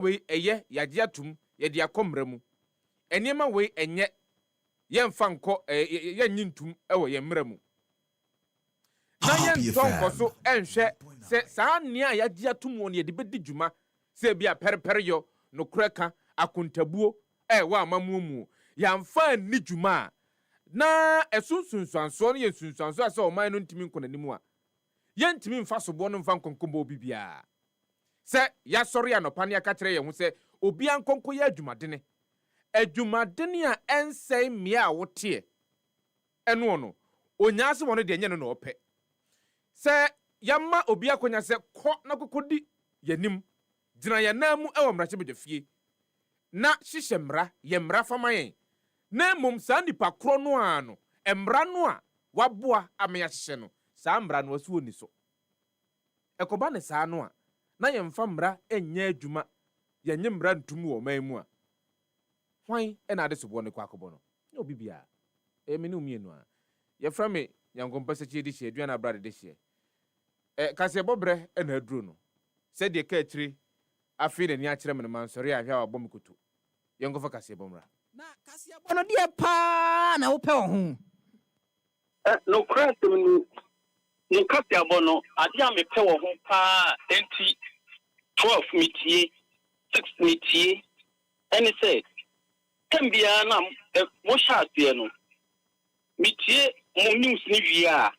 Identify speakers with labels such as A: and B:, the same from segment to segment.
A: we eye yagye atum ye de akomra mu enema we enye yemfa nko yanyintum ewo ye mra mu na yen tonko so enhwe se saa nea yagye atum won ye de bedi dwuma se bia perepere yo no kreka akontabuo wa amamuomu yamfa ni dwuma na esunsunsanso no ye sunsanso ase o man no ntimi nkonanim a yentimi mfa sobo no mfa nkonkombo bibia se ya sori anopa ne aka kire ye ho se obi ankonko ya adwumadene a ensei mia a wote eno no onyaase wono de enye no na ope se yamma obi akonya se kɔ na kokodi yanim gyina ya namu ewo mrache bedefie na hihye mra ye mra famayen na mum sa nipa kro no ano emra no a waboa amya hihye no sa mra no asu oni so ekoba ne sa no a na ye mfa mra enya adwuma ye nye mra ntum wo man mu a hwan na ade sobo ne kwakobo no obi bia me ne umienu a ye fra me yankompa sechi di hye aduana brade de hye kase bobre na aduro no se de ka atiri afi ne ni a kire me mansori ahwa wa bom kutu yengofa kase bomra
B: na kase bono de pa na wo pe wo ho
C: no craft no kase abono ade a me pe wo ho pa enti 12 mitie 6 mitie any say kambia na mo shaase no mitie mo news ni wia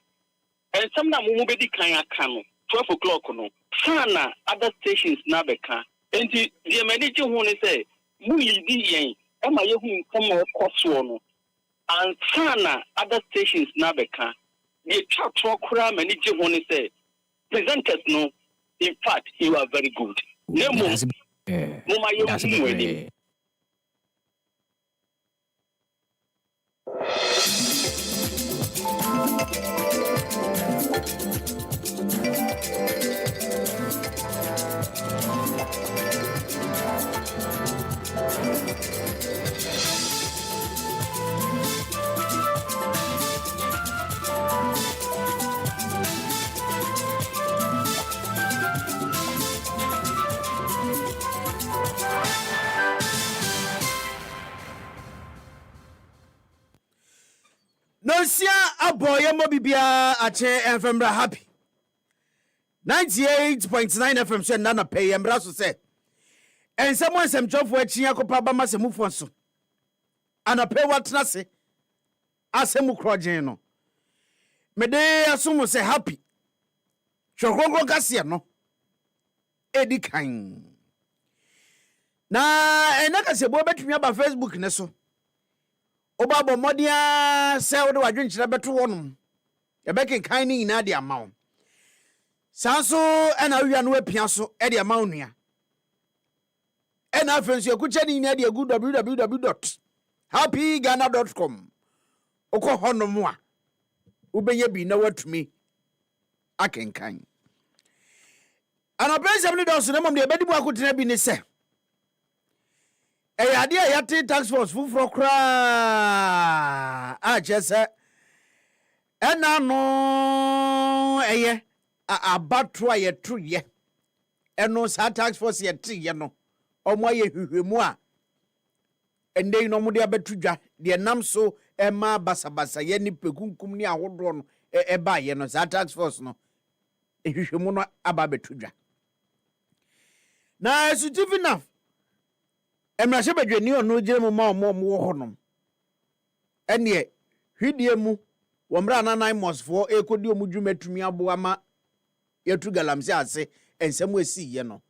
C: and some na mo bedi kan aka no 12 o'clock no sana other stations na beka enti the manager hu ni say mu yidi yen e ma ye hu nkom koso no and sana other stations na beka the chatro kura manager hu ni say presenters no in fact you are very good nemo mo ma ye hu weni.
B: Nosia aboye mo bibia ache enfembra happy 98.9 FM so na pay embra so se ensemo ensem twofo achi akopa ba masemufo so ana pay watna se asemu krogen no mede asomo se happy chokronko kase no edikan na enaka se bo betumi aba Facebook ne so Obabo modia se wo de wadwenkyere beto wonum e bekin kan ni nyina de amawo sanso ena wia no apia so e de amawo nua ena afensu ekuche ni nyina de egu www.happyghana.com okọ honum a ubenye bi na watumi akenkan ana pensem ni do so na mom de bedibu akotena bi ni se ade a yate tax force fufuro kra a chese ena no eye abato a yetuye eno sa tax force yetiye no omo aye hwehwemu a ende no mo de abetudwa de nam so ema basabasa ye ni pekunkum ni ahodo no ba ye no sa tax force no hwehwemu no aba betudwa na sutivina emrashe badwani ono gire mu ma omo wo honom ene hwidie mu wo mra na nine mosfo ekodi omu dwumatumi abo ama yetu galamse ase ensem esi ye no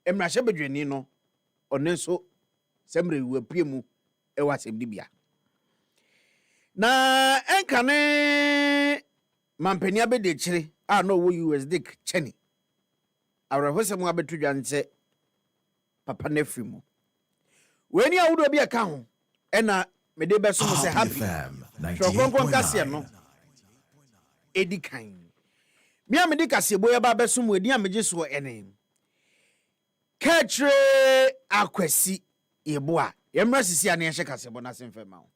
B: emrashe badwani no onenso semre wapie mu e wasem dibia na enkane mampania bede kire a no wo USD cheni awrehosem abetudwa nse papa nefrimu weni awudo bi aka ho ena mede beso mo se happy chokronkron kase no edikan mia mede kase boye ba beso mo edi ameje so ene katre akwasi yeboa yemra sisi ane hye kase bo na semfema ho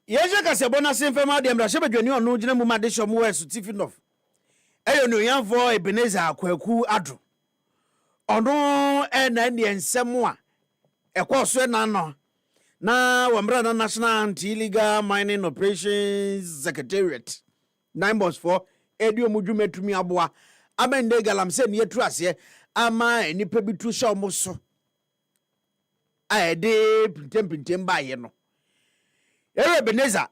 B: Yeje kase bonus infema de mra shebe dwani onu gina mu ma de shomu we Stephen of eyo no yanfo Ebenezer Akwaku ado ono na ne ensem a ekoso na no na wamra na National Anti-Illegal Mining Operations Secretariat 9-4 edio mudwumetumi aboa amende galamse ne yetu ase ama enipa bitu sha omoso a ede pintem ba ye no Ebenezer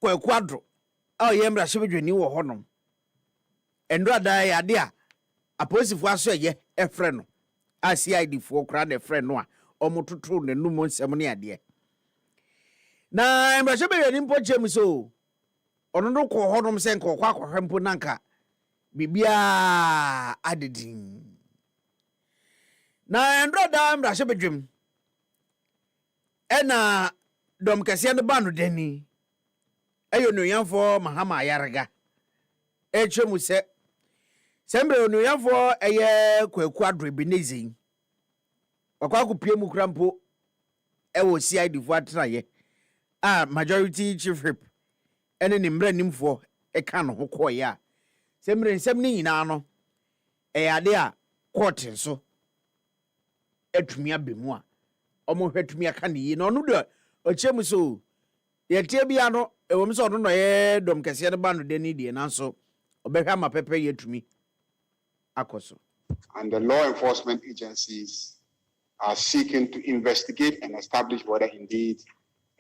B: Akwaku ado yemra shebedwani wo honom endra da ya de a aposifo aso ye efre no CID fo kra na efre no a omototo ne num nsem ne ade na emra shebedwani mpo chem so ono no ko honom se nko kwa kwahwempo nanka bibia adedin na endra da emra shebedwem ena dom kese ne ba no dani ayo no yanfo mahama yarga echemu se sembre no yanfo eye Kwaku adro Ebenezer wakwa kupie mu krampo ewo CID fo atraye majority chief whip ene ni mra nimfo eka no ho koye a sembre nsem ni nyina no ade a court so atumi abemu a omo hwatumi aka ne yi no no do ochemu so yetie bia no ewom so no ye dom kese ne ba no de ni die nanso obehwa ma pepe yetumi akoso.
D: And the law enforcement agencies are seeking to investigate and establish whether indeed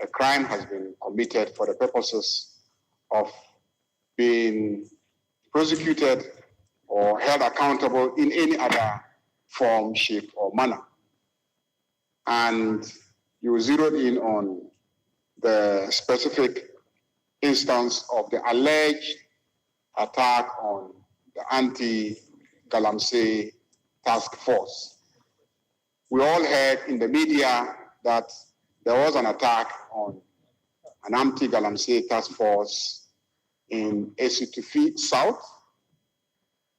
D: a crime has been committed for the purposes of being prosecuted or held accountable in any other form, shape, or manner. And you zeroed in on the specific instance of the alleged attack on the anti-Galamsey task force. We all heard in the media that there was an attack on an anti-Galamsey task force in Esitufi South,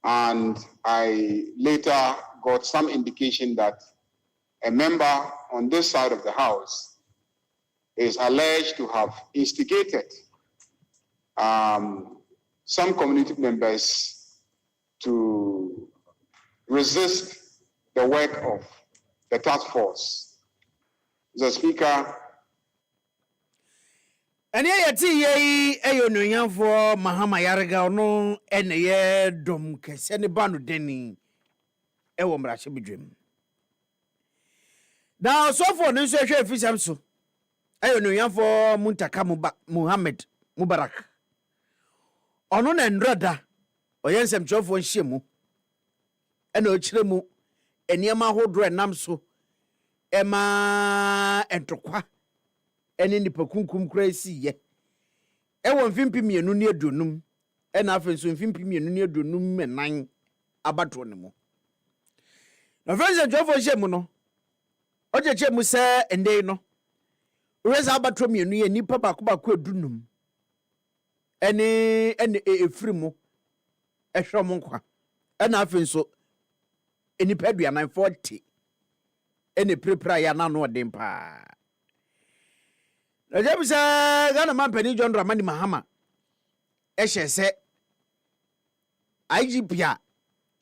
D: and I later got some indication that a member on this side of the house is alleged to have instigated some community members to resist the work of the task force. The Speaker.
B: Ene yeti ye eyo no yanfo mahama yarga ono ene ye dom kese ne ba no deni ewo mra shebedwem. Na sofo no nso hwe afisam so eyo no yanfo Muntaka Muhammad Mubarak ono na ndrada oyensem chofo nhyiemu ena okiremu eniema hodro enam so ema entokwa ene nipa kunkum kura siye ewo mfimpi mienu ne adonum ena afenso mfimpi mienu ne adonum menan abato ne mu na fense chofo nhyiemu no ojeche mu se endei no reza abato mienu ye nipa bakobako adunum ene efirimu ehwom nkwa ena afenso enipa aduanan 40 ene prepare ya na no odempa na jebisa Ghana mampani John Dramani Mahama ehye se IGP a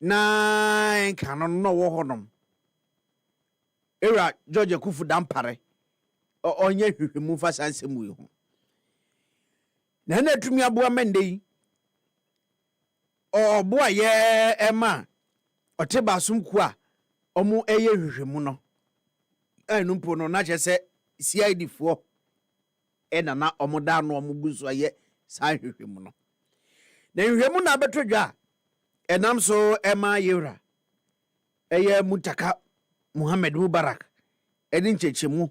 B: na nkano no wo honom era George Kufu dampare onye hwehwemu fa sansemu yi ho na na tumi aboa mendei oboa ye ema oteba asumku a omo eye hwehwemu no enumpo no na chese CID fo na omo da no omo buso ye sa hwehwemu no na hwehwemu na betodwa enam so ema yewra eye Muntaka Muhammad Mubarak edi nchechemu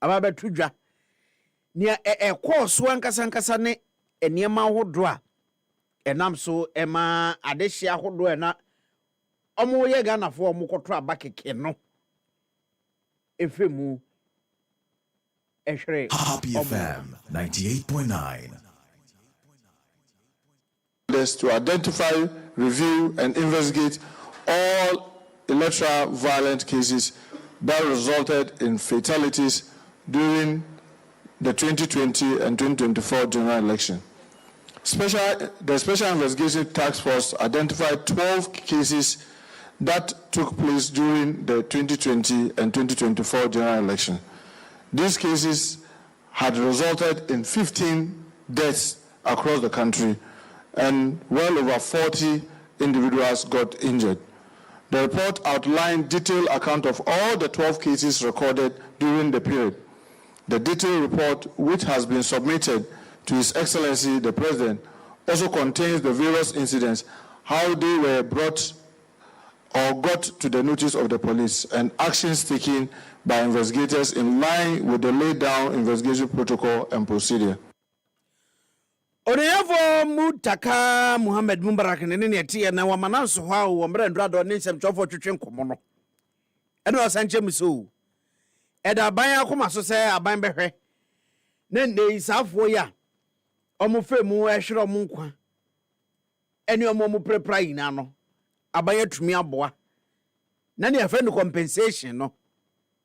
B: aba betodwa nia course wankasa ne eniema hodo a enam so ema adehia hodo na omo ye Ghana for omo kotro abakeke no efemu ehwere
E: Happy FM 98.9.
F: To identify, review, and investigate all electoral violent cases that resulted in fatalities during the 2020 and 2024 general election. The Special Investigation Task Force identified 12 cases that took place during the 2020 and 2024 general election. These cases had resulted in 15 deaths across the country, and well over 40 individuals got injured. The report outlined detailed account of all the 12 cases recorded during the period. The detailed report, which has been submitted to His Excellency the President, also contains the various incidents, how they were brought or got to the notice of the police, and actions taken by investigators in line with the laid down investigation protocol and procedure.
B: Oneyafo Mutaka Muhammad Mubarak ne ne tie na wamananso hwa wo mra ndrado ne nsem twofo twetwe nkomo no. Ene osanche muso. Eda aban akoma so se aban behwe. Ne ne isafo ya. Omo femu ehwere omo nkwa. Ene omo prepra ina no. Aban atumi aboa. Na ne afa no compensation no.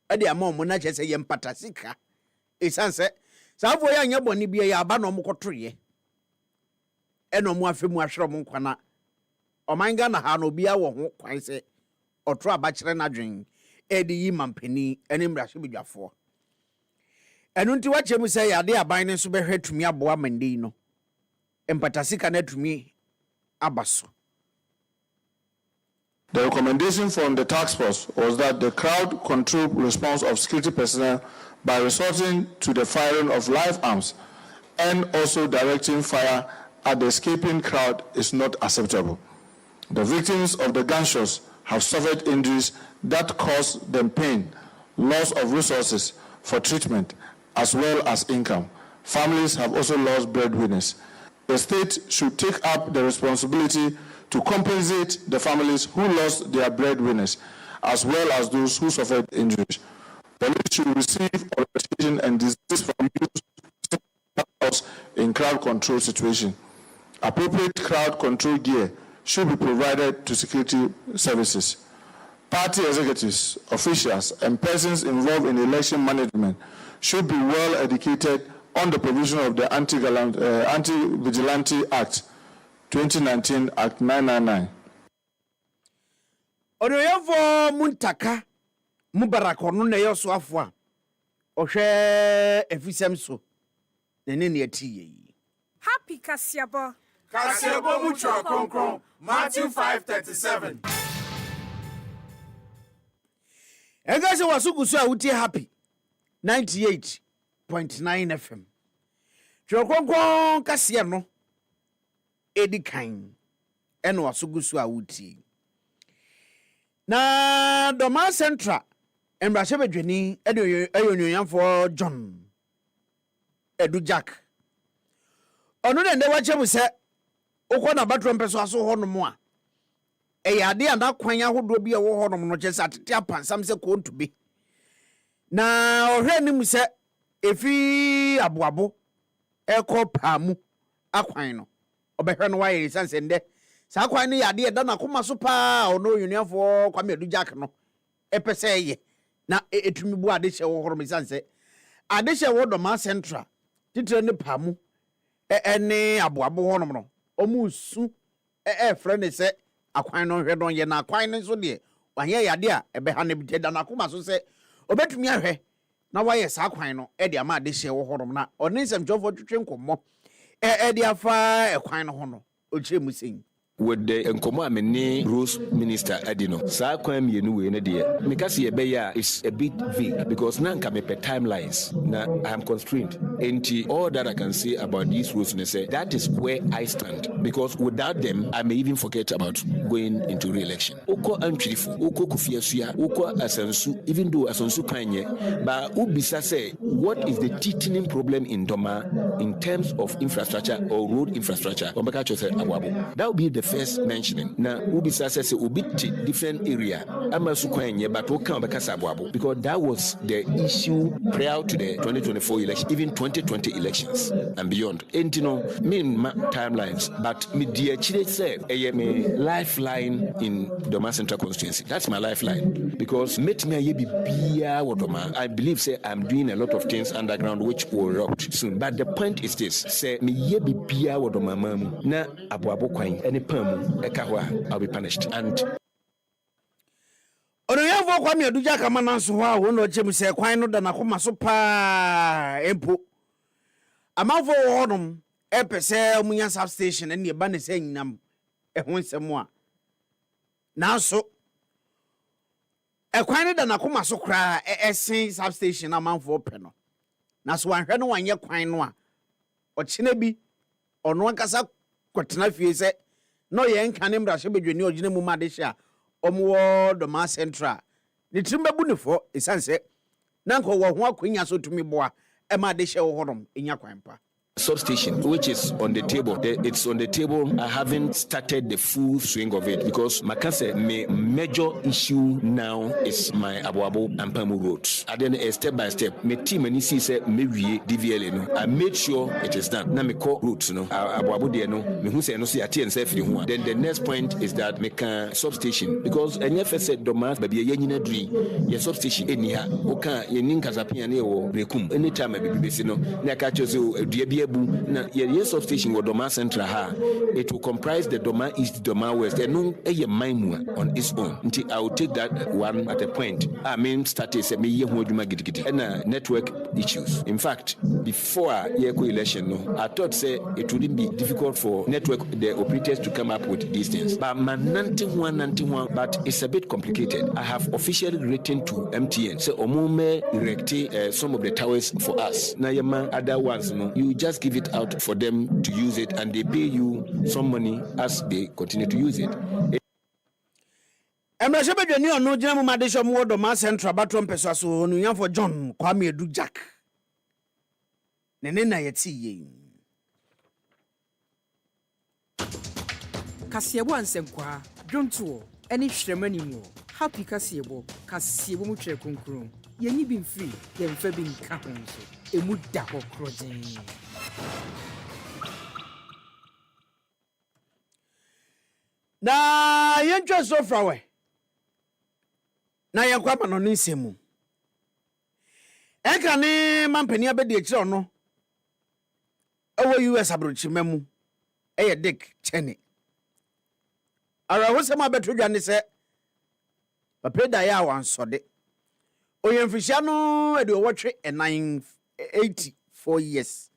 B: Ade ama omo na chese ye mpata sika. Isanse safo ya nya boni bia ya aba no omo kotroye. Eno mu afemu ahwere mo nkwana omanga na ha no bia wo ho kwan se otro abakire na dwen edi yi mampani ene mrahye bedwafo eno nti wache mu se yade aban ne so behwe tumi aboa mandi no empatasika na tumi abaso.
F: The recommendation from the task force was that the crowd control response of security personnel by resorting to the firing of live arms and also directing fire at the escaping crowd is not acceptable. The victims of the gunshots have suffered injuries that cause them pain, loss of resources for treatment, as well as income. Families have also lost breadwinners. The state should take up the responsibility to compensate the families who lost their breadwinners, as well as those who suffered injuries. Police should receive orientation and desist from use in crowd control situation. Appropriate crowd control gear should be provided to security services. Party executives, officials, and persons involved in election management should be well educated on the provision of the Anti-Vigilante Act 2019, Act 999.
B: Onoyafo Muntaka Mubarak onu ne yoso afo a ohwe efisem so ne ne ati
G: Happy Kasiabo.
H: Kasiabo mucho konkron Matthew 5:37.
B: Egase wasugusu a utie happy 98.9 FM. Chokronkron kasia no edikan eno wasugusu a utie. Na Doma Central embrase bedweni eyonyonyamfo John Edu Jack. Ono ne nde wache mu se ukona batro mpeso aso hono a eyade anda kwan ahodo bi e wo hono no che sa tete apansam se ko ntube na ohwe ni mu se efi aboabo eko pamu akwan no obehwe no waye sanse nde sa kwan ni yade da na koma so pa ono yunuafo Kwame Edu Jack no epese ye na etumi bu ade hye wo horo mi sanse ade hye wo Doma Central titire ne pamu ene aboabo hono no omusu frene se akwan no hwe don ye na akwan no so de wanye yade a ebe ha ne bi da na koma so se obetumi ahwe na waye sa akwan no de ama ade hye wo horo na oni nsem jofo twetwe nkommo de afa ekwan no hono oche musin
I: with the Nkoma Mene Rose Minister Adino. Sa kwam yenu we ne de. Because ye beya is a bit vague because now can make timelines. Now I am constrained. And all that I can say about these rules and say that is where I stand. Because without them, I may even forget about going into re-election. wokɔ antwirifo wokɔ kofiasua wokɔ asansu even though asansu kanye but ubisa say what is the teething problem in Doma in terms of infrastructure or road infrastructure ombeka cho say Aboabo. That would be the first mentioning. Now ubisa say obi different area amasu kanye but wo kan obeka say Aboabo because that was the issue prior to the 2024 election, even 2020 elections and beyond. And you know, timelines, but me dear chile say a lifeline in Doma Central constituency. That's my lifeline because met me I believe say I'm doing a lot of things underground which will erupt soon. But the point is this: say me ye be bia wodoma mamu na Aboabo kwan any perm ekahwa I'll be punished. And
B: Onoyafo kwa mi aduja kama nanso ho a wo no chem se kwan no da na koma so pa empo amafo wo honom epese omunya substation ne ba ne se nyinam ho nsem a nanso ekwan no da na koma so kra esen substation amafo pe no na so wanhwe no wanye kwan no a ochine bi ono ankasa kwotena fie se no ye nka ne mrahye bedwani ogine mu ma de hye a omwo Doma Central ni trimbebu ne fo esanse nanko wo ho akonya so tumi boa e ma de hye wo honom enya kwan pa
I: substation which is on the table. It's on the table. I haven't started the full swing of it because Makase, my major issue now is my Aboabo and Pamu roads. And then step by step, my team and see say maybe DVL no. I made sure it is done. Now me call routes no. Aboabo there no. Me who say no see ati and say free one. Then the next point is that me can substation because any first said Doma baby ye nyina dri ye substation eniha. Oka ye ninka zapia ne wo rekum. Anytime me be besi no. Na ka chose dua na ye substation wo Doma Central ha it will comprise the Doma East, Doma West and no eye maimu on its own until I will take that one at a point. I mean started say me ye ho adwuma gidigidi and network issues. In fact before ye co-election no I thought say it wouldn't be difficult for network the operators to come up with these things but one but it's a bit complicated. I have officially written to MTN say omume erect some of the towers for us na yema other ones no you just give it out for them to use it and they pay you some money as they continue to use it.
B: Emrahye bedwani ono gina mu made hye mo Doma Central batron peso so onu yafo John Kwame Edu Jack nene na yeti ye
J: Kasiebo ansenkwa dwonto eni hwremani mu happy kasiebo mu twa konkron yeni bi mfiri ye mfa bi nka ho so emu da ho krojen
B: na yentwa so frawe na yenkwa ma no nsemu eka ne mampani abedi ekire ono ewo US abrochimemu eye Dick Cheney ara wosem abetodwa ne se papeda ya wansode oyemfihia no ede owotwe 984 years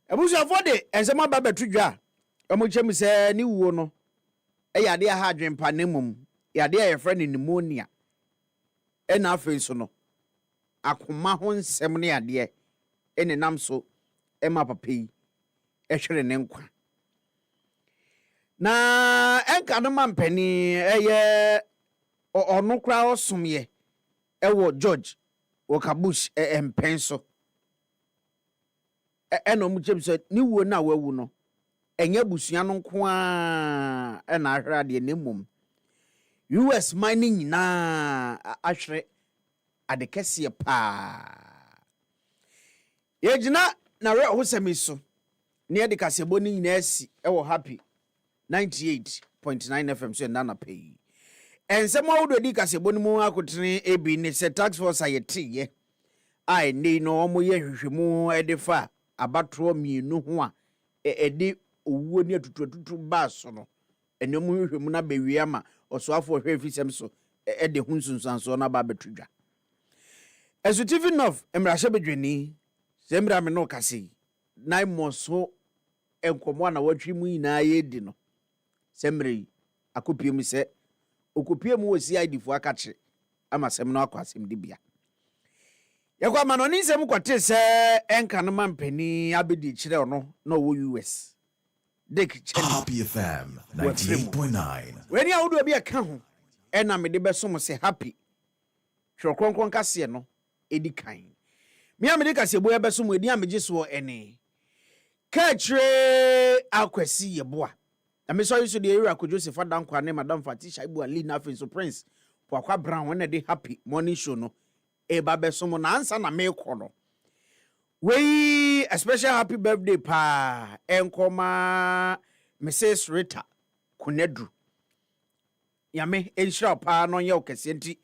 B: ebusu for de ensem abetodwa omochem se ni wuo no yade ha adwempa nemum yade ya friend pneumonia ena afen so no akoma ho nsem ne yade ene nam so ema papai ehwere ne nkwa na enka no mampani eye ono kra osomye ewo George Okabush empenso eno mu chemse ni wuo na wawu no enye busua no nko a na ahwere ade nemum US mining na ahwere ade kese pa yegina na re hosemi so ne ade kasebo ni nyina asi ewo happy 98.9 FM so na pay ensem awudo di kasebo ni mu akotene ebi ne se tax force ayete ye ai nei no omo ye hwehwemu edefa abatro mienu ho a edi owuo ni atutu baso no enemu hwehwemu na bewie ama osoafo hwefisem so ede hunsunsanso na ba betudwa executive of Emrahye bedwani semra me no kase nine moso enkomo na watwi mu ina yedi no semre akopiem se okopiem wo CID fu akache ama sem no akwasem de bia yakwa ma no ni sem kwate se enka no mampani abedi kire ono na wo US Dick Cheney
E: Happy FM 98.9.
B: When you do be a count, ɛna me de beso mo se happy hwe kronkron kase no edi kan me a me de kase bo beso mo edi a me giso ene ka kire akwasi yeboa na me so yuso de area ko Joseph Adankwa ne madam Fatisha Ibu Ali na Afenso Prince Kwakwa Brown when dey happy morning show no e ba beso mo na ansa na me kɔ no we a special happy birthday pa enkoma Mrs. Rita Kunedru Yame enshira pa no ye okese nti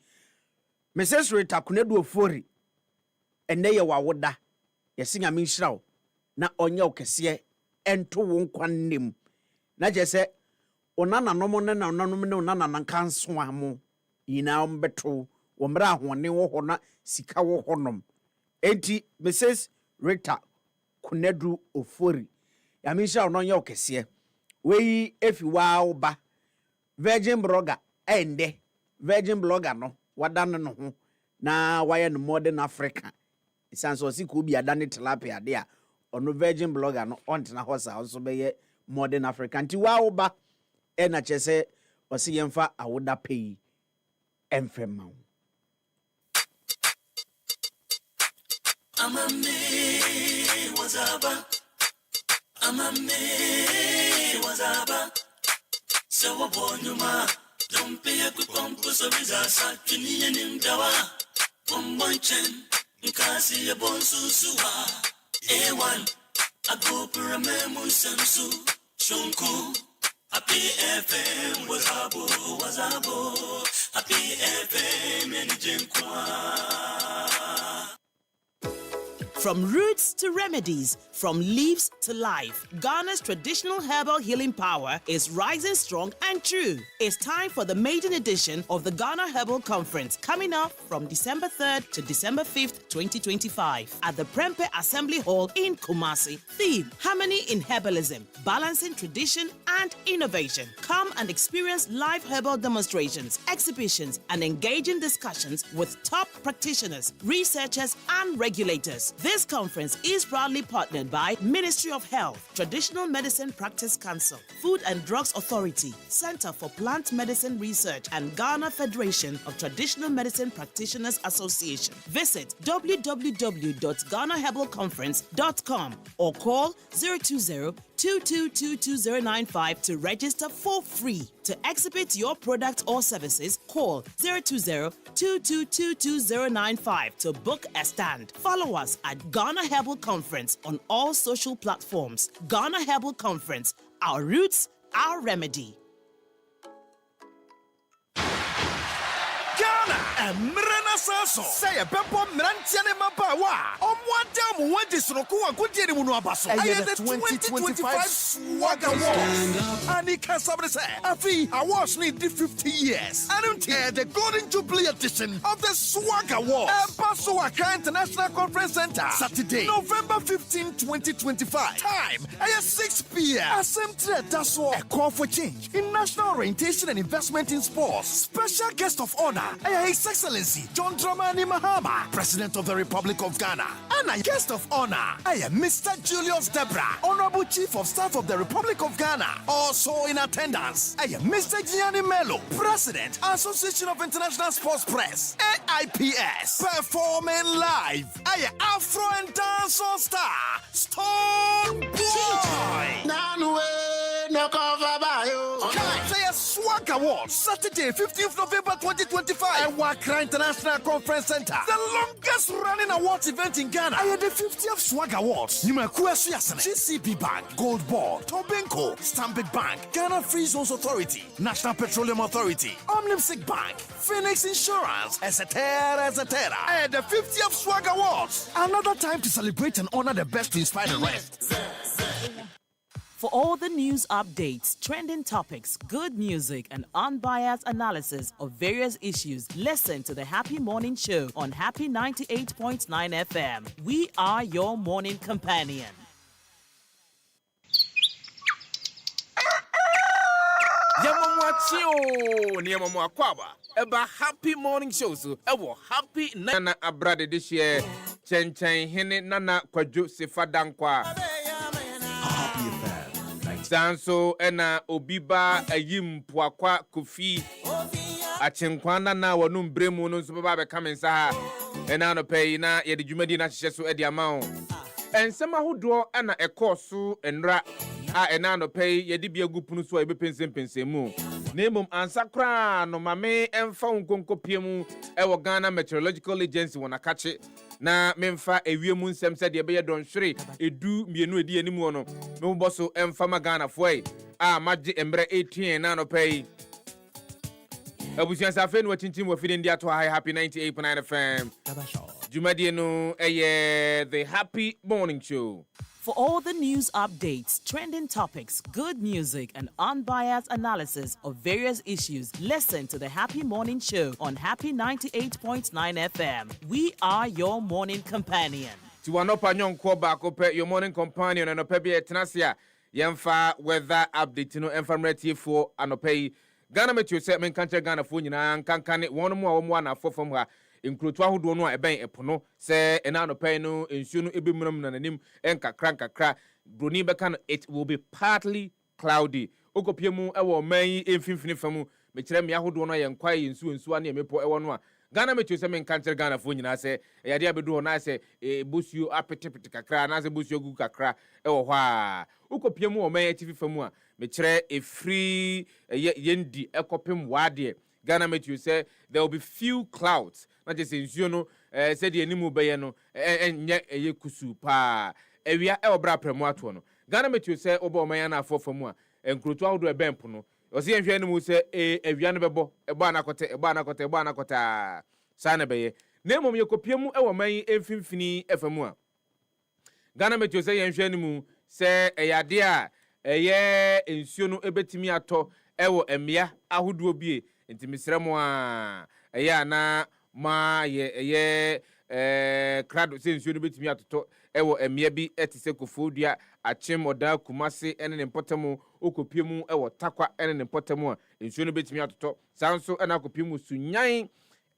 B: Mrs. Rita Kunedru ofori ene ye wawoda ye singa me nshira na onye okese ento wo nkwannem na je se onana no mo ne na onanom ne onana na kanso amo yina ombeto wo mra ahone wo ho na sika wo honom enti Mrs. Rita Kunedru ofori yame nshira no onye okese we efi wa ba virgin blogger ende virgin blogger no wadane no ho na why no modern Africa isanso si ko bi adane tilapia de a ono virgin blogger no ontena hosa also be modern African ti wa ba e na chese osi yemfa awoda pay emfema
K: Amame wazaba Sawa bonyuma Dompe ya kupompo sobiza Sakini ya nimdawa Bombonchen Nkasi ya bonsusuwa A1 Agopura memu samsu Shunku Happy FM wazabo Happy FM Yanijenkwa.
L: From roots to remedies, from leaves to life, Ghana's traditional herbal healing power is rising strong and true. It's time for the maiden edition of the Ghana Herbal Conference, coming up from December 3rd to December 5th, 2025, at the Prempe Assembly Hall in Kumasi. Theme: Harmony in Herbalism, Balancing Tradition and Innovation. Come and experience live herbal demonstrations, exhibitions, and engaging discussions with top practitioners, researchers, and regulators. This conference is proudly partnered by Ministry of Health, Traditional Medicine Practice Council, Food and Drugs Authority, Center for Plant Medicine Research, and Ghana Federation of Traditional Medicine Practitioners Association. Visit www.ghanaherbalconference.com or call 020-2222-095 to register for free. To exhibit your product or services, call 020-2222-095 to book a stand. Follow us at Ghana Herbal Conference on all social platforms. Ghana Herbal Conference, our roots, our remedy.
M: Ghana and Sasso. Say a pepper Mrantiane Mabawa. Madam, what is Rokuwa Gudi Munabaso? I am the 2025 Swagger Awards. Anika Sabrese. Afi, awards need 50 years. I don't hear the Golden Jubilee edition of the Swagger Awards. Paso Accra International Conference Center. Saturday, November 15, 2025. Time, 6 p.m. Assembly Daso. A call for change in national orientation and investment in sports. Special guest of honor, His Excellency John Dramani Mahama, President of the Republic of Ghana. And a guest of honor, Mr. Julius Debra, Honorable Chief of Staff of the Republic of Ghana. Also in attendance, Mr. Gianni Mello, President, Association of International Sports Press, AIPS, performing live, Afro and Dancehall star, Stone Boy. Say a Swag Award, Saturday, 15th November 2025, at Accra International Conference Center. The longest running awards event in Ghana. I had the 50th Swag Awards. GCB Bank, Gold Ball, Tobinco, Stanbic Bank, Ghana Free Zones Authority, National Petroleum Authority, Omnipsic Bank, Phoenix Insurance, etc. I had the 50th Swag Awards. Another time to celebrate and honor the best to inspire the rest.
L: For all the news updates, trending topics, good music, and unbiased analysis of various issues, listen to the Happy Morning Show on Happy 98.9 FM. We are your morning companion.
A: Yamamwa kwaba. Eba Happy Morning Show so ewo Happy Nana Abrade this year. Chen hene Nana Kwadwo Sefadankwa. Sanso ena obiba ayim puakwa kofi achenkwana na wonum bremu no nso baba be kamensa ha ena no pay na ye de dwumadi na hyehyɛ so de ama wo ensɛm ahodoɔ ana ɛkɔ so enra a ena no pay ye de bia gupunu so a ebe pensempensemu na emom ansa kra no mame emfa nkonkopiem ɛwɔ Ghana Meteorological Agency wona kache na memfa ewiemu nsɛm sɛ de bɛyɛ dɔnhwere edu mienu edi animu no me bɔ so emfa ma Ghana foi a magye embre 18 na no pay abusuan safe no watintim wa fidin dia to happy 98.9 FM Jumadi no the Happy Morning Show.
L: For all the news updates, trending topics, good music, and unbiased analysis of various issues, listen to the Happy Morning Show on Happy 98.9 FM. We are your morning companion.
A: Tiwanopa nyonko bako pe your morning companion and opebi etnasia yemfa weather update no emfamreti for anope Ghana metio se men kanche Ghana fo nyina kankane won mu a wo mu na fofom ha nkrotu ahodo no a eben epono se ena anope no ensuo no ebemram na nanim enkakra broni beka no it will be partly cloudy okopiemu ewo man emfimfini famu me kire me ahodo no ye nkwa ye nsuo na emepo ewo no a Ghana metio se men kanche Ghana fo nyina se yade abedu na se bosuo apetepete kakra na se bosuo gu kakra ewo hɔ a okopiemu o man atifi famu a me kire efri yendi ekopem wade Ghana metio say there will be few clouds na just nsuo no said the animu beye no enye kusu pa ewia e obra premu ato no Ghana metio say obo man na afofamu a enkrotu ahodo e bempo no o se enhwe animu say ewia no bebo ebo anakota sana beye na emom yekopiemu e wo man emfimfini efamu a Ghana metio say enhwe animu say eyade a eye nsuo no ebetimi ato ewo emia ahodo bie nti misremo a eye na ma ye krado se nsuo no betimi atoto ewo emia bi etise kofodua achem oda kumase ene ne mpotemu okopiemu ewo takwa ene ne mpotemu a nsuo no betimi atoto sanso ena kopiemu sunyan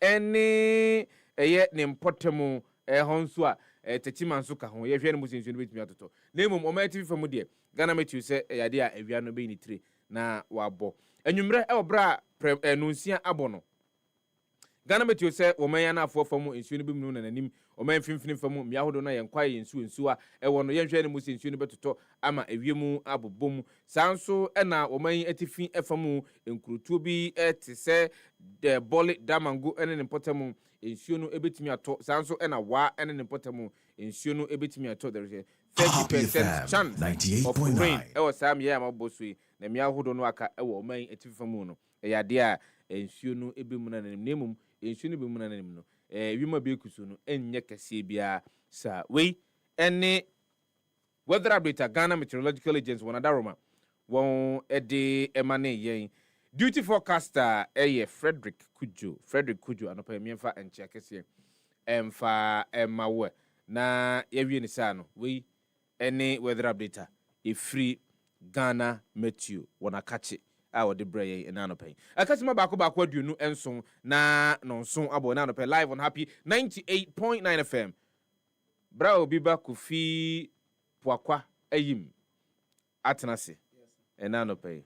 A: ene eye ne mpotemu honso a tetima nso ka ho ye hwe ne mu nsuo no betimi atoto na emom o ma TV famu de Ghana metio se yade a ewia no be ni tire na wabo enwumre e obra nunsia abono Ghana metio se wo man na afo famu nsuo no bimnu na nanim o man finfini famu mi ahodo na ye nkwa ye nsuo a ewo no ye hwe ne mu nsuo no betoto ama ewiemu abobom sanso na wo man atifi efamu nkrutuo bi etise de bole damango ene ne potamu nsuo no ebetimi ato sanso na wa ene ne potamu nsuo no ebetimi ato there is 30% chance of rain ewo sam ye amabosui na mi ahodo no aka ewo man atifi famu no yade a nsuo no ebemu na nanim nsuo no ebemu na nanim no wima be kusu no enye kase bia sa we ene weather update Ghana Meteorological Agency wona daroma won ede emane yen duty forecaster Frederick Kujo anopa miemfa enche kase emfa emawe na yewie ni sa no we ene weather update free Ghana Meteo wona kache a wode breye na no pen akasima bako aduonu enson na nonson abo na no pen live on Happy 98.9 FM bra obi ba Kofi Poakwa ayim atenase na no pen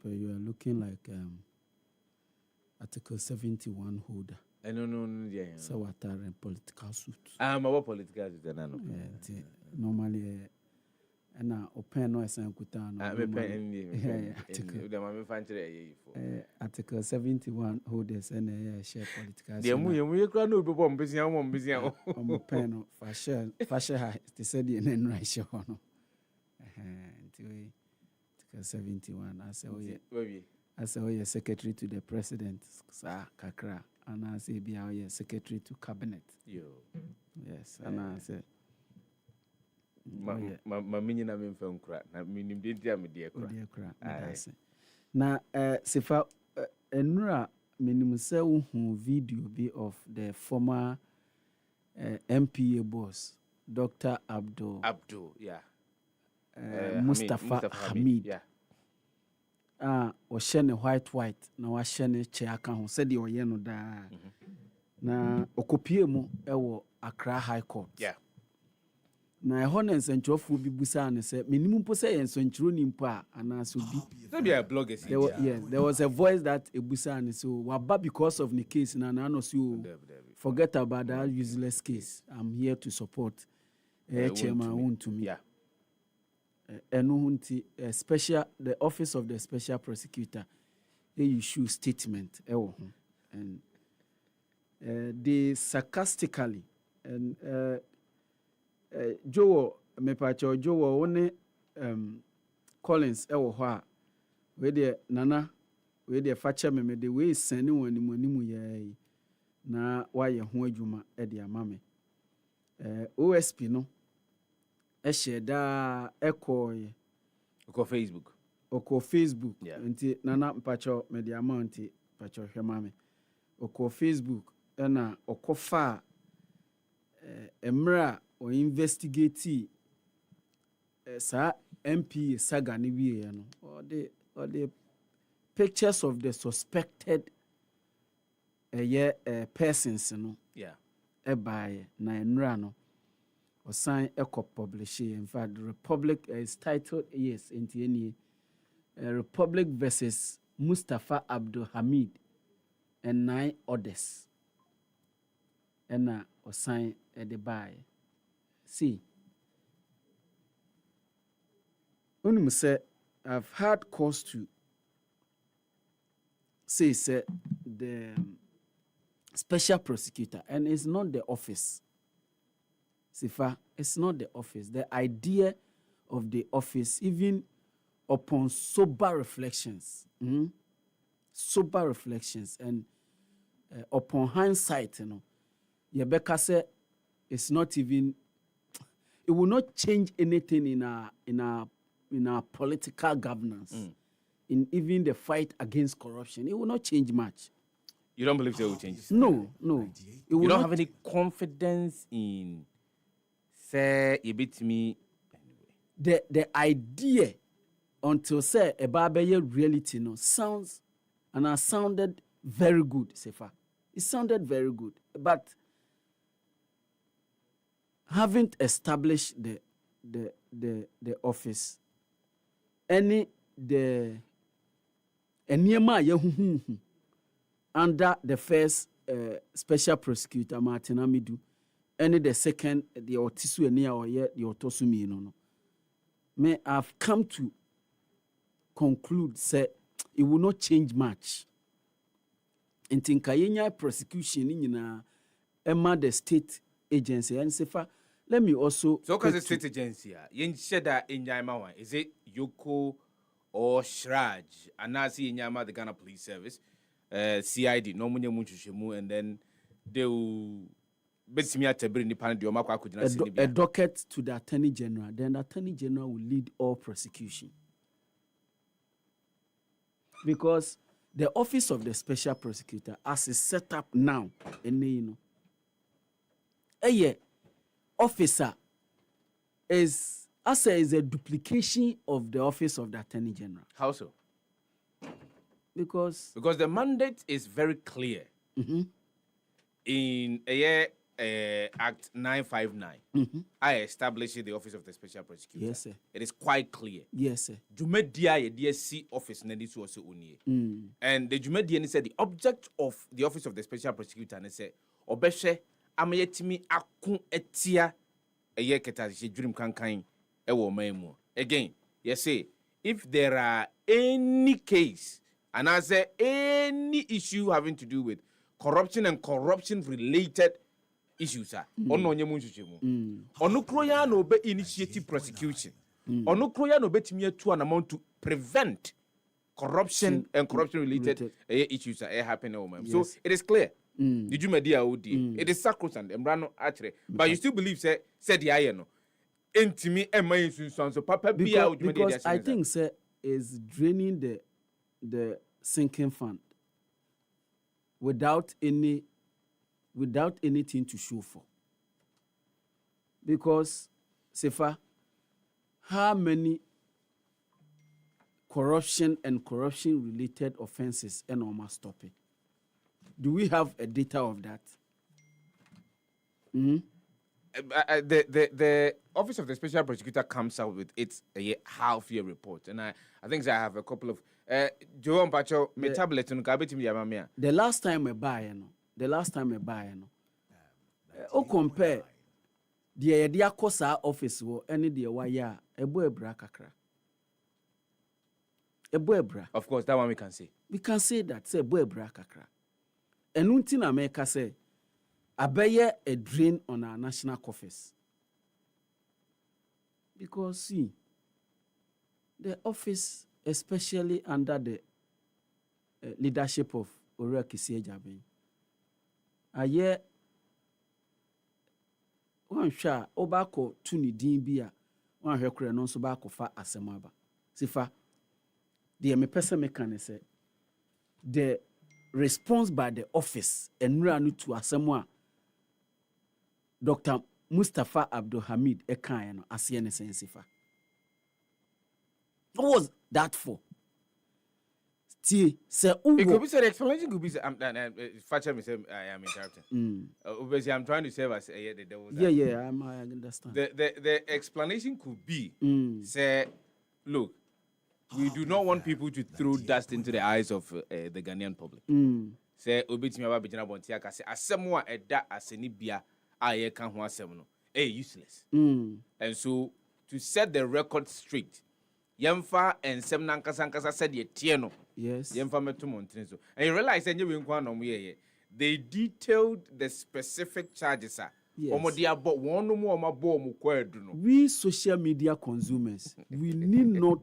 N: you are looking like Article 71 holder.
A: No, yeah.
N: So what are political suit?
A: I'm a political suit na no.
N: Normally na open no esan kuta no Article 71 holders and share political
A: de mu ye kra no bebo mbezia
N: open no fashion ha they said the name right show no Article 71 as a secretary to the president sa kakra and as a bia secretary to cabinet yes and I say
A: ma minyina memfa nkura na minim de dia me de kura
N: na sefa enura minim se wo hu video bi of the former MPA boss Dr. Abdul Mustafa Hamid o shene white na wa shene che aka ho se de oye no da na okopie mu e wo Accra High Court na ɛhɔ ne nsɛntwerɛfoɔ bi busaa ne sɛ menim mpo sɛ yɛ nsɛntwerɛni mpo a anaasɛ obi there was a voice that ebusaa ne so waba because of the case na no so forget about that useless case. I'm here to support chairman Wontumi. Ɛno ho nti the office of the special prosecutor issue statement ɛwɔ ho, and they sarcastically and Joe one Collins ɛwɔ hɔ a we de nana we de facha me de we send won animu yɛ na wayɛ ho adwuma de ama me. OSP no ɛhyɛ daa ɛkɔ Facebook nti nana mpacho me de ama nti mpacho hwɛ ma me ɔkɔ Facebook ɛna ɔkɔfa emra or investigate sa MP saga ni wie no or the pictures of the suspected persons no by na enra no or sign eco publish. In fact, the Republic is titled into Republic versus Mustafa Abdul Hamid and 9 others. And or sign at the buy. See, Unim said, I've had cause to say the special prosecutor, and it's not the office. Sifa, it's not the office. The idea of the office, even upon sober reflections, and upon hindsight, Yebeka said, it's not even. It will not change anything in our political governance, in even the fight against corruption. It will not change much.
A: You don't believe they will change?
N: No.
A: You don't have any confidence in, say, a bit me.
N: The idea until say a barbarian reality sounds and has sounded very good, Sefa. It sounded very good, but haven't established the office. Any under the first special prosecutor Martin Amidu, any the second the Otisu enia or the Otosumi no. May have come to conclude say it will not change much. In Tinkayenya prosecution in Emma the state agency and Sefa. Let me also.
A: So, because the state agency, yen sheda in Yamawa, is it Yoko or Shraj? And I see in Yama the Ghana Police Service, CID, no money munchushemu, and then they will basically have to bring the panel.
N: A docket to the Attorney General. Then the Attorney General will lead all prosecution. Because the office of the special prosecutor, as is set up now, officer is a duplication of the office of the Attorney General.
A: How so?
N: Because
A: the mandate is very clear in Act 959. I established the office of the special prosecutor.
N: Yes, sir.
A: It is quite clear.
N: Yes, sir.
A: Jumedia DSC office nendisi also unye. And the Jumedia said the object of the office of the special prosecutor and say obeshe amayetimi akun etia keta she dream kankan ewo maimu. Again, yes say if there are any case and I say any issue having to do with corruption and corruption related issues ono onye munchuchemu ono kroya no be initiative prosecution ono kroya no betimi atu an amount to prevent corruption and corruption related issues happening. So it is clear. Did you media OD? It is sacrosanct embrano actually, but you still believe said the iron intimi ema so papa
N: because I think say is draining the sinking fund without anything to show for. Because Sefa, how many corruption and corruption related offenses and almost stopping? Do we have a data of that?
A: the Office of the Special Prosecutor comes out with its half-year report, and I think I have a couple of Joe Pacho me tablet no ka betimi yamamia.
N: The last time I buy no, o compare the idea kosa office wo any the wire ebo ebra kakra. Ebo ebra.
A: Of course, that one we can say.
N: We can say that say ebo ebra kakra. Enunti na make say abeye a drain on our national coffers. Because see, the office, especially under the leadership of Ore Kisie Jabe, aye one sha obako tuni din bia one hwekure no so ba ko fa asemaba. Sifa the me person me say the response by the office enura no to asemo a Dr. Mustafa Abdul Hamid Ekan asiye ne sensifa. What was that for? It
A: could be said the explanation could be Facha me say I am interrupting. Obviously I'm trying to serve as the devil.
N: I understand.
A: The explanation could be say look, we do not want people to throw dust into the eyes of the Ghanaian public. Say obetimi aba bejina bontia ka say asemo a eda aseni bia aye kan ho asem no useless. And so to set the record straight, yemfa ensem nankasa said ye tie no.
N: Yes.
A: Yemfa meto montene so. And you realize enye we nkwa no ye they detailed the specific charges are.
N: Yes.
A: We
N: social media consumers, we need not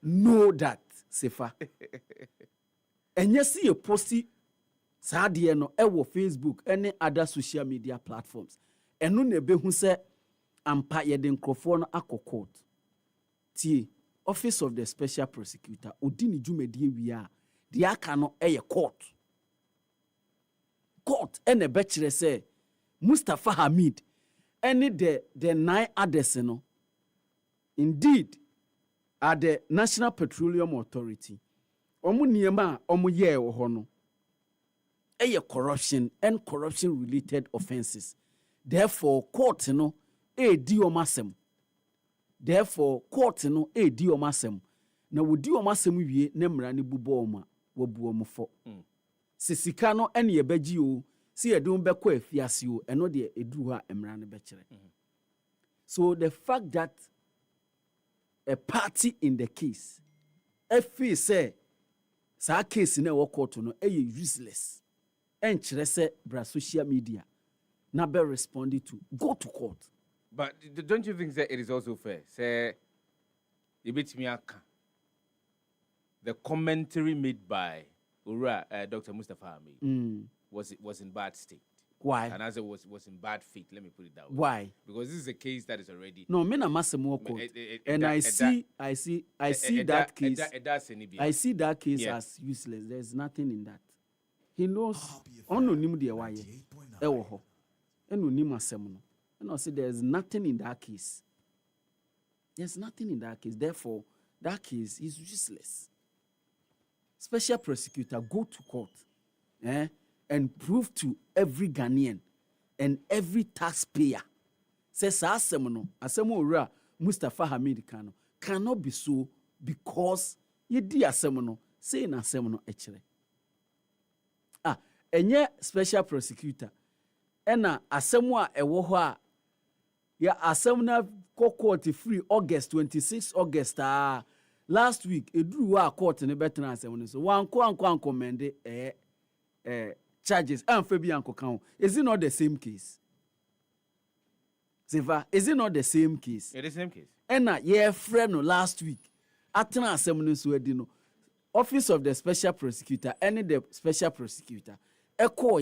N: know that, Sefa. And you see a posty Sadia no ewo Facebook, any other social media platforms. And no nebe who say ampa yeden crofon ako court. Tie, Office of the Special Prosecutor, Odini Jumedie we are, the akano eye court. Court, and a bachelor say, Mustafa Hamid, any the 9 others, no. Indeed, are the National Petroleum Authority. Omu niema omu ye ohono. Eye corruption and corruption-related offenses. Therefore, court no di omasem. Therefore, court no di omasem. Na wodi omasem wie ne mra ne bubo oma wabu omo fo. Sisika no ene yebaji o. See a doom beko efiasi o eno de edu ha emra ne bekire. So the fact that a party in the case efi say sa case na wo court no useless. Enchire say bra social media na be responded to go to court.
A: But don't you think that it is also fair? Say you bit me aka. The commentary made by Dr. Mustafa Hamid was in bad state.
N: Why?
A: And as it was in bad faith, let me put it that way.
N: Why?
A: Because this is a case that is already
N: no me na masemo court. And I see that case. I see that case as useless. There's nothing in that. He knows ono nim de waye e wo ho. Eno nim asem no. And I say there's nothing in that case. There's nothing in that case. Therefore, that case is useless. Special prosecutor go to court and prove to every Ghanaian and every taxpayer says asemono ora Mustafa Hamid cannot be so because ye di asemono say na asemono echere. Enye special prosecutor ena asemo a ewo ho a ya asemna court free August 26 August last week eduru wa court ne betena asemono so wan commend charges and Fabian Kokao. Is it not the same case? Siva, is it not the same case?
A: It is the same case.
N: And yeah, friend last week, Atena Assembly Swedino, Office of the Special Prosecutor, any the Special Prosecutor, Echo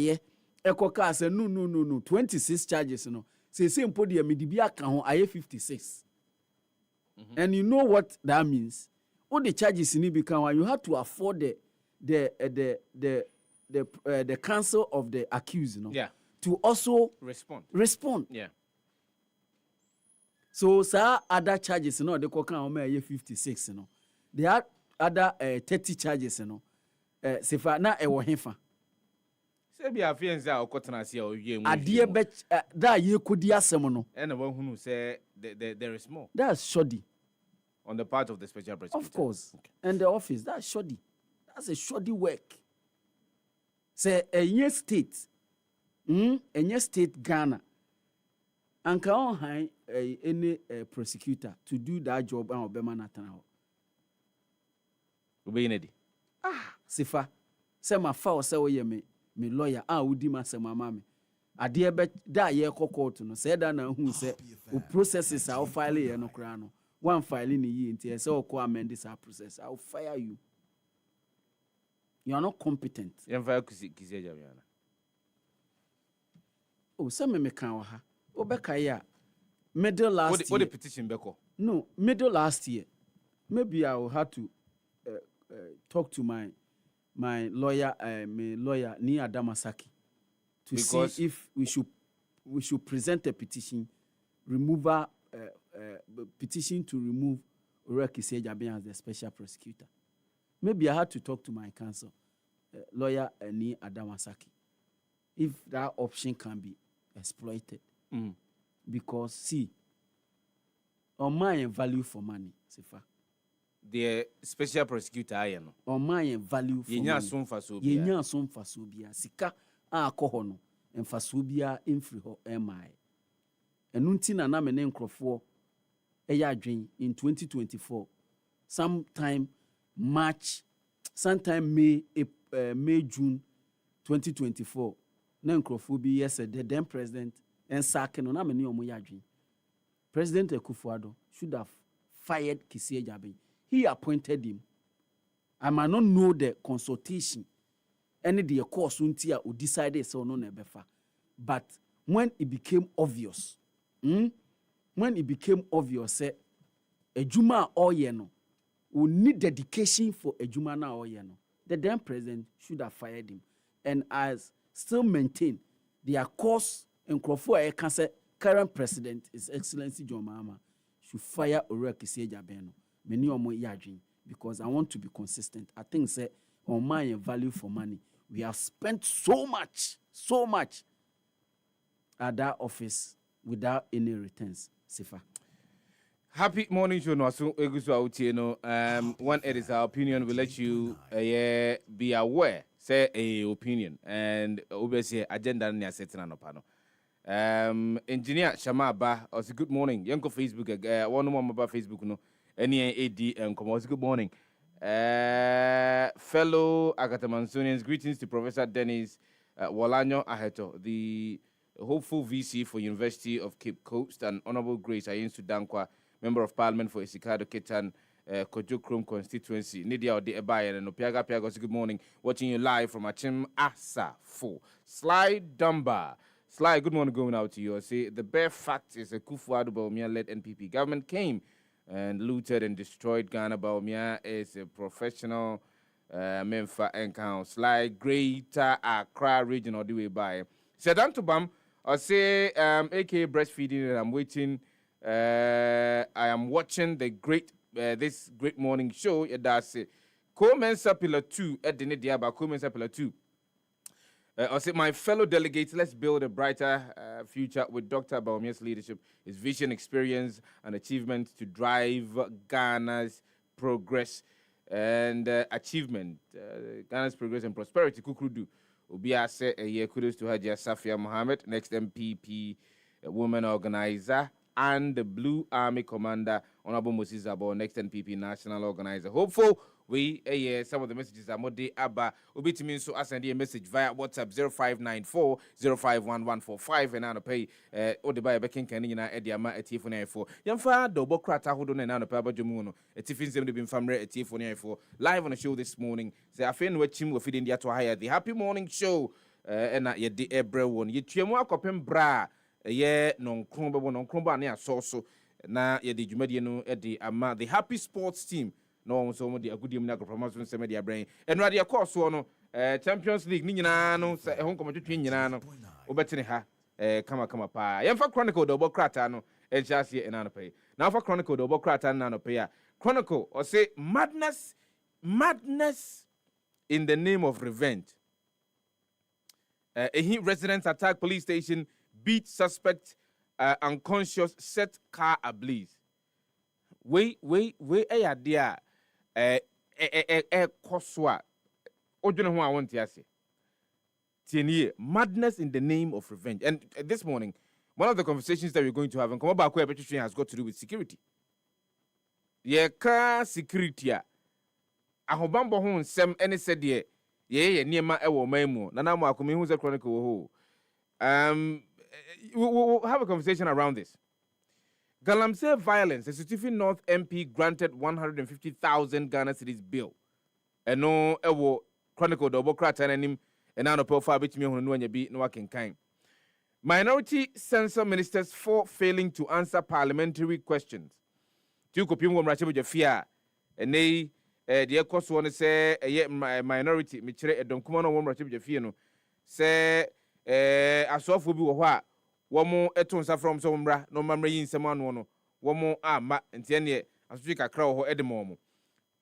N: Car said no, 26 charges, no. Say same podium, Midibia can I 56. And you know what that means? All the charges in Ibikawa, you have to afford the counsel of the accused, to also respond.
A: Yeah.
N: So, sir, other charges, they can come 56, There are other 30 charges, Sefa na ewo hefa.
A: Say be a fiance or cotton as your year.
B: A dear bet that you could dear someone.
A: And one who say there is more.
B: That's shoddy.
A: On the part of the special prosecutor.
B: Of course. Okay. And the office, that's shoddy. That's a shoddy work. Say a year state. A year state Ghana. And can hire any prosecutor to do that job and obey man Sifa. Say my foul say we me lawyer udi ma say my mama. Ade be da ye court no say da na hu say o processes are file ye no kra no. One file in a year until I say, oh, amend this process. I'll fire you. You are not competent. Oh, some me can ha. Oh, Becca, middle last year.
A: What the petition, Becco?
B: No, middle last year. Maybe I will have to talk to my lawyer, Nia Damasaki, to see if we should present a petition, petition to remove Orekise Jaben as the special prosecutor. Maybe I had to talk to my counsel, lawyer Ni Adamasaki, if that option can be exploited. Because see, on my value for money, Sifa.
A: The special prosecutor, I know.
B: On my value for money. Yenya sum fasobia. Sika kohono en fasobia infriho MI. Enunti na mene nkrofo eya adwen in 2024 sometime May June 2024 na nkrofo bi the then president and sack no na mene omo ya adwen. President Akufo-Addo should have fired Kisie Jaben. He appointed him. I might not know the consultation any the course until I decided so no nebefa. But when it became obvious, say ejuma oyeno will need dedication for ejuma na oyeno. The then president should have fired him, and as still maintain their course and Crawford cancer current president, His Excellency John Mahama, should fire Orekise Jaben. Many omo yadwin because I want to be consistent. I think say on my value for money, we have spent so much at that office without any returns. Sifa.
A: Happy morning, show no so egusu autieno. When it is our opinion, we let you be aware. Say a opinion and obviously agenda ni asetina no pano. Engineer Shama Ba, also good morning. Yanko Facebook, one more about Facebook no. NEAD and Commerce. Good morning. Fellow Akatamansonians, greetings to Professor Dennis Walanyo Aheto, the hopeful VC for University of Cape Coast, and Honorable Grace Ayensu Dankwa, Member of Parliament for Isikado Ketan, Kojo Krom constituency. Nidia Ode Ebaye and Opiaga Piagos. Good morning. Watching you live from Achim Asa 4. Sly Dunbar. Sly, good morning going out to you. I say the bare fact is a Akufo-Addo Bawumia-led NPP government came and looted and destroyed Ghana. Bawumia is a professional member and council like Greater Accra region or the way by. Sedan to Bam, I say aka breastfeeding and I'm waiting. I am watching the this great morning show. That's it. Co-Mensa Pillar 2 at the Nidiaba, Co-Mensa Pillar 2. I say, my fellow delegates, let's build a brighter future with Dr. Bawumia's leadership, his vision, experience, and achievement to drive Ghana's progress and achievement. Ghana's progress and prosperity. Kukrudu. Ubia say a year kudos to Hajia Safia Mohammed, next MPP woman organizer, and the Blue Army Commander, Honorable Moses Zabo, next NPP national organizer. Hopeful. We some of the messages are more day abba. Ubi to me so send a message via WhatsApp 0594 051145 and now pay Odebai Bekin Canina Ediama at T494. Yamfa double crat hold on and now pay Bajamuno. A Tiffin them to be family at T494 live on the show this morning. Say I feel what him with feeding the to hire the happy morning show and at the Ebra one. You Chiamwa Copem Bra non crumba non crumba near so na ye the Jumediano at the happy sports team. No, so the good evening, promotion, some media brain. And radio course, no Champions League, Nina, no, home come to Twinano, Obetina, come up. And for Chronicle, double cratano, and just here and anopay. Now for Chronicle, double cratan, nanopaya. Chronicle, or say madness in the name of revenge. A residents attack police station, beat suspect unconscious, set car ablaze. We there. Koswa. Ojuna who I want to say. Tienier, madness in the name of revenge. And this morning, one of the conversations that we're going to have and come back where has got to do with security. Car security. Ahobambo hon sem any said ye niema ewo maimu. Nana mo akumi who's a chronicle. We'll have a conversation around this. Galamsey violence. The Sutifi North MP granted 150,000 Ghana cedis bill. And no ewo chronicle double crat and him and now no profile bit me on no be no working kind. Minority censor ministers for failing to answer parliamentary questions. Two copying one rachibu jafia and they the course one say minority michire a donkumano one rachibu jafia no say asofu bi wo ho a womo etonsa from so mbra no mamra yin semanu no womo ama ntie ne asofi kakra wo ho edemo.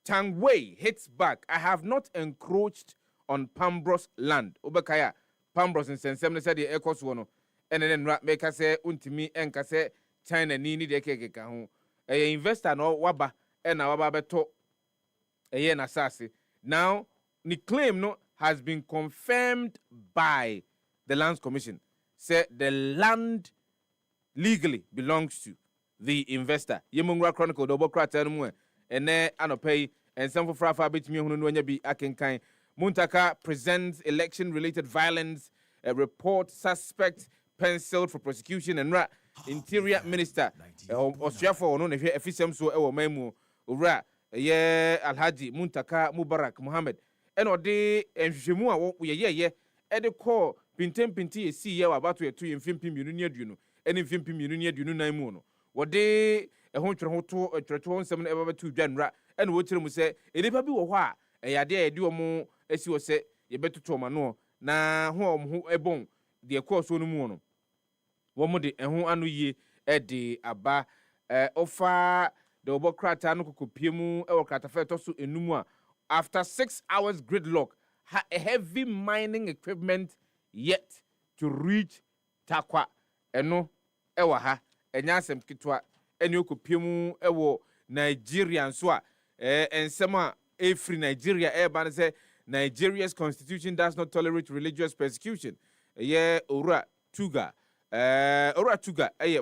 A: Tangway hits back. I have not encroached on Pambros land. Obekaya Pambros in Sensem said the Ecos wono. And then make us say untimi and kase China nini de keke ho. A investor no waba and our babeto a yen assassin. Now the claim no has been confirmed by the Lands Commission. Say the land legally belongs to the investor. Yemungra Chronicle double crater and anopay and some for frafa bit me who be akenkai. Muntaka presents election-related violence. A report suspect penciled for prosecution and Interior Minister Australia no if FCM so e memu ura ye Alhaji Muntaka Mubarak Muhammad and ode enhwehwemu a wo ye e de call pinti e si ye wa bato ye to mfimpim yunu ne aduno ene mfimpim yunu ne aduno nan mu no wode ho twere ho to nsem na eba to dwanra ene wo kire mu se enipa bi wo ho a eyade a yedi omo esi wo se ye betoto ma no na ho omo ebon de course no mu no wo mo de ho anu yie e de aba ofa de obokrata no kokopiemu e wo kratafa to so enum a after 6 hours gridlock a heavy mining equipment yet to reach Takwa eno e wa ha enya asem kitwa ene okopiemu e wo Nigeria nso a ensem a free Nigeria ban say Nigeria's constitution does not tolerate religious persecution. Ora Tuga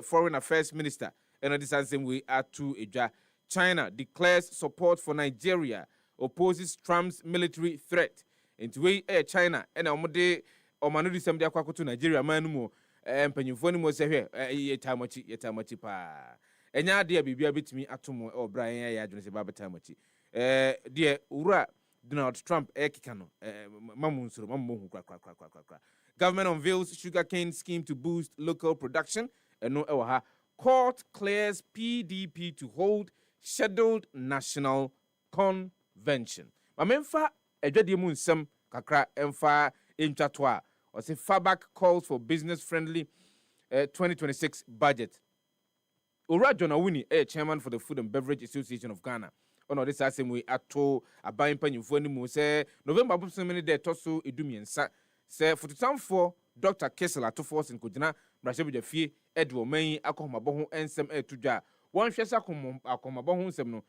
A: foreign affairs minister and this same way to Eja. China declares support for Nigeria, opposes Trump's military threat. Into way China and omode omanu disem de akwa to Nigeria manumo mpanyimfo ni mo se hwe yetamachi pa. Enya de bibia betimi atomo Brian ya adwene se ba betamachi. Dear Ura Donald Trump ekikano mamunsuro mamuhu kwa. Government unveils sugarcane scheme to boost local production. No ewa court clears PDP to hold scheduled national convention. Mamemfa edwade mu nsem kakra emfa entwatoa. Or say Fabak calls for business friendly 2026 budget. Ura Jonawuni, chairman for the Food and Beverage Association of Ghana. Ono this same way ato aban panyimfo animu say November abusomene de toso edumiensa say for Dr. Chaskele atofo sin kogina brahyebuja fie edwo man akomabo ho ensem etudwa won hwese akomabo ho nsem no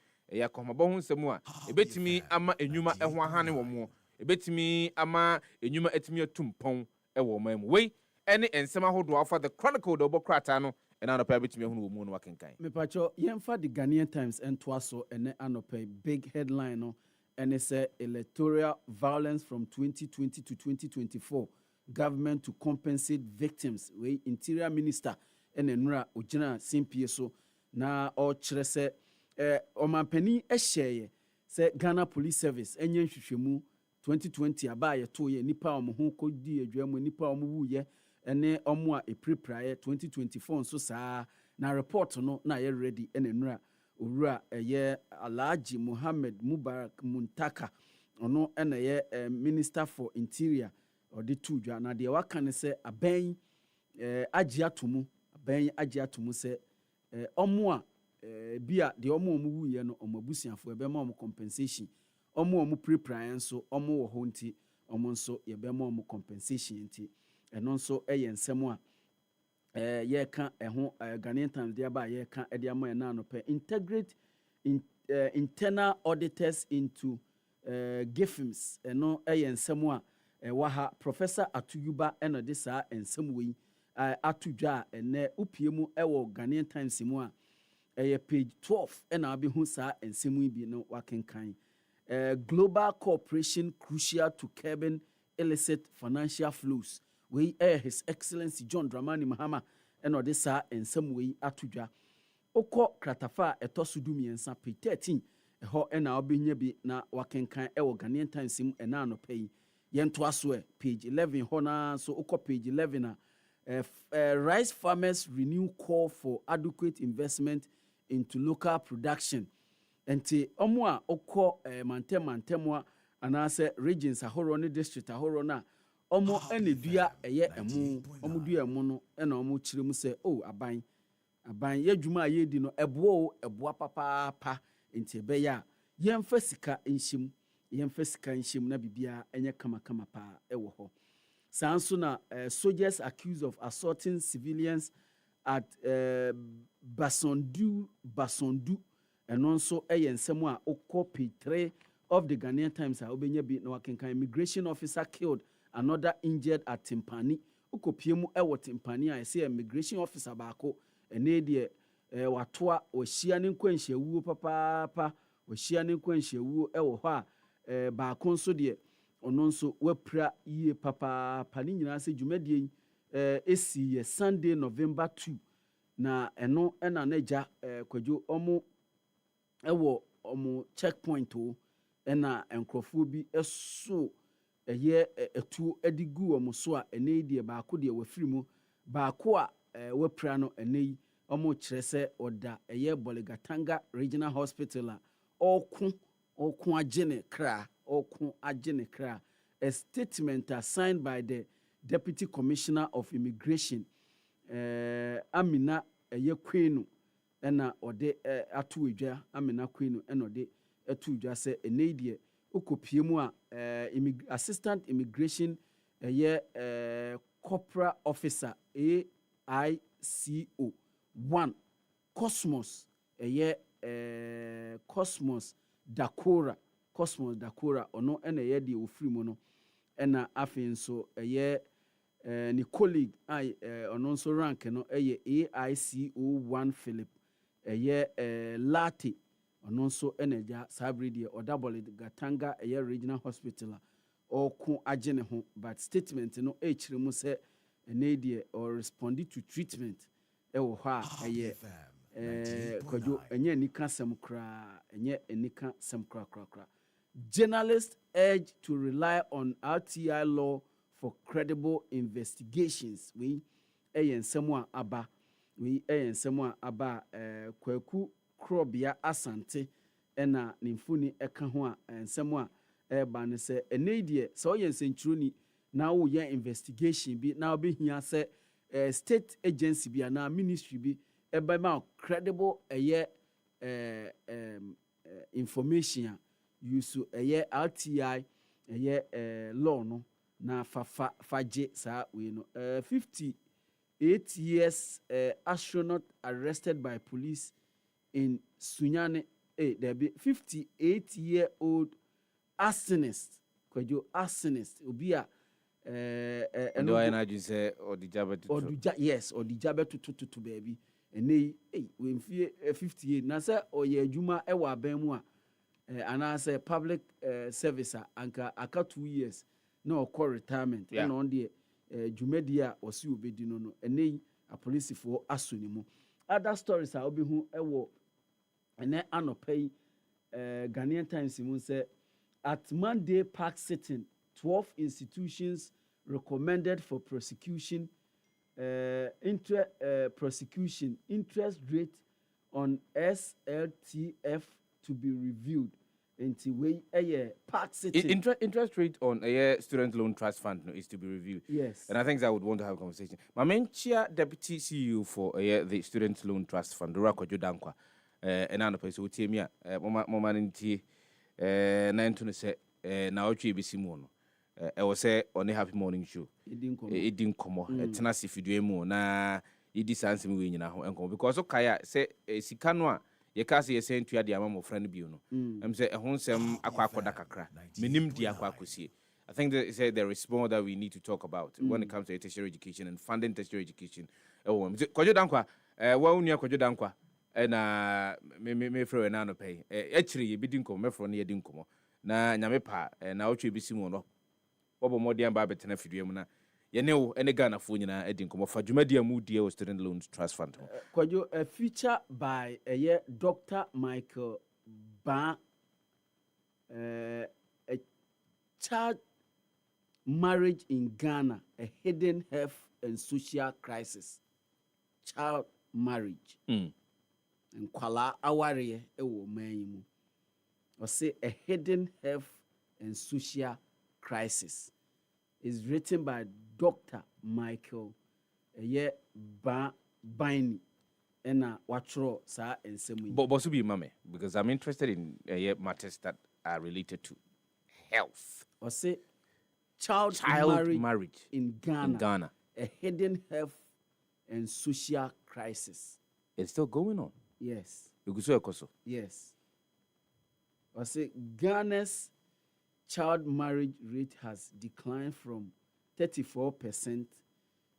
A: akomabo ho nsem a ebetimi ama enwuma eho ahane wo mo ebetimi ama enwuma etimi atumpon ewo man mu we ene ensem ahodo afa the Chronicle do bokrata no and anopa betimi ehunu wo mu no wakenkan
N: me pacho yemfa the Ghanaian Times and twaso ene anopa big headline no and it say electoral violence from 2020 to 2024 government to compensate victims we interior minister ene nura ogina simpie so na o kire se omampani ehye se Ghana Police Service enye nhwehwemu 2020 aba ye to ye nipa omho kodi adwamu nipa omwu ye ene omo a eprepraye 2024 so saa na report no na ye ready ene nura owura ye Alhaji Muhammad Mubarak Muntaka ono ene ye Minister for Interior odi tudwa na de waka ne se aban agye atomu se omo a bia de omo wu ye no omo abusiafo ebe ma omo compensation omo prepraye nso omo wo ho nti omo nso ye be ma omo compensation nti ɛno nso ɛyɛ nsɛm a yɛka ɛho Ghanaian Times de aba yɛka ɛde ama yɛn anɔpɛ integrate internal auditors into GIFMS ɛno ɛyɛ nsɛm a ɛwɔ ha Professor Atuyuba ɛna de saa nsɛm wɔ yi ato dwa a ɛnɛ upie mu ɛwɔ Ghanaian Times mu a ɛyɛ page 12 ɛna abɛhu saa nsɛm yi bi no wakenkan global cooperation crucial to curbing illicit financial flows wei His Excellency John Dramani Mahama ɛna ɔde saa nsɛm wei ato dwa okɔ kratafa a ɛtɔ so du mmiɛnsa page 13 ɛhɔ ɛna ɔbɛnya bi na wakenkan ɛwɔ Ghanaian Times mu ɛna anɔpɛ yi yɛntoa so page 11 hɔ na so okɔ page 11 a rice farmers renew call for adequate investment into local production nti ɔmo a okɔ mantem a anaasɛ regions ahoroɔ ne district ahoroɔ na ɔmo ɛna dua ɛyɛ ɛmo ɔmo dua ɛmo no ɛna ɔmo kyerɛ mu sɛ aban yɛ dwuma a yɛdi no ɛboa papaapa nti ɛbɛyɛ a yɛmfa sika nhyɛm na bibia ɛnyɛ kama paa ɛwɔ hɔ saa nso na soldiers accused of assaulting civilians at Basondu ɛno nso ɛyɛ nsɛm a okɔ page 3 of the Ghanaian Times a obɛnya bi na wakenkan immigration officer killed another injured at Timpani okopie mu ɛwɔ Timpani a ɛsɛ immigration officer baako ɛne deɛ watoa wɔhyia ne nkwanhyɛwuo papaapa ɛwɔ hɔ a baako nso deɛ ɔno nso wapira yie papaapa ne nyinaa sɛ dwumadie yi esi yɛ Sunday November 2 na ɛno ɛna n'agya kwadwo ɔmo ɛwɔ ɔmo checkpoint o ɛna nkurɔfoɔ bi ɛso ɛyɛ ɛtuo ɛde gu ɔmo so a ɛnɛ yi deɛ baako deɛ wafiri mu baako a wapira no ɛnɛ yi ɔmo kyerɛ sɛ ɔda ɛyɛ Boligatanga Regional Hospital a ɔko agye ne kra a statement signed by the Deputy Commissioner of Immigration Amina Kwenu ɛna ɔde ato edwa Amina Kwenu ɛna ɔde ato edwa sɛ ɛnɛ deɛ okopie mu a assistant immigration corporal officer AICO 1 Cosmos Cosmos Dakora ɔno ɛna ɛyɛ deɛ ofiri mu no ɛna afei nso ne colleague ɔno nso rank no AICO 1 Philip Lati ɔno nso ɛna gya saa bere deɛ ɔdabɔle Gatanga regional hospital a ɔko agye ne ho but statement no ɛkyerɛ mu sɛ ɛnɛ deɛ ɔrespondi to treatment ɛwɔ hɔ a kwadwo ɛnyɛ anika sɛm koraa journalists urge to rely on RTI law for credible investigations wei ɛyɛ nsɛm a aba kwaku krobia asante ɛna ne mfoni ɛka ho a nsɛm a ɛba ne sɛ ɛnɛ deɛ sɛ ɔyɛ nsɛnkyerɛni na woyɛ investigation bi na wobɛhia sɛ state agency bi anaa ministry bi ɛbɛma credible information a use RTI law no na fagye saa wei no 58 years astronaut arrested by police in Sunyane there be 58-year-old arsonist obi a odijabe tututu baby ene we mfie 58 na sɛ ɔyɛ adwuma ɛwɔ aban mu a anaasɛ public service anka aka 2 years na ɔkɔ retirement ɛna on deɛ dwumadi a ɔsi obedi no ene apolisifoɔ aso ne mu other stories a obehu ɛwɔ ene anɔpɛ yi Ghanaian Times mu sɛ at Monday park sitting 12 institutions recommended for prosecution interest rate on SLTF to be reviewed. Into way park sitting.
A: Interest rate on student loan trust fund is to be reviewed.
N: Yes.
A: And I think I would want to have a conversation. My main chair deputy CEO for the student loan trust fund, Rako Jodankwa, and another person who tell me, Mama Ninti, 9 to say, now BC Mono. I was say on a happy morning show. It didn't come on. Tenasi fiduemu na idi sansi mi nyina ho enko because okaya say sika no a ye ka say say ntua dia ma friend bi no. Em say ehon sem akwa akoda kakra. Menim dia akwa akosie. I think that there is more that we need to talk about when it comes to tertiary education and funding tertiary education. Kojo dankwa wa unia kojo dankwa na me frɛ na no pay actually ye bidin ko me frɛ na ye din komo na nyame pa na otwe bisi mu no obo modian ba betena fidua mu na ye ne wo ene Ghana fo nyina edin komo fa dwumadia mu die o student loans trust fund.
N: Kojo a feature by Dr. Michael Ba a child marriage in Ghana, a hidden health and social crisis. Child marriage. And kwala aware ewo manyimu. Or say a hidden health and social crisis. Is written by Dr. Michael Baini. And watchro sa and semu.
A: But be mame because I'm interested in matters that are related to health.
N: Or say child marriage in Ghana, a hidden health and social crisis.
A: It's still going on.
N: Yes.
A: Yes.
N: I say Ghana's child marriage rate has declined from 34%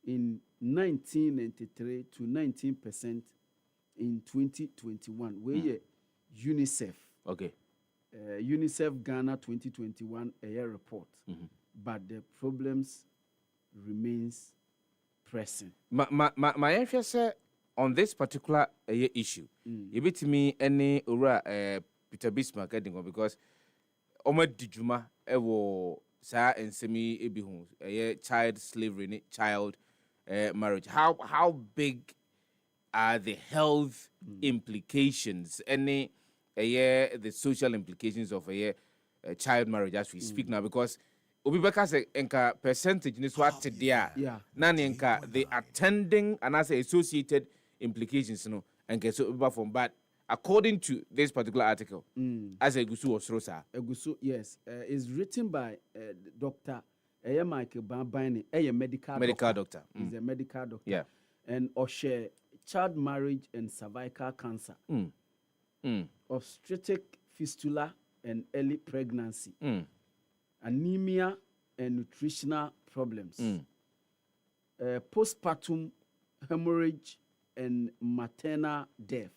N: in 1993 to 19% in 2021. Where UNICEF.
A: Okay.
N: UNICEF Ghana 2021 a year report. But the problems remains pressing.
A: My emphasis on this particular issue, you bet me any Peter Bismarck because Oma Dijuma ewo sa ensemi ebihu child slavery, child marriage. How big are the health implications? Any the social implications of child marriage as we speak now? Because Obibeka say enka percentage ni so ate dia na enka the attending and as associated implications no enka so obiba from but according to this particular article as Egusu Osrosa
N: Egusu yes is written by Dr. Michael Bambani medical doctor. He's a medical doctor.
A: Yeah.
N: And Oshe child marriage and cervical cancer. Obstetric fistula and early pregnancy. Anemia and nutritional problems, postpartum hemorrhage and maternal death,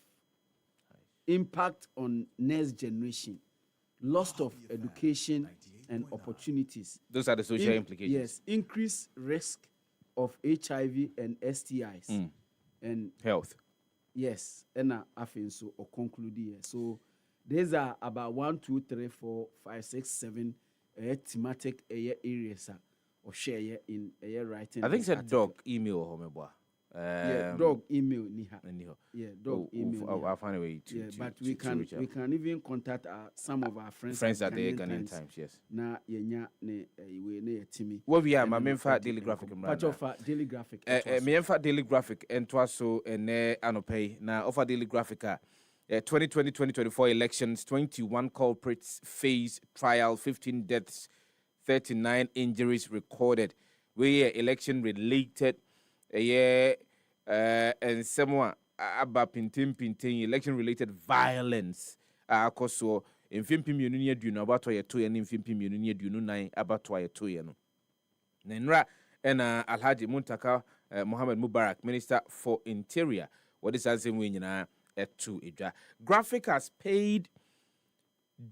N: impact on next generation, loss of education and opportunities.
A: Those are the social implications.
N: Yes, increased risk of HIV and STIs and
A: health.
N: Yes, and I think so or conclude here. So these are about 1, 2, 3, 4, 5, 6, 7 thematic areas or share in writing.
A: I think it's a dog email homeboa.
N: Dog email niha. Yeah, dog email.
A: I'll find a way to.
N: Yeah, but we can even contact some of our friends.
A: Friends at the Ghanaian Times, yes.
N: Na yenya ne we ne Timi.
A: What we are, my main fat daily graphic.
N: Part of daily graphic.
A: Me fat daily graphic and twaso and anopay. Now offer daily graphic. 2020-2024 elections, 21 culprits face trial, 15 deaths, 39 injuries recorded. We election related, and someone about pinting election related violence. Koso in Fimpim Union do no about to and in Fimpim Union do no nine about to no. Nenra and Alhaji Muntaka Mohammed Mubarak, Minister for Interior. What is answering when to Idra. Graphic has paid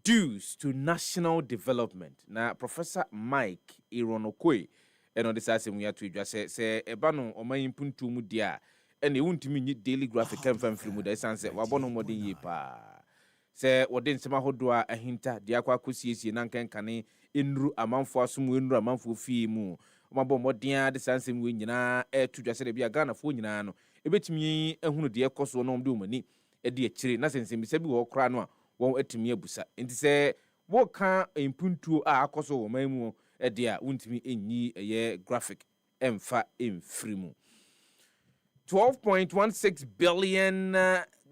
A: dues to national development. Now, Professor Mike Ironokwe, and on this asking we have to Idra say Ebano or my impuntu mudia, and they won't mean daily graphic and fan film with the sunset. Wabono modern yipa. Say, what didn't some hodua a hinta, Diaqua Kusi, Nankan Kane, Inru, a month for some window, a month for fee moo. Mabo modia, the sunset winina, to just say be a gun of Funino. Ebet me ehunu de ekoso no mdu mani e de akire na sense bi sabi wo kra no a won atimi abusa enti se wo ka impuntuo a akoso wo mamu e de a wontimi enyi eye graphic emfa emfiri mu 12.16 billion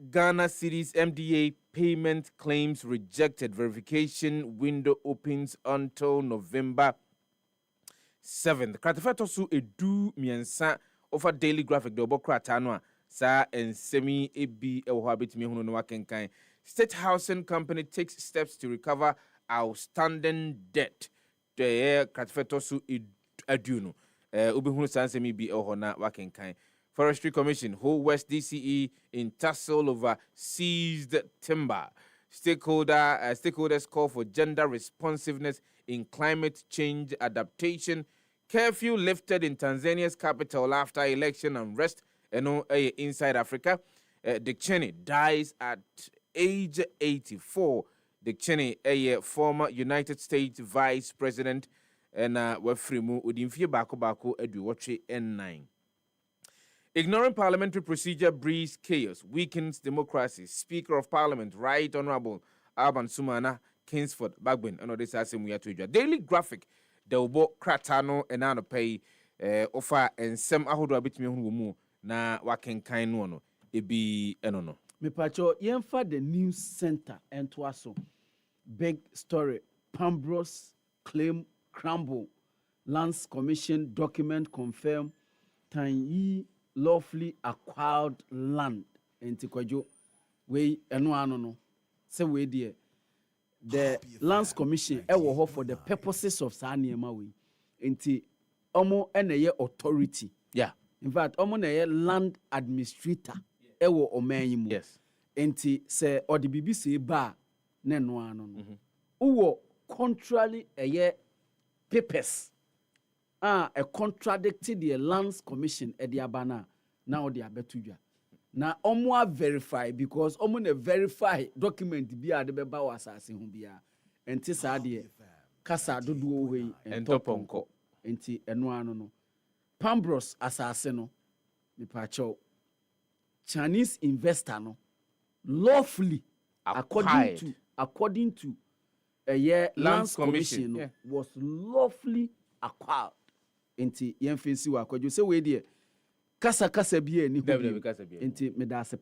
A: Ghana cedis MDA payment claims rejected. Verification window opens until November 7th. Kratefeto so edu miensa over Daily Graphic de obokrata no a sa ensemi ebi ewo ha betimi hunu no wakenkan. State Housing Company takes steps to recover outstanding debt. The Kratefeto so edu no. Obi hunu sa ensemi bi ewo na wakenkan. Forestry Commission hold West DCE in tussle over seized timber. Stakeholders call for gender responsiveness in climate change adaptation. Curfew lifted in Tanzania's capital after election unrest inside Africa. Dick Cheney dies at age 84. Dick Cheney, a former United States Vice President, and wafrimu udimfie bako eduwache N9. Ignoring parliamentary procedure breeds chaos, weakens democracy. Speaker of Parliament, Right Honorable Alban Sumana Kingsford Bagbin, and this we are to Daily Graphic, the Obo Kratano and Ano pay offer and some ahodo bit me who na waken kind one ebi enono.
N: Me pacho yenfa the news center and twaso. Big story. Pambros claim crumble. Lands Commission document confirm Tanyi lawfully acquired land enti kwajo we eno ano no se we die the Lands Commission ewo ho for the purposes of saniema we enti omo eneye authority in fact omo na ye land administrator ewo omanyi mu enti se odi bibi se ba na eno ano no uwo contrary eye papers a contradicted the Lands Commission at the Abana now the Abetudja. Now omo verify because omo ne verify document be the beba wasasi humbia enti sadie kasa dodo we entoponko enti eno ano no Pambros asase no me pacho Chinese investor no lawfully according to a year Lands Commission no, was lawfully acquired. Enti yemfensi wa kwadwo se we de kasa bia ni hu enti medase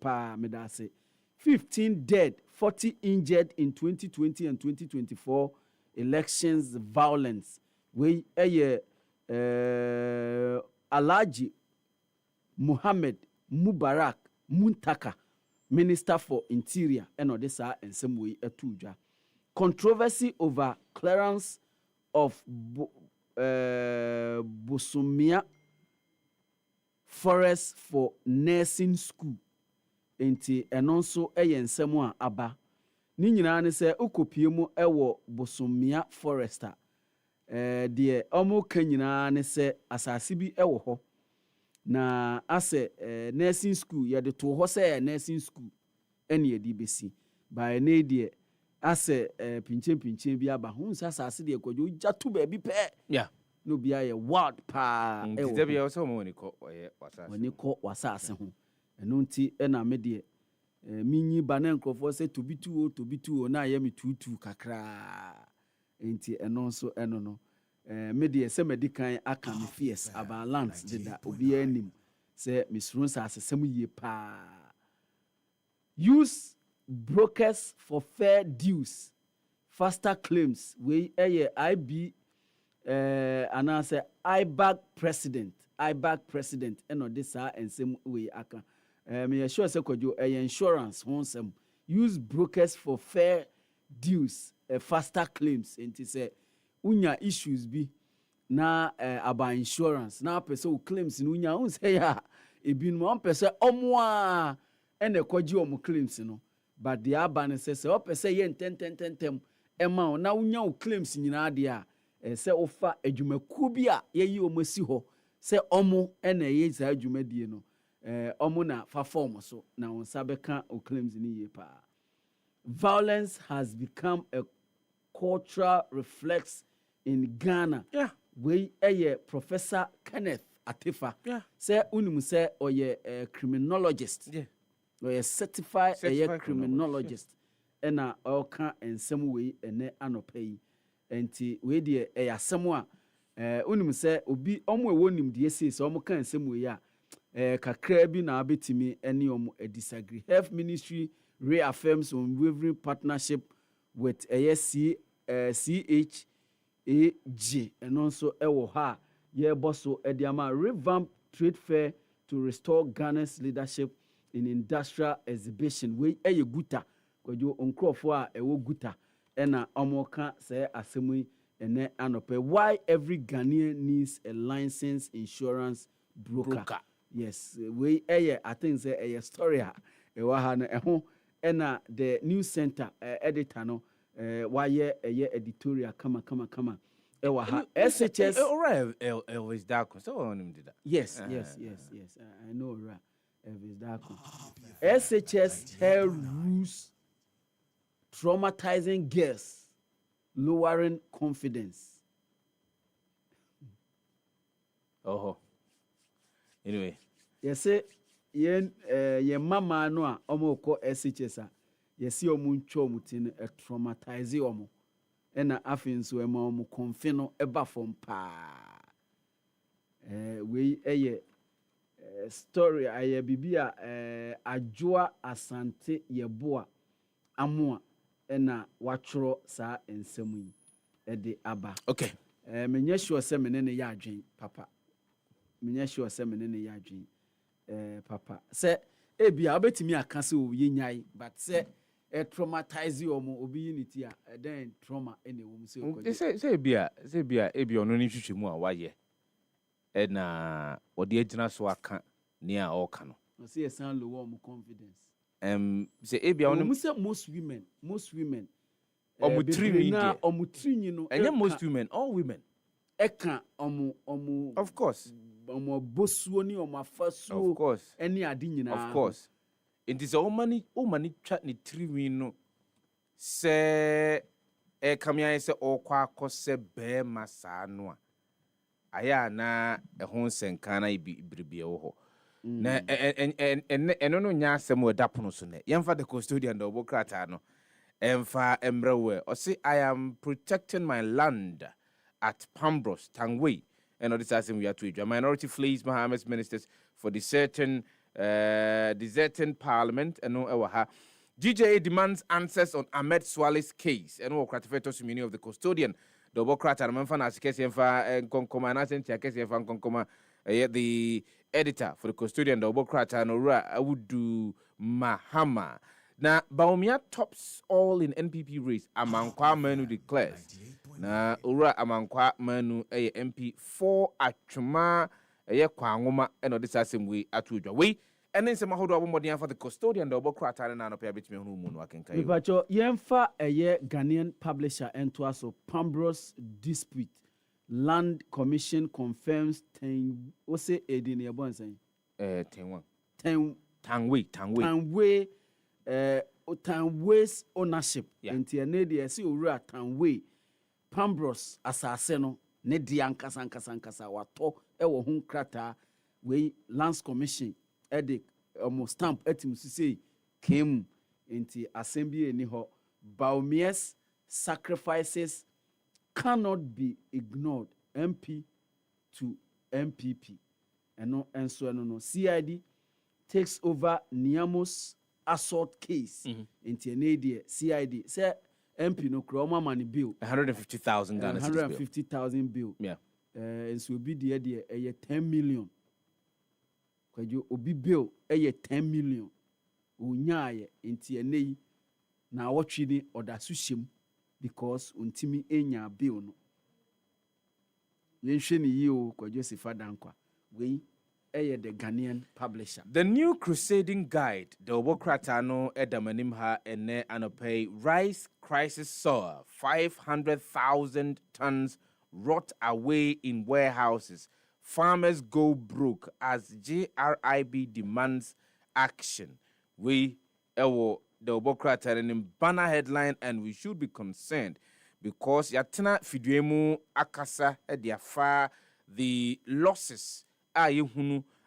N: 15 dead 40 injured in 2020 and 2024 elections violence we Alhaji Muhammad Mubarak Muntaka Minister for Interior and odessa ensem we etudwa controversy over clearance of Bosomia Forest for nursing school enti enonso ensem a aba ni nyina ne se okopie mu ewo Bosomia Forester de omo kanyina ne se asase bi ewo ho na ase nursing school ye de to ho se nursing school ene ye di besi by ne de ase pinchen bi aba hu nsa asase de kwadwo jatu ba bi pe no bia ye wild pa
A: e bia o so mo ni ko wasase
N: oni ko wasase ho eno nti na me de minyi bana nkrofo se to bitu na ye me tutu kakra enti eno so eno no me de se medikan aka me fears about lands dida obi anim se misrun sa asesem yie pa use brokers for fair dues faster claims we IB announce IBAG president eno this ensem we aka me sure say kojo insurance honsem use brokers for fair dues faster claims enti say unya issues bi na about insurance na person claims no unya un say ya ebi no on person omo a ene kwaji omo claims no but the aban say o person ye tentem ema na unya o claims nyina de a say ofa adwumaku bi a ye yi omo si ho say omo ene ye za adwumadie no omo na fa form so na on sabeka o claims ni ye pa. Violence has become a cultural reflex in Ghana. We Professor Kenneth Atifa. Say unimu say oye criminologist. Oye certified criminologist. Ena oka ensem we ene anopei. Enti we die asem a unimu say obi omo ewo nimdie sei so omo kan ensem we ya kakra bi na abetimi ene omo disagree. Health Ministry reaffirms unwavering partnership with CHAG and also ewo ha ye boso ediama revamp trade fair to restore Ghana's leadership in industrial exhibition. We eye guta kwadwo onkrofo a ewo guta ena omoka say asemu ene anope. Why every Ghanaian needs a licensed insurance broker. Yes, we I think say a story ewa ha no eho ena the news center editor no why editorial kama ewa ha SHS
A: Elvis Darko so on him did that.
N: Yes. I know right. Elvis Darko. SHS hair rules traumatizing girls, lowering confidence.
A: Oh. Anyway.
N: Yes, yen mama no a omo ko SHS a yesi omo ntwa omutin e traumatize omo ena afin so ema omo confino eba fom pa we eye story aye bibia adwoa asante yeboa amoa ena watworo sa ensemu yi ede aba.
A: Okay.
N: Menye sure se menene ya adwen papa. Menye sure se menene ya adwen papa. Se ebia obetimi aka se o yenyai but se traumatize you obi unity a then trauma ene wo se ko.
A: Say ebia ono ni hwehwemu a waye. Na odi agina so aka ne a oka no.
N: No say e sound low confidence.
A: Say ebia ono
N: say most women
A: omutrini
N: no
A: enye most women, all women
N: eka
A: of course
N: bosuo ni afasuo
A: of course
N: ene ade nyina
A: of course it is all money twa ni triwi no se kamia se okwa akose be masa no a aya na ehon senka na ibiribie wo ho na eno no nya asem odapono so ne yemfa the custodian the obokrata no emfa emrewe o say I am protecting my land at Pambros Tangwe and this asem we are to minority flees Mohammed's ministers for deserting parliament and no ewa GJA demands answers on Ahmed Swale's case and no gratificator community of the custodian the obokrata and memfa na sikese emfa konkoma na sentia kese emfa konkoma the editor for the custodian the obokrata no ra awudu Mahama. Now, Baumia tops all in NPP race. Amankwa Manu declares. Na Ura Amankwa Manu MP 4 Achuma Kwangoma and this same way atuja. We and then some hold for the custodian the Obokrata and Anope bit me who moon working.
N: Ipacho Yemfa Ghanaian publisher and to us of Pambros dispute. Land Commission confirms 10 ose edin ya bon say
A: 10 Tangwe
N: Tanwe's ownership enti ene de ese owura Tanwe Pambros asase no ne de ankasa wato e wo ho krata we Lands Commission e de stamp etim say came enti assembly eni ho Baumia's sacrifices cannot be ignored. MP to MPP and so no CID takes over Niamo's assault case into an idea CID say MP no kroma money bill
A: 150,000 Ghana
N: 150,000 bill and so be the idea 10 million kwajo obi bill 10 million unyaye into an na watchi ni odasu shim because untimi enya bill no yenhwe ni yio kwajo sifa dankwa we the Ghanaian publisher.
A: The new crusading guide, the Obokrata no edamanim ha ene anope rice crisis saw 500,000 tons rot away in warehouses. Farmers go broke as JRIB demands action. We the Obokrata in banner headline and we should be concerned because yatina fiduemu akasa ediafa the losses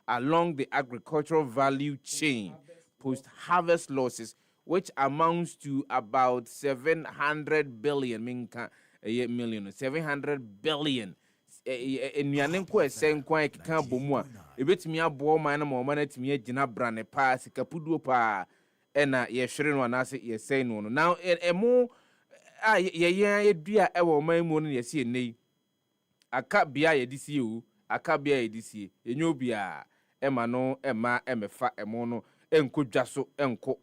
A: along the agricultural value chain, post-harvest losses, which amounts to about 700 billion. 700 billion. Enyanenko esenkwa ekika bomua. Ebetimi abo man na mo man atimi agina brane pa sikapuduo pa ena ye hwere no anase ye sei no. Now emo ye dua e wo man mu no ye se enei. Aka bia ye disi o akabia edisi enyo bia ema no ema emefa emo no enkodwa so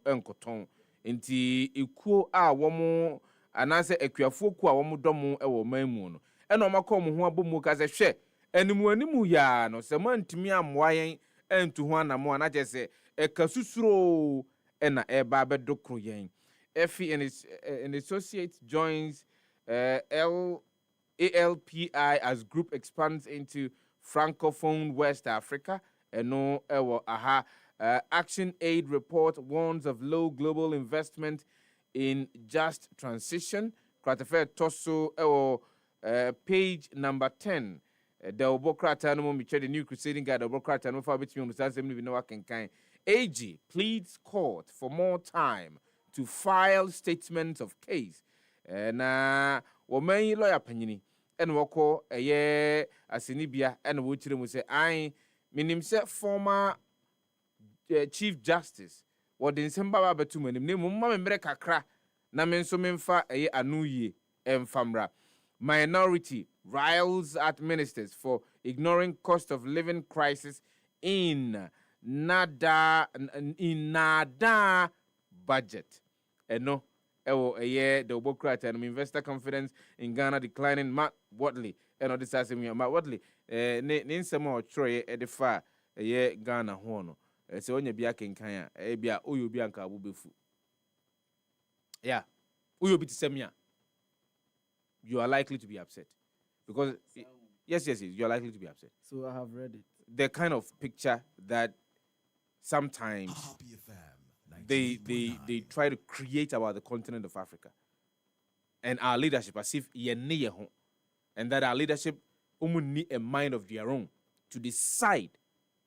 A: enkoton nti ekuo a womo anase akuafo ku a womo dom ewo manmu no ena omakọ mo ho abomu ka se hwe animu ya no se mantimi amoa yen entu ho anamo anaje se ekasusuro ena eba bedokro yen efi an associate joins ALPI as group expands into Francophone West Africa. Eno ewo aha Action Aid report warns of low global investment in just transition. Kratafe Tosso ewo page number 10. The Obokrata no the new crusading guide Obokrata no for between the AG pleads court for more time to file statements of case. Na woman lawyer panyini en woko eye asinibia en wo chire mu se ai minim se former chief justice wo den semba ba betu manim ne mu ma memre kakra na men so memfa eye anuye emfamra. Minority riles at ministers for ignoring cost of living crisis in nada budget. Eno ewo eye the Obokrata and investor confidence in Ghana declining. Matt Watley eno this as me Matt Watley ne nsemo chroye edifa eye Ghana ho no se onye bia kenkan a bia oyo bia nka abubefu yeah oyo bi tsemia you are likely to be upset because yes you are likely to be upset.
N: So I have read it.
A: The kind of picture that sometimes they try to create about the continent of Africa and our leadership as if and that our leadership only need a mind of their own to decide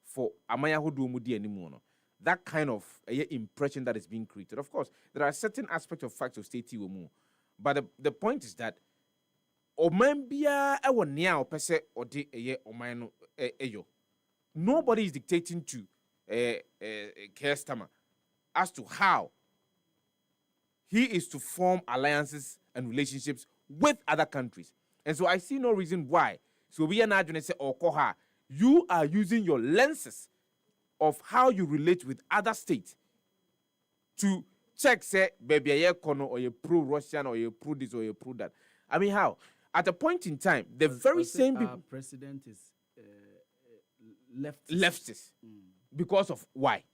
A: for amaya hudu mudi anymore. That kind of impression that is being created. Of course, there are certain aspects of facts of state womu, but the point is that omambia ewo nia opese odi omano eyo. Nobody is dictating to Kerstama as to how he is to form alliances and relationships with other countries. And so I see no reason why. So we are not going to say, Okoha, you are using your lenses of how you relate with other states to check, say, baby, you kono or you pro-Russian or you pro this or you pro that. I mean, how? At a point in time, the very same people...
N: president is
A: leftist. Because of why?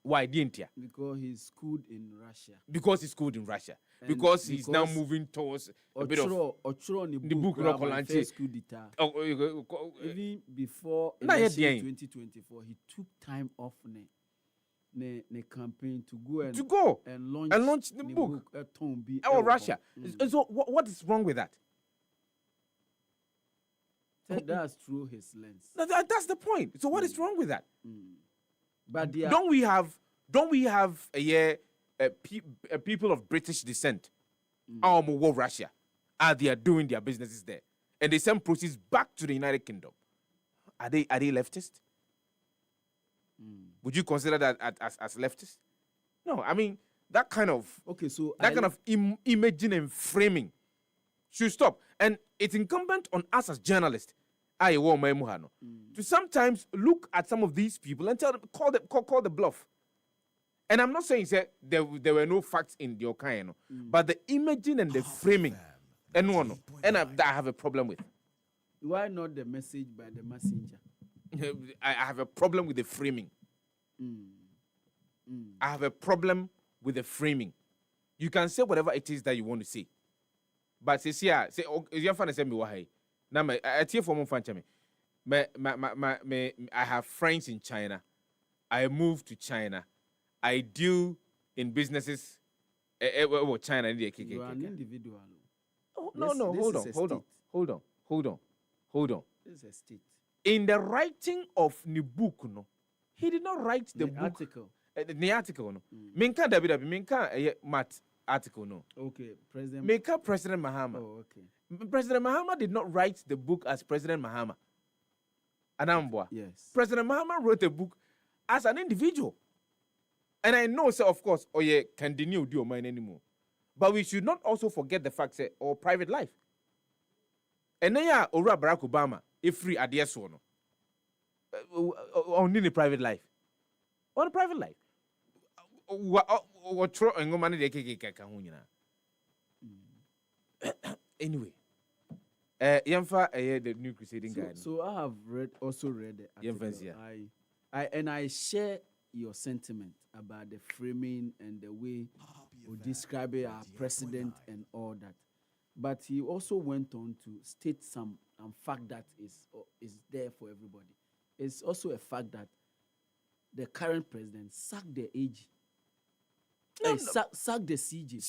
A: Why didn't he?
N: Because he's schooled in Russia.
A: Because he's schooled in Russia. Because he's now moving towards a bit of
N: the book even before election 2024, he took time off the campaign to go and launch
A: the book. Russia.
N: Mm.
A: So what is wrong with that?
N: That's through his lens.
A: That's the point. So what is wrong with that?
N: Mm. But
A: don't we have people of British descent war Russia they are doing their businesses there and they send proceeds back to the United Kingdom? Are they leftist? Would you consider that as leftist? No, I mean that kind of imaging and framing should stop, and it's incumbent on us as journalists to sometimes look at some of these people and tell them, call the bluff. And I'm not saying there were no facts in the Okayano, but the imaging and the framing, and that I have a problem with.
N: Why not the message by the messenger?
A: I have a problem with the framing. I have a problem with the framing. You can say whatever it is that you want to say, but say you're to say me why. Now, I tell for me, I have friends in China. I moved to China. I deal in businesses. China.
N: You are an individual.
A: No. Hold on.
N: This is a state.
A: In the writing of the book, he did not write the book.
N: Article.
A: The article, no. Minka David, Minka Matt article, no.
N: Okay, President.
A: Minka President Mahama.
N: Oh, okay.
A: President Mahama did not write the book as President Mahama. Anambwa.
N: Yes.
A: President Mahama wrote a book as an individual. And I know, sir, of course, can do your mind anymore. But we should not also forget the fact, say, private life. And then Barack Obama, if free at the no. on the private life. On private life. What throw and go money they can. Anyway. Yamfa the new crusading guide.
N: So I have also read the article. I share your sentiment about the framing and the way we describe our president and all that. But he also went on to state some fact that is there for everybody. It's also a fact that the current president sacked the AG. Sacked the CG.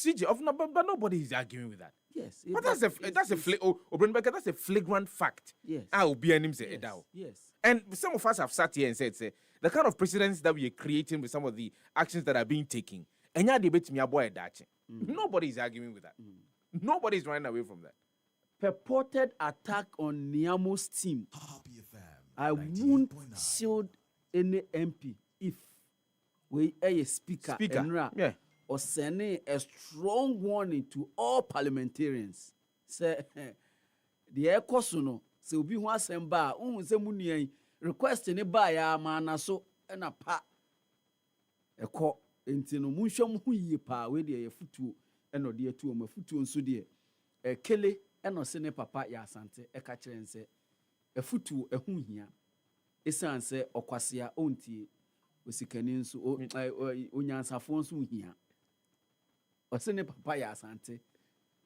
A: But nobody is arguing with that.
N: Yes.
A: But that's a flagrant fact.
N: Yes.
A: I'll be an say
N: Yes.
A: And some of us have sat here and said, say, the kind of precedents that we are creating with some of the actions that are being taken. And yeah, debate me about that. Nobody is arguing with that. Nobody is running away from that.
N: Purported attack on Niamo's team. I won't shield any MP if we a speaker. Or sending a strong warning to all parliamentarians. Say the ekosuno se obi ho asemba unse munuan request ne ba ya mana so na pa eko enti no munhwam ho yie pa we de ye futuo eno de atu ma futuo nso de kele eno se ne papa ya asante eka kire nse efutuo ehu hia esanse okwasea ontie osikani nso onyansafo nso hia osene papa ya asante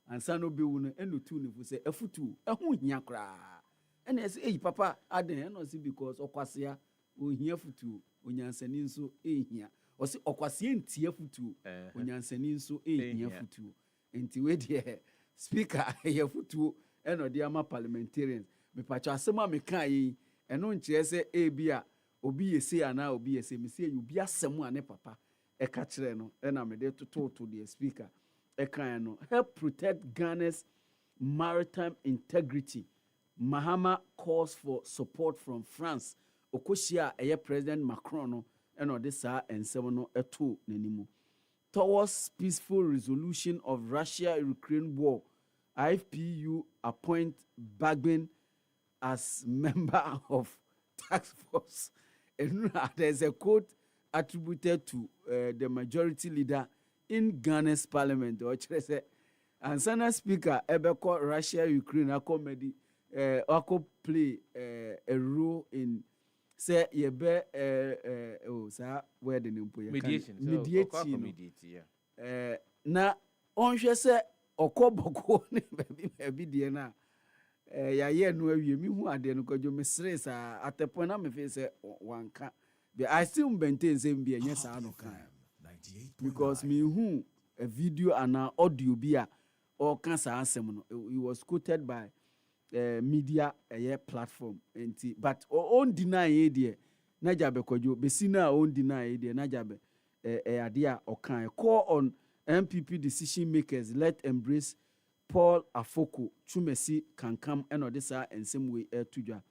N: ansa no bewu no eno tu ne fu se afutu ehu hia kra ena ese eyi papa aden ena osi because okwasea ohia futu onyansani nso ehia osi okwasea ntie futu onyansani nso ehia futu enti we de speaker ya futu eno de ama parliamentarians me pacho asema me kan yi eno nkyere se ebia obi yese ana obi yese me se obi asemu ane papa eka kire no na me de to the speaker eka no help protect Ghana's maritime integrity. Mahama calls for support from France. Okoshia President Macron no eno de sa ensem no eto nanimu. Towards peaceful resolution of Russia-Ukraine war, IFPU appoint Bagbin as member of task force. And there's a quote attributed to the majority leader in Ghana's parliament. Or say, and Senate Speaker Ebeko Russia-Ukraine comedy play a role in say yebe where the name mediation na onhwe se okoboko ne baby die na ya ye no awie mi hu ade no kwadwo me stress atepo na me fe se wanka I still maintain say be anya sa no kan because me hu a video and an audio bia or kan sa asem no he was quoted by media platform but on deny e na jabe kwadwo be sina on deny e na jabe ade a okan call on MPP decision makers let embrace Paul Afoko Chumesi Kankam and Odessa and same way to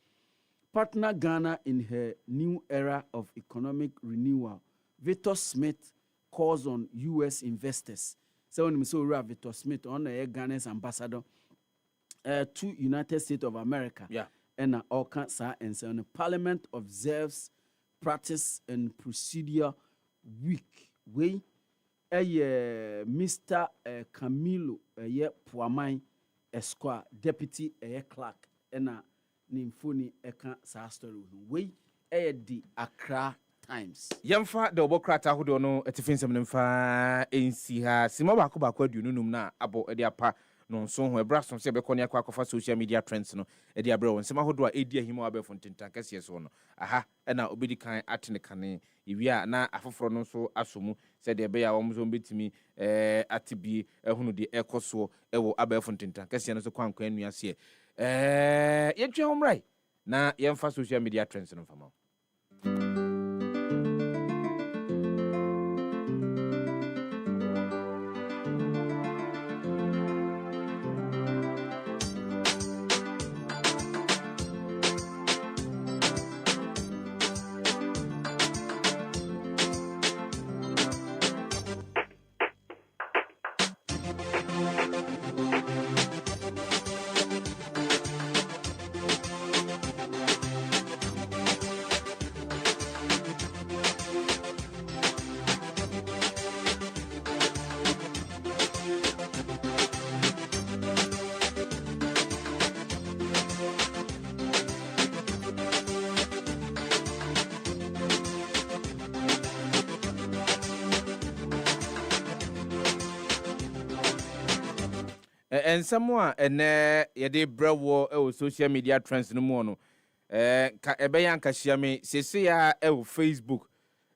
N: partner Ghana in her new era of economic renewal. Victor Smith calls on US investors. So when we saw Victor Smith on Ghana's ambassador to United States of America.
A: Yeah.
N: And all kinds and so the Parliament observes practice and procedure week. We Mr. Camilo Puamai Esquire, Deputy Clerk, ena nimfoni eka sa story we the Accra Times.
A: Yamfa the obokrata hodo no etifinsem nemfa ensi ha sima ba ko aduonu num na abo e dia pa no so ho ebra so se be konia kwa kofa social media trends no e dia bra won sima hodo a edi ahimo abefo ntintan kase so no aha ena obedi kan atene kane iwia na afoforo no so asomu se de be ya wo mzo betimi atibie ehunu de ekoso ewo abefo ntintan kase no so kwankwan nuase yetwe homrai na yemfa social media trends no fama. ensɛm a ɛnɛ yɛde brɛwɔ ɛwɔ social media trends no mu no ka ɛbɛyɛ anka hyia me sese a ɛwɔ Facebook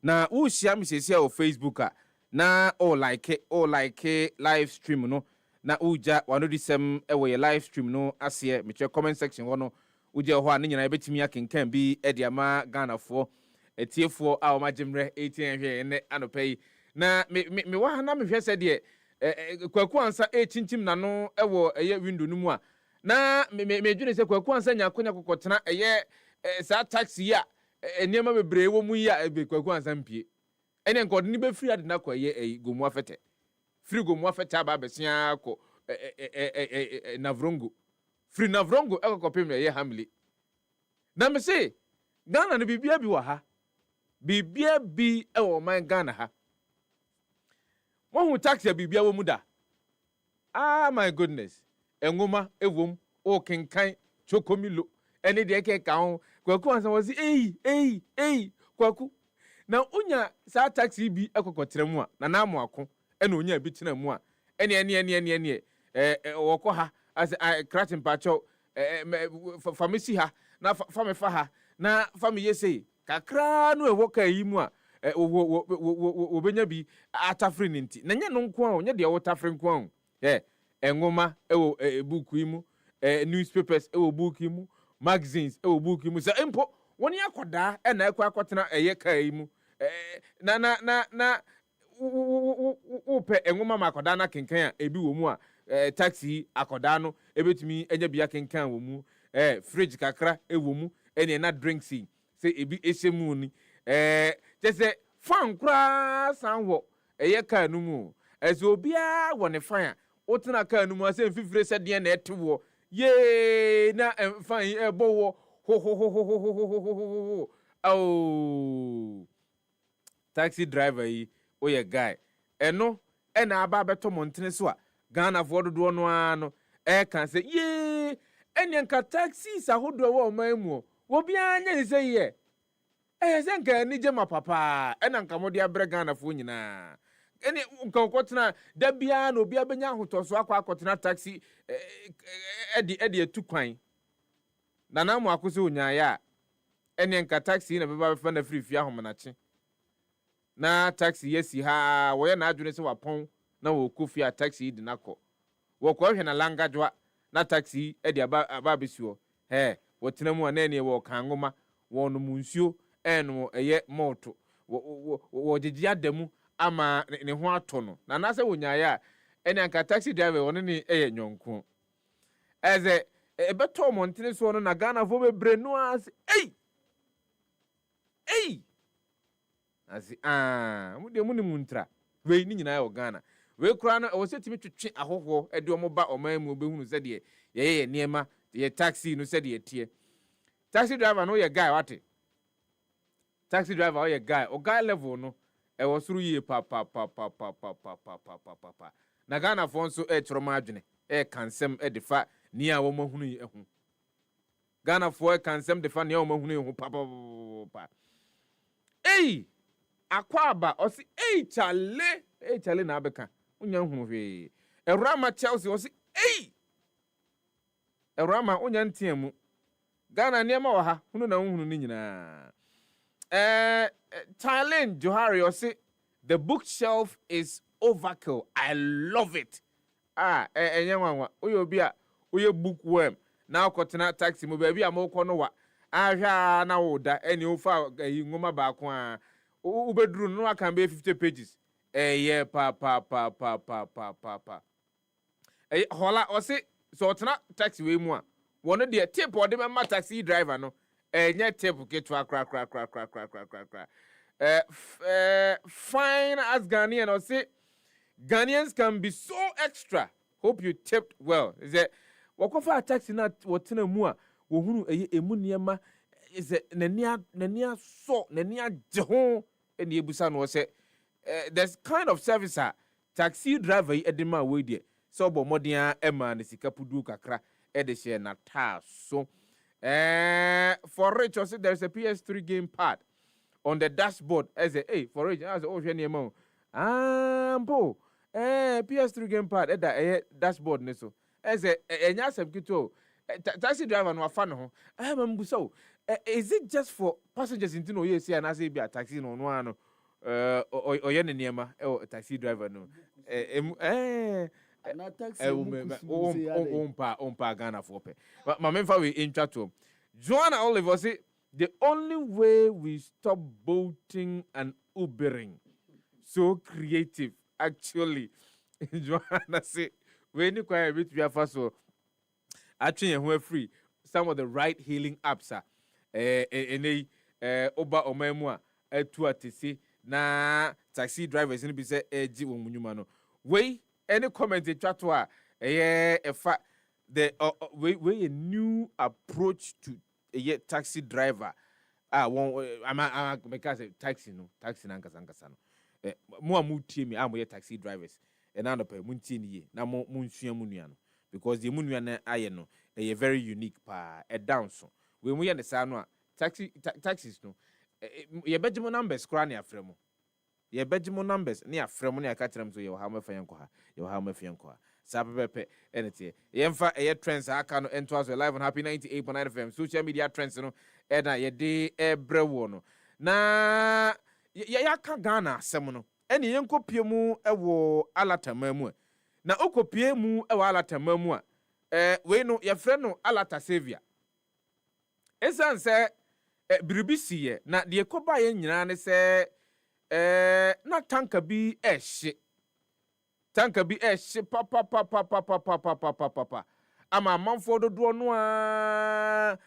A: na wohyia me sese a ɛwɔ Facebook a na like live stream no na uja wano di sem ɛwɔ yɛ live stream no aseɛ mekyerɛ comment section hɔ no ugya hɔ a ne nyinaa yɛbɛtumi akenkan bi ɛde ama Ghanafoɔ etiefoɔ a wɔn agyemrɛ 18 hwɛ ɛnɛ anɔpɛ yi na me wɔ ha na mehwɛ sɛ deɛ kwaku ansa chinchim na no ɛwɔ ɛyɛ window no mu a na me dwene sɛ kwaku ansa nya akonya kokotena ɛyɛ saa taxi a nneɛma bebree wɔ mu yi a kwaku ansa mpie ɛne nkɔde ne bɛfiri ade na kɔ ɛyɛ gomu afɛtɛ firi gomu afɛtɛ aba abɛsia kɔ navrongo firi navrongo ɛkɔkɔpem na ɛyɛ hamle na me se Ghana no bibia bi wɔ ha bibia bi ɛwɔ man Ghana ha wɔn taxi bibia wɔ mu da my goodness engoma ewom o kenkan chokomilo ɛne deɛ keka ho kwaku ansa wɔ si kwaku na unya saa taxi bi ɛkɔkɔtera mu a na naamo ako ɛna onya bi tena mu a ɛne wɔkɔ ha as kratin pacho famisi ha na fa ha na fami yese kakra no ɛwɔ ka yi mu a wo benya bi atafre ninti na nya no nko a nya de ɛwɔ tafre nko a engoma ɛwɔ book yi mu newspapers ɛwɔ book yi mu magazines ɛwɔ book yi mu sɛ empo wɔn yakɔda ɛna ɛkɔ akɔtena ɛyɛ ka yi mu na wopɛ engoma ma akɔda na kenkan a ebi wɔ mu a taxi akɔda no ebetumi enya bi akenkan wɔ mu fridge kakra ɛwɔ mu ɛne na drinks yi sɛ ebi ɛhyɛ mu ni kyɛ fan kura san wɔ ɛyɛ kaa no mu ɛsɛ obiara wɔ ne fan a wotena kaa no mu asɛ mfifire sɛ deɛ na ɛte wɔ yee na fan yi ɛbɔ wɔ ho oh taxi driver yi oyɛ guy ɛno ɛna aba bɛtɔ montene so a Ghanafoɔ dodoɔ no ara no ɛka sɛ yee ɛne nka taxis ahodoɔ wɔ ɔman mu obiara nyɛ sɛ yɛ sɛ nka ani gye ma papa ɛna nka mode abrɛ Ghanafoɔ nyinaa ɛne nka nkɔtena da biara na obiara bɛnya ahotɔso akɔtena taxi ɛde atu kwan na na mo akɔ sɛ onyaeɛ a ɛne nka taxi na bɛba bɛfa na firi fie ahomanakye na taxi yɛsi ha wɔyɛ na adwene sɛ wapɔn na wɔkɔ fie a taxi di nakɔ wɔkɔhwɛ na langadwa na taxi ɛde aba abɛsi hɔ wɔtena mu a na ɛne wɔ kan ngoma wɔnom nsuo ɛno ɛyɛ moto wɔgyegye adamu ama ne ho atɔ no na nasɛ wonyaeɛ a ɛne anka taxi driver wɔne ne ɛyɛ nyɔnko ɛsɛ ɛbɛtɔ mɔntene soɔ no na Ghanafoɔ bebree no ase ase mo de mo ne muntra wei ni nyinaa wɔ Ghana wei kura no ɛwɔ sɛ timi twetwe ahohoɔ ɛde ɔmo ba ɔman mu obehunu sɛ deɛ yɛyɛ nneɛma yɛ taxi no sɛ deɛ tie taxi driver no yɛ guy wate taxi driver oyɛ guy o guy level no ɛwɔ soro yie pa na Ghanafoɔ nso ɛkyerɛ ma adwene kansɛm ɛde fa nia wɔ mahunu yi ɛho Ghanafoɔ kansɛm de fa nia wɔ mahunu yi ho pa akwaba ɔsi chale na abeka onya hunu hwe ɛrama Chelsea ɔsi ɛrama onya ntiamu Ghana nneɛma wɔ ha hunu na hunu ni nyinaa Thailand Johari ɔsi the bookshelf is overkill. I love it. Enye nwanwa oye obi a oye bookworm na akotena taxi mo ba bi a mo kɔ no wa ahwa na woda eni ofa ngoma ba ko a ubeduru no aka be 50 pages yeah pa hola ɔse so ɔtena taxi we mu a wono de tip ɔde ma taxi driver no enye tip ketwa kra fine as Ghanaian ɔse Ghanaians can be so extra. Hope you tipped well. Is it? Wakofa taxi na wotena mu a wohunu emu niema is nania so nania jeho eni ebusa no say there's kind of service a taxi driver edema we dey so bo modern ema ne sika pudu kakra e de share na ta so for rich also there's a PS3 game pad on the dashboard as a for rich as oh hwe niema ampo PS3 game pad da dashboard ne so Eze enya asem kito taxi driver no afa no ho mambu so is it just for passengers into no yes and as e be a taxi no ano oye ne niema taxi driver no
N: na taxi
A: ompa Ghana for pe ma memfa we intwa to Joanna Oliver say the only way we stop boating and Ubering so creative actually Joanna say we ni kwa bit we afa so actually who free some of the ride hailing apps oba omamu a atu atisi na taxi drivers ni bi say eji wo munuma no we any comment etwa to a efa the we a new approach to a taxi driver I'm because taxi no nankasa no mo amutie mi am taxi drivers na no pe muntie ni na mo nsua munua no because the munua na aye no very unique pa down so we mu ye ne sa no a taxis no ye bedimo numbers kra ne afremo ye bedimo numbers ne afremo ne aka kyerem so ye ha mafa yenko ha ye ha mafa yenko ha sa pepe enete ye mfa ye trends aka no ento as live on happy 98.9 FM social media trends no na ye de ebrewo no na ye aka Ghana asem no ene yenko pie mu ewo alatama mu na okopie mu ewo alatama mu a we no ye frɛ no alata savior esan se biribisi ye na de koba ye nyina ne se na tanka bi ehye papa ama manfo dodo no a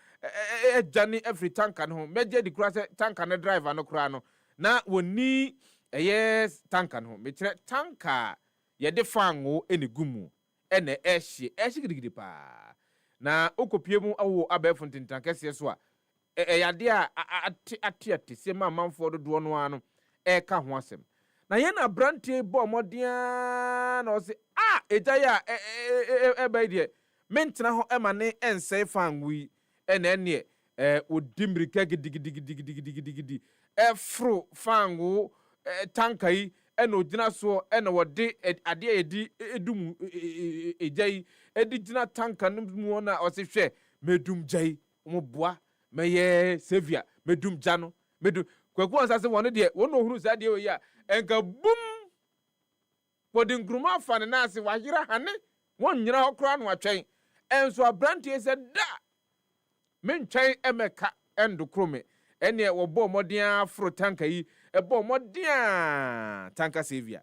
A: ejani every tanka no meje di kura se tanka no driver no kura no na woni yes tanka no me kire tanka ye de fango ene gumu ene ehye gidigidi pa na okopie mu awo abefo ntintan kese so a yade a ate se ma manfo dodo no ano ka ho asem na ye na brantie bo modia na o se ejaya ba die mentena ho ema ne ensei fangui ene odimrika gidigidi efro fangu tankai ene ogina so ene wode ade edi edum ejai edi gina tanka mu na o se hwe medum jai moboa meye sevia medum jano medum kwaku ansase wonu de wonu ohuru sa de oyi a enka bum podin gruma fane na ase wahira hane won nyina hokra no atwen enso abrantie se da mentwen emeka endokrome ene wo bo modin afro tanka yi ebo modin tanka sevia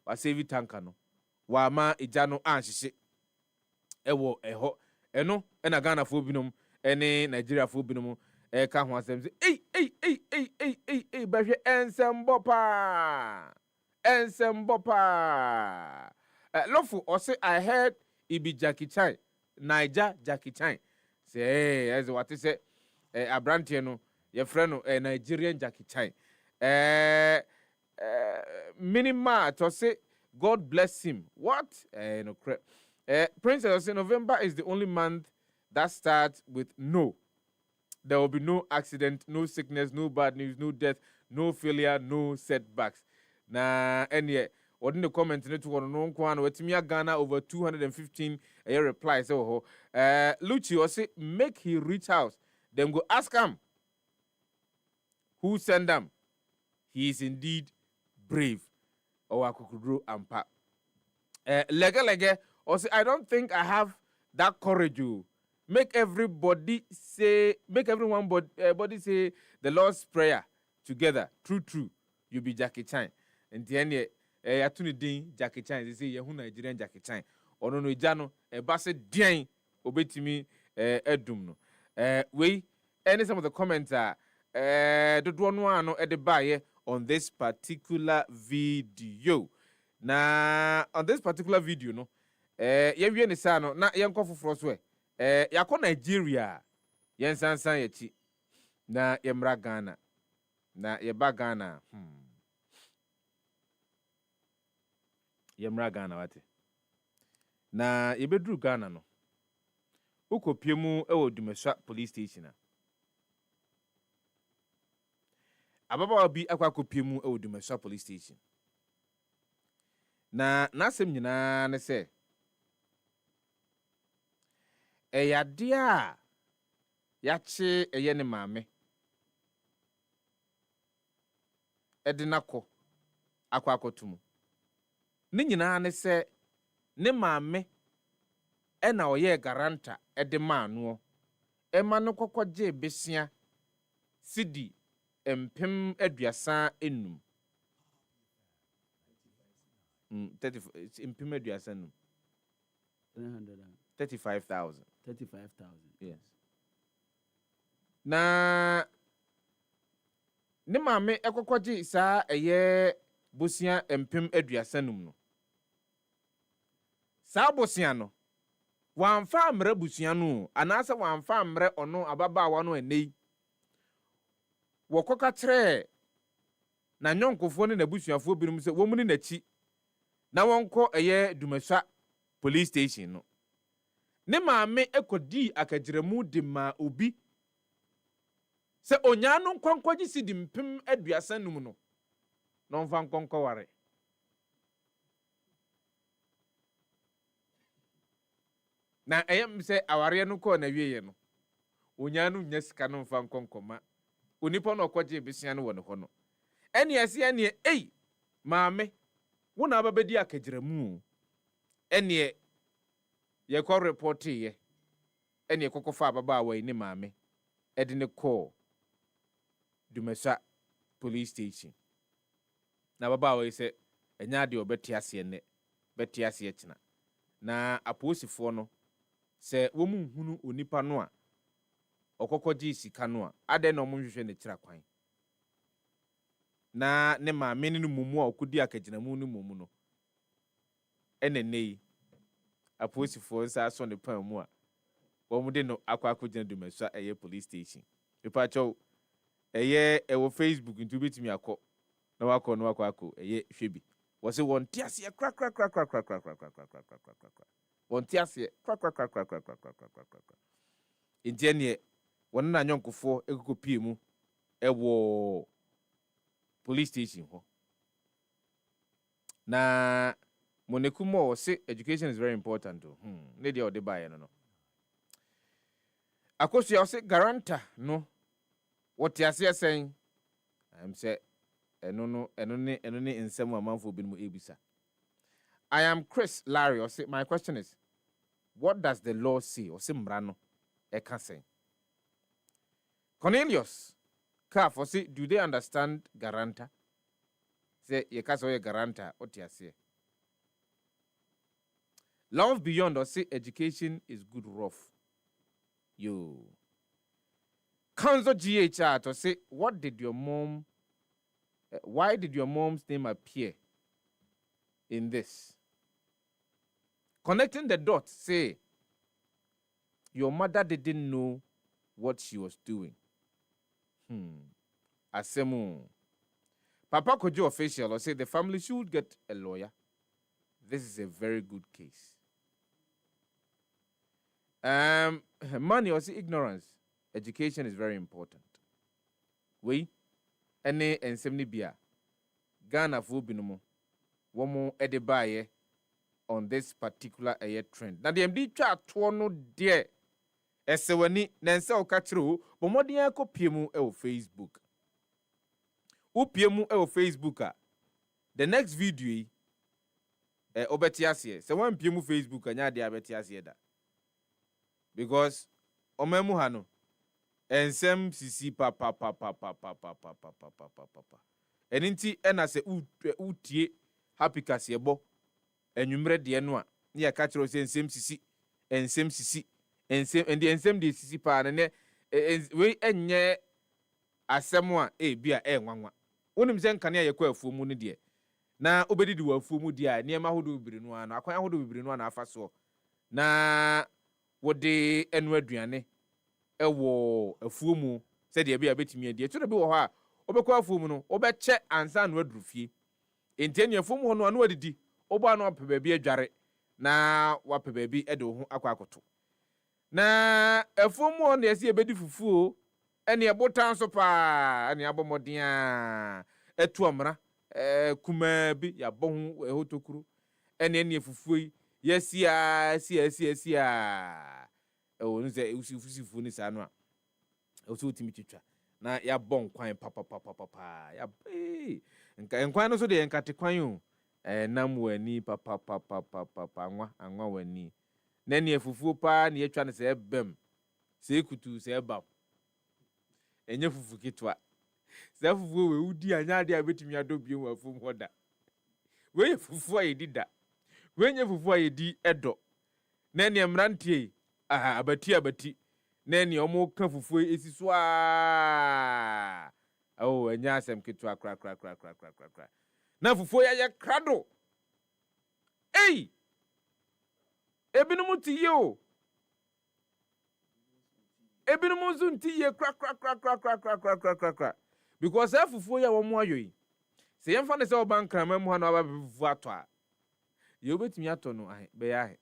A: wa sevi tanka no wa ma eja no anhyehye ewo eho eno ena Ghana fo binom ene Nigeria fo binom ka ho asem se bahwe ensembopa lofu o say I heard ibi Jackie Chan Niger Jackie Chan say as what say abrantie no ye frɛ no Nigerian Jackie Chan minima to say God bless him what no Princess say November is the only month that starts with no. There will be no accident, no sickness, no bad news, no death, no failure, no setbacks. Na any what in the comment to one no kwan wetimi Ghana over 215 a reply so Luchi or say make he reach house then go ask him who send them. He is indeed brave. Or akukudro ampa. Lege or say I don't think I have that courage. Make everyone say the Lord's Prayer together. True. You be Jackie Chan. And the end atuni din Jackie Chan. They say yehu Nigerian Jackie Chan. Ono no ijano base dian obetimi edum no. We any some of the comments are dodo no ano e de baye on this particular video. Na on this particular video no ye wie ne sa no na ye nkofoforo so yakọ Nigeria yensansan yachi na yemra Ghana na yeba Ghana yemra Ghana wate na yebedru Ghana no ukopie mu ewo Dumeswa police station ababa bi akwa kopie mu ewo Dumeswa police station na nasem nyina ne se Eyadia yache eye ne maame edinako akwakotumu ne nyina ne se ne maame ena oye garanta ede maano ema no kokogye besia sidi empem aduasa enum 30 empem aduasa enum 35,000 yes na ne maame ekokogye saa eye bosia empem aduasa enum no saa bosia no wamfa amre busia no anasa wamfa amre ono ababaawa no enei wokoka tre na nyonkofo ne nabusuafo binum se wo muni nachi na wonko eye dumaswa police station no ne maame ekodi akagiremu de ma obi se onya no nkonkogye sidi mpem aduasa num no no mfa nkonko ware na eyem se aware no ko na wieye no onya no nya sika no mfa nkonkoma onipa no okogye besia no wone ho no ene ase ene maame wo na ababedi akagiramu ene ye ko report ye ene kokofa ababa awa ni maame ede ne call dumesa police station na baba awa se enya de obeti ase ne beti ase kina na aposifo no se wo mu hunu onipa no a okokogye sika no a ade na omunhwehwe ne kira kwan na ne maame ne mumu a okudi akaginamu ne mumu no enenei aposifo nsa so ne pan mu a wo mu de no akwa dumesa eye police station ipa cho eye ewo Facebook ntu betimi akọ na wakọ no akọ eye hwebi wo se won ti ase kra won ti ase kra intienie won na nyonkofo ekokopie mu ewo police station ho na monekumo say education is very important to ne dia ode baye no akosu ya say guarantor no what ya say saying am say eno ne nsem amanfo binmu ebisa. I am Chris Larry or say my question is what does the law say or say mra no e ka say Cornelius ka for say do they understand guarantor say ye ka so ye guarantor what ya say Love Beyond or say education is good rough. Yo. Council GHR to say what did your mom why did your mom's name appear in this? Connecting the dots say your mother didn't know what she was doing. Asemu. Papa Kojo official or say the family should get a lawyer. This is a very good case. Money or say ignorance. Education is very important. We ene ensem bia Ghana fo binumo womo edebaye on this particular trend. Na dem di twa to no de esewani na nse o ka kire bo modin akopie mu e o Facebook. Upie mu e o Facebook a the next video yi obeti ase se wan pie mu Facebook anya de abeti ase da. Because omemu ha no ensem sisi papa eninti ena se utie happy kasebo enwumre de no a ne ka kiro se ensem sisi ensem de sisi pa ne we enye asem a bia enwanwa wonim se nkane ayekwa afuo mu ne de na obedidi wa afuo mu de a niema hodo bibiri no a na akwan hodo bibiri no a na afa so na wode enu aduane ewo afuo mu se de bia betimi ade etu de bi wo ha obekwa afuo mu no obeche ansa no adurufie enti afuo mu ho no anu adidi obo anu opeba bi adware na wapeba bi ede ho akwa akoto na afuo mu ho na esi ebedi fufuo ene ebotan so pa ene abomoden a etu amra kuma bi ya bohu ehotokuru ene fufuo yi yesia sia o no se usifusifu ni sa no a o so timi twitwa na ya bon kwan papa ya nkwan no so de nkate kwan o nam wani papa anwa wani na ne fufuo pa na yetwa ne se ebem se kutu se eba enye fufu kitwa se fufuo we udi anya de abetimi adobie wa fom hoda we fufuo ayedida we nye fufuo ayedi edo na ne mrantie abati na ne omo ka fufuo esiso enya asem kitwa kra na fufuo ya krado ebinumu tiye o ebinumu zun tiye kra because fufuo ya wo mo ayoyi se yemfa ne se oban krama mu ha na aba fufuo ato a ye obetimi ato no be ya he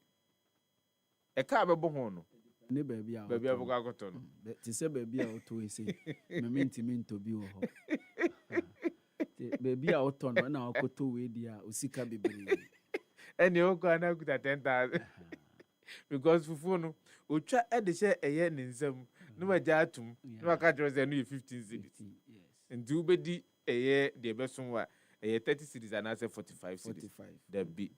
A: e ka be bo ho no
N: ne baabi a
A: boka akoto no
N: ti se baabi a oto ese me ntimi ntobi wo ho baabi a oto no na akoto we dia osika bebre
A: eni o ko na kuta 10,000 because fufuo no otwa de she eye ne nsam no magya atum no aka jose no 15 cities nti ubedi eye de beson wa eye 30 cities and 45 cities that be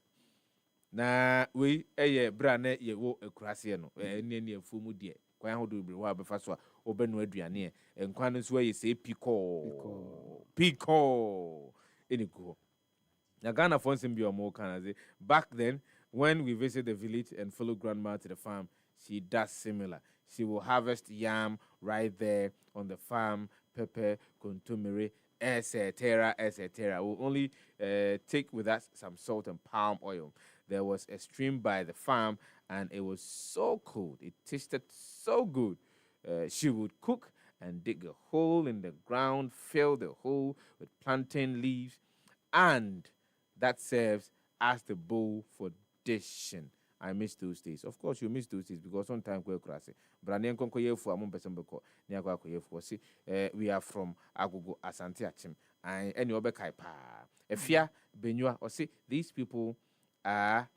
A: na we eye bra na ye wo akurase no eni afuo mu de kwan hodo bre wa befa so a obenu aduane enkwan no so eye se piko eni go na Ghana for some be more can back then when we visit the village and follow grandma to the farm, she does similar. She will harvest yam right there on the farm, pepper, contumere, etc. We'll only take with us some salt and palm oil. There was a stream by the farm, and it was so cold. It tasted so good. She would cook and dig a hole in the ground, fill the hole with plantain leaves, and that serves as the bowl for dishing. I miss those days. Of course, you miss those days because sometimes we're crazy. Brandon Konko Yefu, among Besambeko, Niagako Yefu. We are from Agogo Asante Achim. And any Obekai Pa. Efia, Benua, or say these people are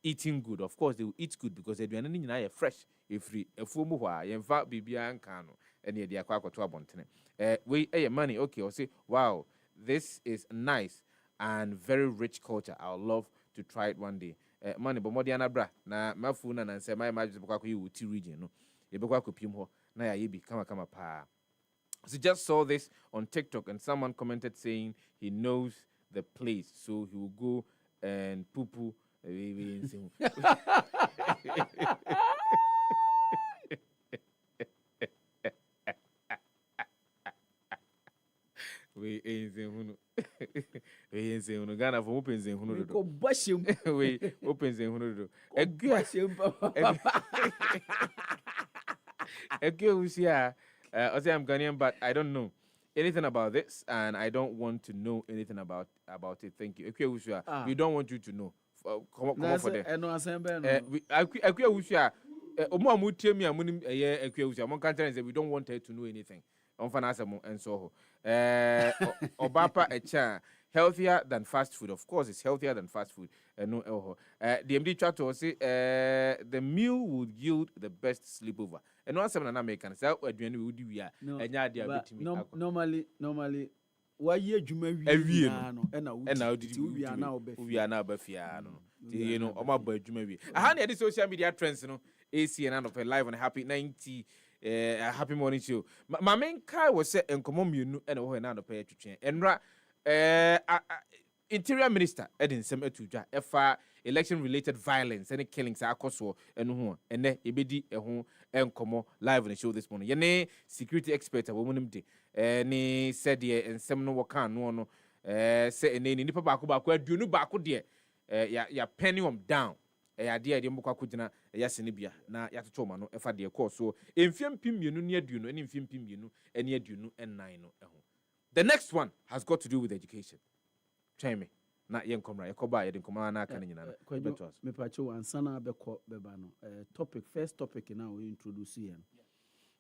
A: eating good. Of course, they will eat good because they do anything fresh. If free, a fumuwa, Yenfa Bibia and Kano, and the Aquaco to Abontene. We money, okay, or say, wow, this is nice and very rich culture. I would love to try it one day. Money, but Modiana bra na mafuna na say my magic bokwa ko uti region no. E bokwa ko pim ho na ya yebi kama pa. So just saw this on TikTok and someone commented saying he knows the place, so he will go and poo. We ain't saying we ain't saying Ghana for open saying who
N: go bash him.
A: We open saying who I say I'm Ghanaian, but I don't know anything about this, and I don't want to know anything about it. Thank you. We don't want you to know. Come on for them. We don't want her to know anything. And so Obapa echa healthier than fast food. Of course, it's healthier than fast food. No, the MD tried to say the meal would yield the best sleepover. And no some American say we would do we are
N: normally why ye juma
A: we
N: are
A: now befia no you know oma boy juma we aha na the social media trends no AC and of live on happy 90 happy morning show. My main car was set and come on you and oh na no pay twetwe enra interior minister Edin Semetuja efa election related violence any killings akoso eno ho ene ebedi eho enkomo live on the show this morning. Yene security expert womunum de ni said ye ensem no waka no say ene ni nipa baako aduonu baako de ya penny down ya de mbokwa kugina ya senebia na ya toto ma no efa de call so emfiem pimienu ne aduonu ene emfiem pimienu ene aduonu ennan no eho. The next one has got to do with education. Try me. Na yenkomra yakoba yedinkoma na aka nyina na betos
N: me pacho ansana beko beba no first topic now we introduce here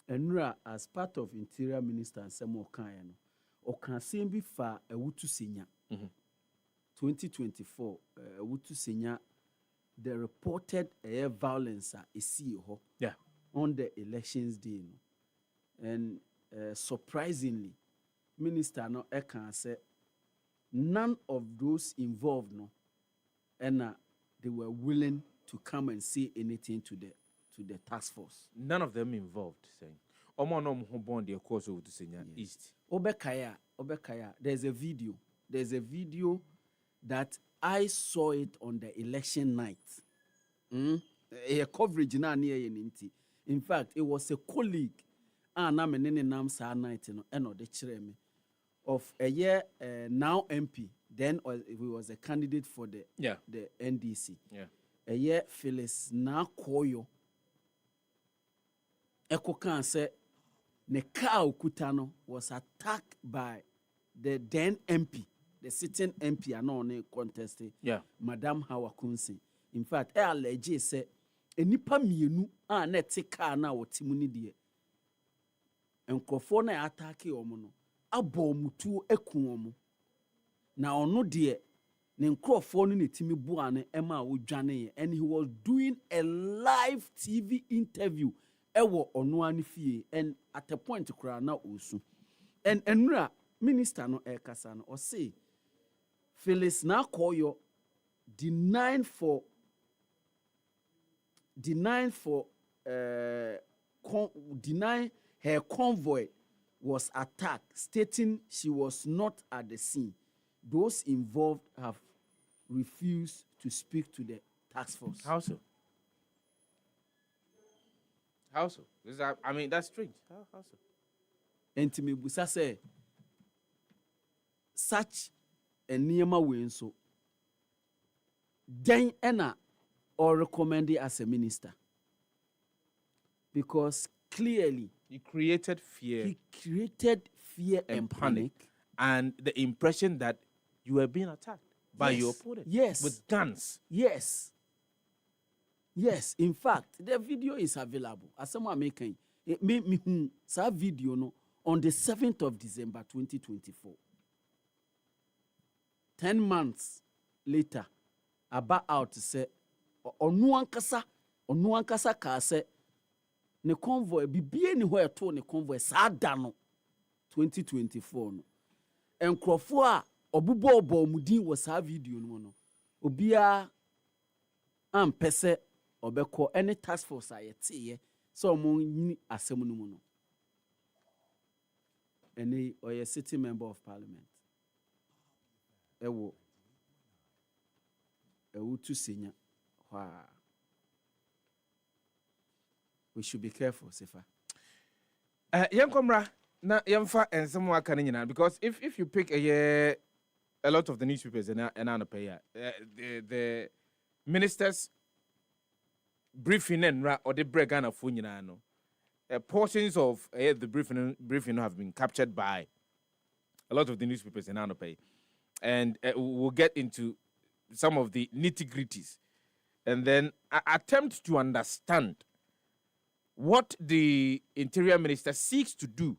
N: enra as part of interior minister nsem okan no okan sem bi fa awutu senya 2024 awutu senya the reported violence esi ho on the elections day. No? And surprisingly, Minister no can say none of those involved no, and they were willing to come and say anything to the task force.
A: None of them involved, saying, "Omo no mo bond the course of the senior East."
N: Obekaya. There's a video that I saw it on the election night. A coverage na near Ninti. In fact, it was a colleague. Na me ne nam sa night no eno de kire me of a year now MP. Then he was a candidate for the NDC.
A: Yeah.
N: A year Phyllis na koyo. Eko kan say ne car okutano was attacked by the then MP, the sitting MP anone contested.
A: Yeah.
N: Madam Hawa Kunsi. In fact, allege say enipa mienu na te car na wotimuni die. Nkrofo na attack omo no abo mutu eku omo. Na ono die ne nkrofo no netimi buane ema odwane, and he was doing a live TV interview ewo ono ani fie, and at a point kura na osu. And enra minister no ekasa no o say Phyllis na koyo denying her convoy was attacked, stating she was not at the scene. Those involved have refused to speak to the task force.
A: How so? How so? I mean, that's strange. How so?
N: And to me, Busa say, such a niyama way so, then ena or recommend it as a minister. Because clearly,
A: he created fear.
N: And panic.
A: And the impression that you were being attacked by your opponent.
N: Yes.
A: With guns.
N: Yes. Yes. In fact, the video is available. As someone making it made me sa video no on the 7th of December 2024. 10 months later, about out to say onuankasa ka say ne convoy bibie ni ho eto ne convoy sa da no 2024 no enkrofo a obubo mudin wo sa video no no obia ampese obekọ any task force ayete so mo nyini asem no mu no ene oye city member of parliament ewo tu senya we should be careful, Sefa.
A: Young Comra, na yamfa and someone can because if you pick a lot of the newspapers and the ministers briefing and or the bregana funyano, portions of the briefing have been captured by a lot of the newspapers in Anope, and we'll get into some of the nitty-gritties and then attempt to understand what the Interior Minister seeks to do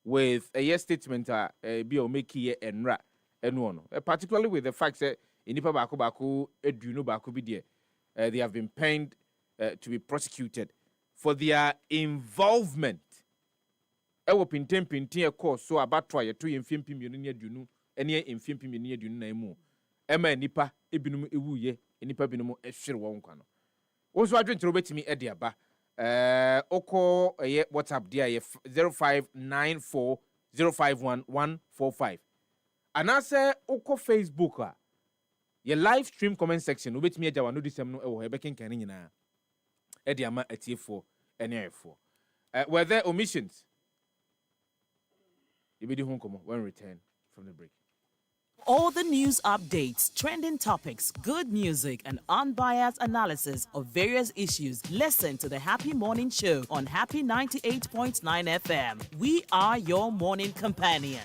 A: with a statement biomeki enra enwono, particularly with the fact that inipa baku eduno baku bi they have been pained to be prosecuted for their involvement. Ewo pinten course so abatwa yeto yemfimpi mienu ne eduno ene yemfimpi mienu ne eduno na emu ema nipa ebinum ewuye nipa binum ehwere won kwa no wo so adwentro betimi ede aba oko WhatsApp dia 0594051145 anase oko Facebook a ye live stream comment section obetimi agya wano disem no ewo hebekin kan nyina e dia ma atiefo ene ayefo were there omissions you be the home come when we return from the break.
L: All the news updates, trending topics, good music, and unbiased analysis of various issues. Listen to the Happy Morning Show on Happy 98.9 FM. We are your morning companion.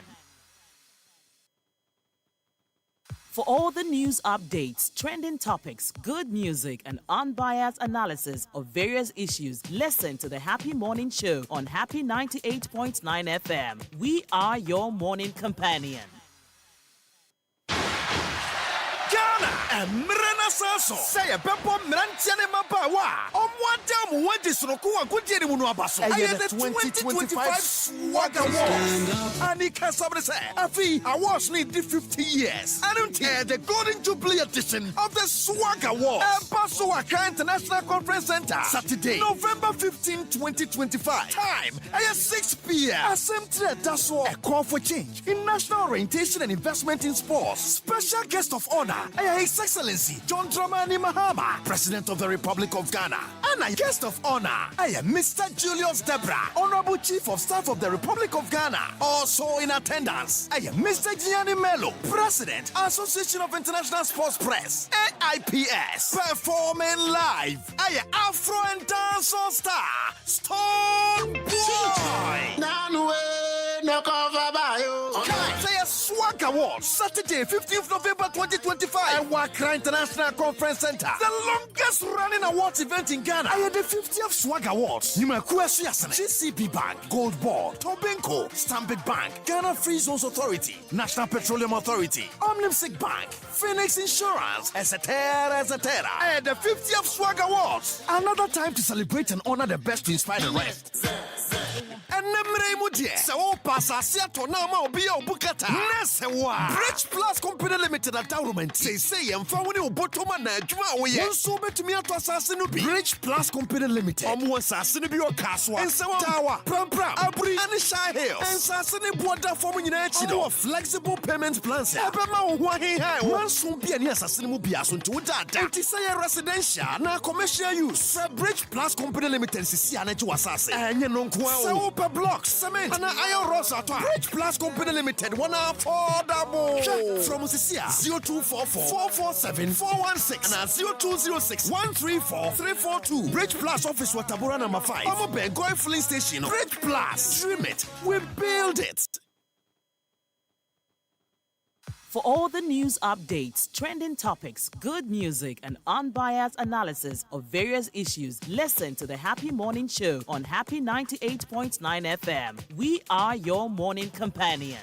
L: For all the news updates, trending topics, good music, and unbiased analysis of various issues, listen to the Happy Morning Show on Happy 98.9 FM. We are your morning companion.
M: Ghana, Emrena so say a bempo mrantiane mabawa omwadam wadi soroku agudie mu no abaso the 2025 Swagger Awards Anika sabre say afi awards need 50 years I don't hear the Golden Jubilee edition of the Swagger Awards Baso Accra International Conference Center Saturday November 15 2025 time 6 p.m. Assembly Daso a call for change in national orientation and investment in sports special guest of honor His Excellency John Dramani Mahama, President of the Republic of Ghana. And a guest of honor, Mr. Julius Debra, Honorable Chief of Staff of the Republic of Ghana. Also in attendance, Mr. Gianni Mello, President, Association of International Sports Press, AIPS, performing live. Afro and dancehall star, Stone Boy. Say a Swag Awards, Saturday, 15th November 2025, Accra International Conference Center. The longest running awards event in Ghana. The 50th Swag Awards. GCB Bank, Gold Board, Tobinco, Stanbic Bank, Ghana Free Zones Authority, National Petroleum Authority, Omnipsic Bank, Phoenix Insurance, etc., etc. And the 50th Swag Awards. Another time to celebrate and honor the best to inspire the rest. And Bridge Plus Company Limited at Daurument. Say and found you bottom and so bet me to assassin Bridge Plus Company Limited. Assassin be your castle and Tower, Pram, Abri, and Shy Hill. And Assassin Water forming in a flexible payment plans. One soon be an assassin will be as soon to that. And to say a residential, now commercial use. Bridge Plus Company Limited, Siciana to assassin. And you know, per block, cement, and iron rods at Bridge Plus Company Limited, one affordable. From Cecilia 0244 447 416 and 0206 134 342. Bridge Plus Office Watabura number 5. Omobe Goy Filling Station. Bridge Plus. Dream it. We build it.
L: For all the news updates, trending topics, good music, and unbiased analysis of various issues, listen to the Happy Morning Show on Happy 98.9 FM. We are your morning companion.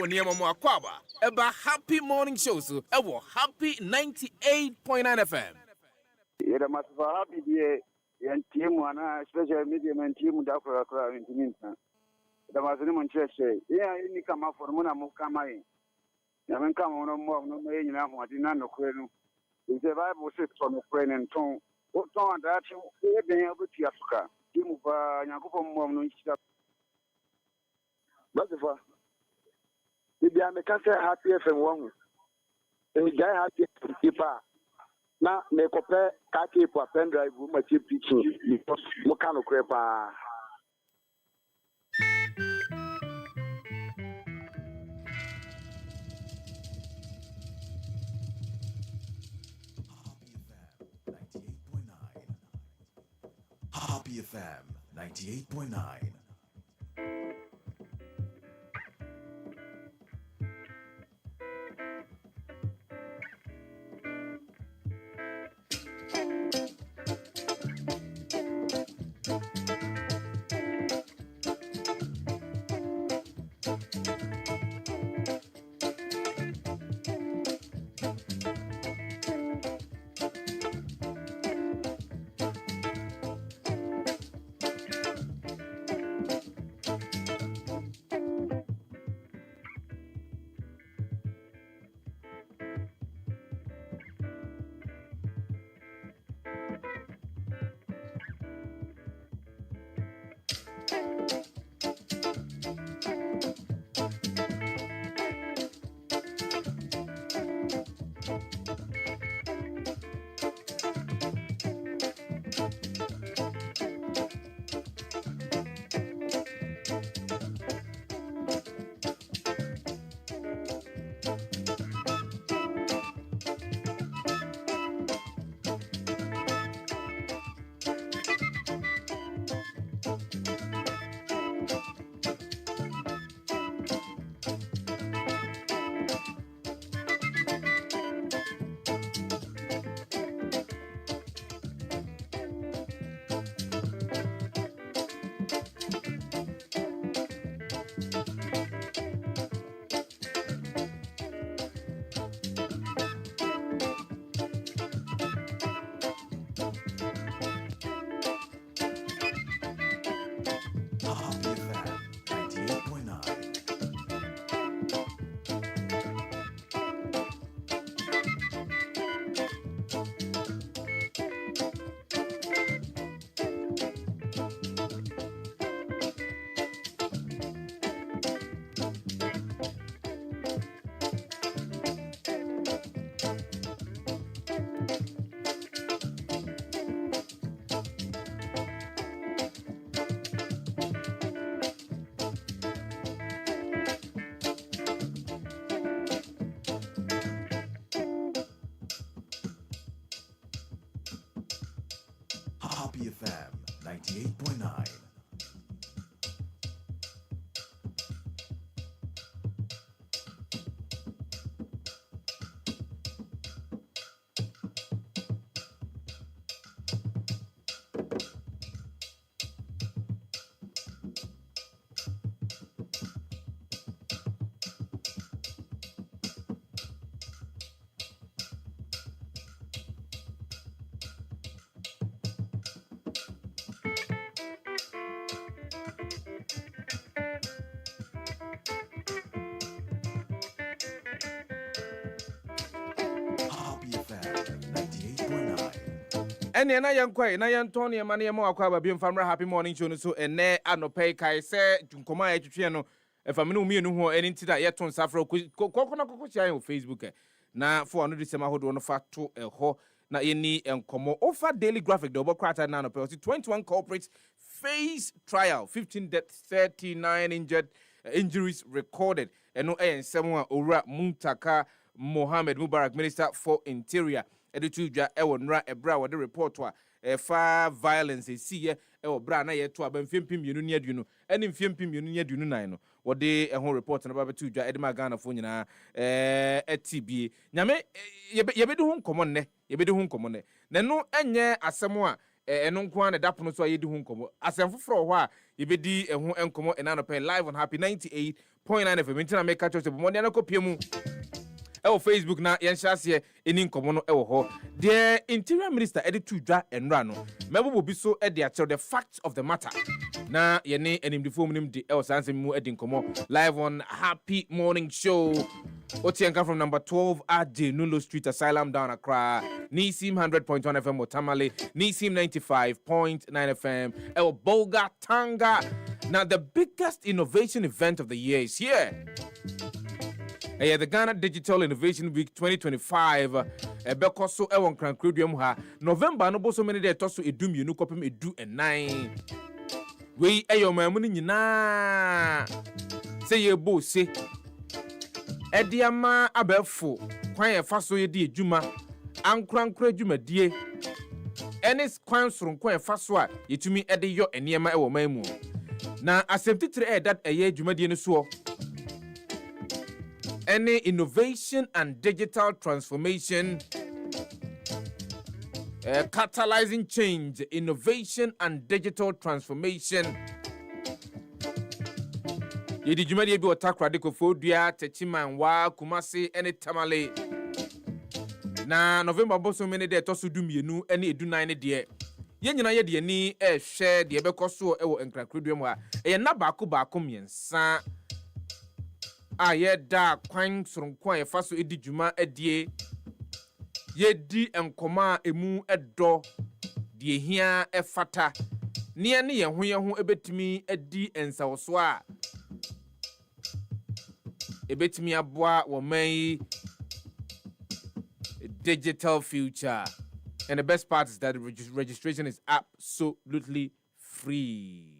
A: Yamamwa Kwaba, about Happy Morning Show, so Happy 98.9 FM.
O: You're a massive happy day. And team one, special medium and team with Accra into Minton. The Mazimon Church say, yeah, you come up for Mona Mukamai. You haven't come on more, no way in Amadinano Quenu. If the Bible says from Ukraine and Tom, what Tom that you been able to Africa. Team of Yakupo Mom. But if you are a happy FM one, and you are happy people. Na mekope kake po pen drive ma che pitching because mo kanu krepa
E: Happy FM 98.9. 98.9.
A: And then I am quite, I am Tony and Mania Moaka, being from Happy Morning Show, so and ne anope kai se Junkoma Echiano, if I'm no me no any that yet on Safro, Coconut on Facebook. Now for another December, hold on fat to a ho, na any and como offer daily graphic double quarter nano 21 corporates face trial, 15 deaths, 39 injuries recorded, and no and someone Ora Muntaka Mohammed Mubarak, Minister for Interior. Edituja ewo nra ebra wo de report to fa violence see ewo bra na ye to abamfimpim yenu ne aduno ene mfimpim yenu ne aduno nan no wo de ehon report na ba betuja edema Ghana fo nyina etibie nyame yebedu hu nkomo ne ne no enye asemo a eno nko an da pono so a yedi hu nkomo asem foforo ho a yebedi ehun enkomo enano pen live on Happy 98.9 FM intina make catch up mo ne na kopiemu ewo Facebook na yenhyase eni nkomo no ewo ho the interior minister editu dwa enra no mebo bi so e de the facts of the matter na yene enimdifo munim de ewo sanse mu edi nkomo live on Happy Morning Show Otienka from number 12 at Nulo Street Asylum down Accra Nisim 100.1 FM Otamale Nisim 95.9 FM ewo Bolga Tanga. Now the biggest innovation event of the year is here. The Ghana Digital Innovation Week 2025 Bekoso Ewon Krankrudium ha November no boso many day toso edum yenu kopem edu enai we eyomamuni nyina say ye bo se ediama abefo kwan ye faso ye di ejuma ankrankra ejuma die enis kwan soronko ye faso a yetumi ede yo eniema ewo mamu na asemptitire that eye ejuma die ne so any innovation and digital transformation, catalyzing change, innovation and digital transformation. Yedi jumadi bi otak radiko fodua techiman wa kumasi ene tamale. Na November boso mene de tosu dumienu ene edu 9 de. Ye nyina ye de ni hwe de bekoso ewo enkrakredum ha. Eye na baako miensa. Aye da kwan soronko e faso edi juma edie ye di enkoma emu edo die hia efata ne ne ye ho ebetimi edi ensawoso a ebetimi aboa wo man digital future. And the best part is that the registration is absolutely free.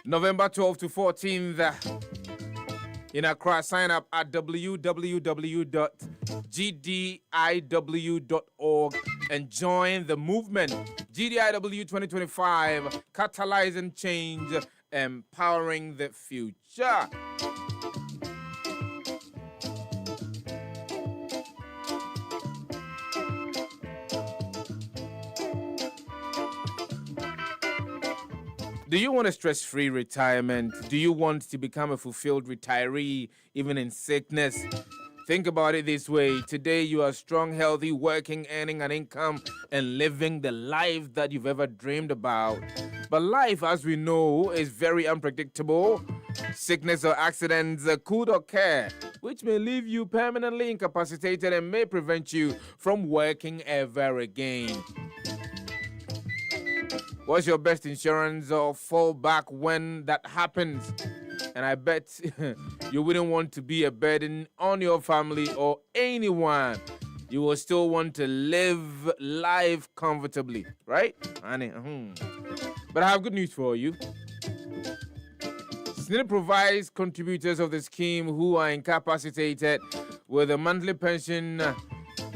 A: November 12th to 14th in Accra. Sign up at www.gdiw.org and join the movement. GDIW 2025, catalyzing change, empowering the future. Do you want a stress-free retirement? Do you want to become a fulfilled retiree, even in sickness? Think about it this way. Today, you are strong, healthy, working, earning an income, and living the life that you've ever dreamed about. But life, as we know, is very unpredictable. Sickness or accidents could occur, which may leave you permanently incapacitated and may prevent you from working ever again. What's your best insurance or fallback when that happens? And I bet you wouldn't want to be a burden on your family or anyone. You will still want to live life comfortably, right? Honey, But I have good news for you. SNIT provides contributors of the scheme who are incapacitated with a monthly pension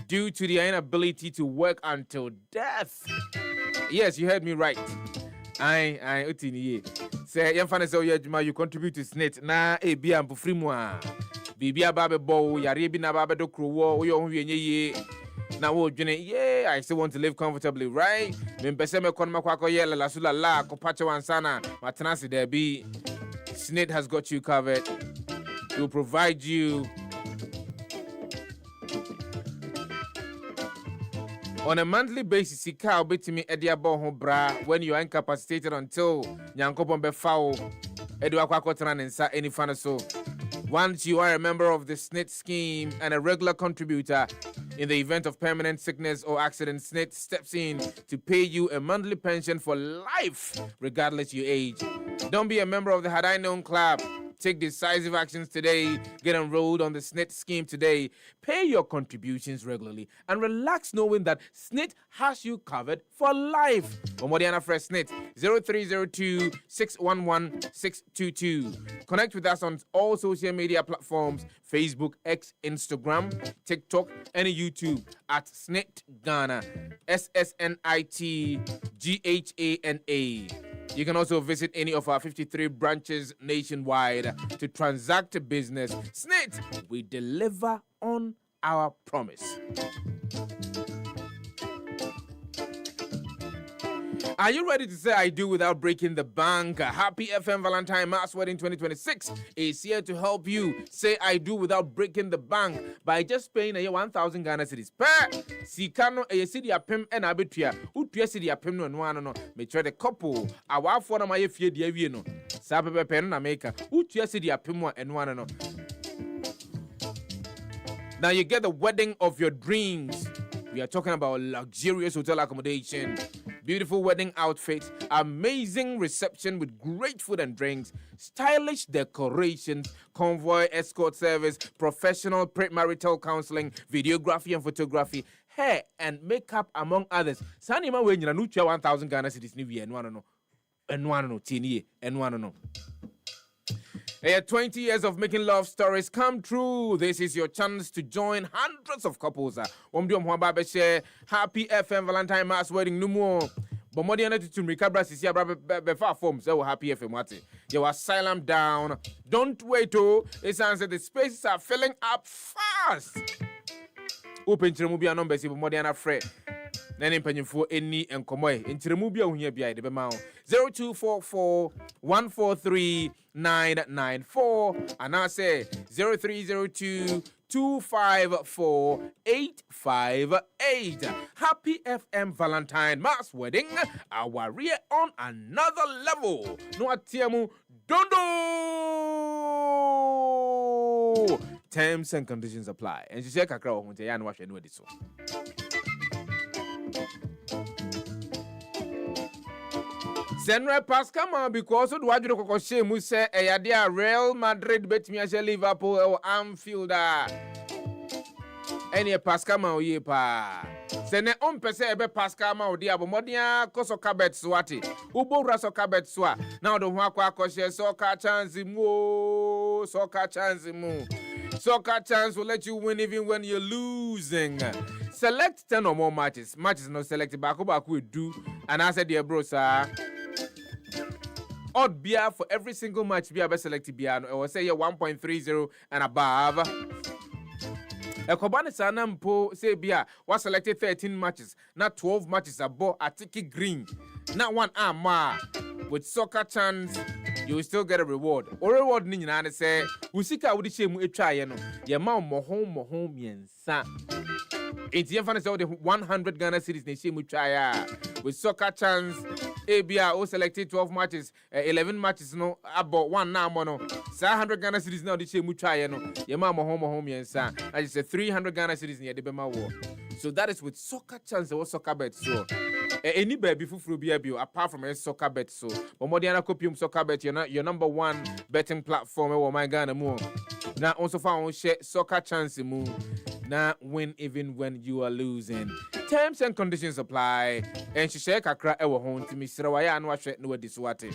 A: due to their inability to work until death. Yes, you heard me right. I utini. Say, you contribute to SNIT. Na be am free moi. Bibia babe bo yare bi na babe do krowo wo yo hwe ye na wo dwene yeah I still want to live comfortably, right? Me pese me kon makwa ye la sula la ko pache wansana matenase there be. SNIT has got you covered. It will provide you on a monthly basis. Sika obetimi ediabo ho bra when you are incapacitated until nyankopon be fawo edu akwa nsa any fan so. Once you are a member of the SNIT scheme and a regular contributor, in the event of permanent sickness or accident, SNIT steps in to pay you a monthly pension for life, regardless your age. Don't be a member of the Had I Known Club. Take decisive actions today. Get enrolled on the SNIT scheme today. Pay your contributions regularly and relax knowing that SNIT has you covered for life. Omodiana Fresh SNIT 0302 611 622. Connect with us on all social media platforms: Facebook, X, Instagram, TikTok, and YouTube at SNIT Ghana. SSNITGHANA. You can also visit any of our 53 branches nationwide to transact business. SNIT, we deliver on our promise. Are you ready to say I do without breaking the bank? Happy FM Valentine Mass Wedding 2026 is here to help you say I do without breaking the bank by just paying a 1,000 Ghana cedis per Sikano a city apem and abitua. Utua city apem no. Me try the couple. Our for na my fie dia wie no. Sabe pen na maker. Utua city apem and no. Now you get the wedding of your dreams. We are talking about luxurious hotel accommodation, beautiful wedding outfits, amazing reception with great food and drinks, stylish decorations, convoy escort service, professional premarital counseling, videography and photography, hair and makeup, among others. Sanima when you know 1,000 Ghana cedis ni wie and one no tini and one no. 20 years of making love stories come true. This is your chance to join hundreds of couples. Happy FM Valentine Mass Wedding no more. But more than to recover sisi befa form so Happy FM wate. Your asylum down. Don't wait it's answer the spaces are filling up fast. Open chiremu bia number si more than afraid. Nene mpanyimfo eni enkomoy ntiremu bia ohia bia de bema 0244 143 994 and I say 0302 254 858. Happy FM Valentine Mass Wedding. Our rear on another level. No atiemu dondo. Terms and conditions apply. And she say kakra ohunte ya no hwe no ediso. Senre Pascal because of what you call shame say a Real Madrid bet me Liverpool or Anfield. Any Pascal ma ye pa. Sene on pese ebe Pascal ma odi abomodia koso kabet swati. Ubo raso kabet swa. Now the one kwa share soccer chance mu. Soccer chance mu. Soccer chance will let you win even when you're losing. Select 10 or more matches. Matches not selected back we do. And I said dear bro sir. Odd beer for every single match beer be selected beer or say 1.30 and above. A Kobani Sanampo say beer was selected 13 matches, not 12 matches above Atiki Green. Not one arm with soccer chance, you will still get a reward. Or reward Nina say, Usika would shame a try, your mom mohome yen son. It's the infant of the 100 Ghana cities nation with try with soccer chance. ABR selected 12 matches, 11 matches no about one now mono. 100 Ghana cities now the same try no. Your mama home yen son. I just said 300 Ghana cities near the Bema war. So that is with soccer chance or soccer bet so. any baby fufuru bi abi apart from a soccer bet so Bomodiana Copium Soccer Bet your number one betting platform e wo my Ghana mu na also found share soccer chance mu na win even when you are losing. Terms and conditions apply and she share kakra e wo ho ntimi sirewaya anu ahwe no wadi so wate.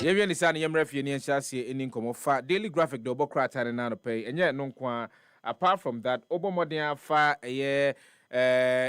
A: Yewe ni sana yemrefi ni enshasi ini nkomofa daily graphic do bokrata ne na no pay enye no nkwa apart from that obomoden afa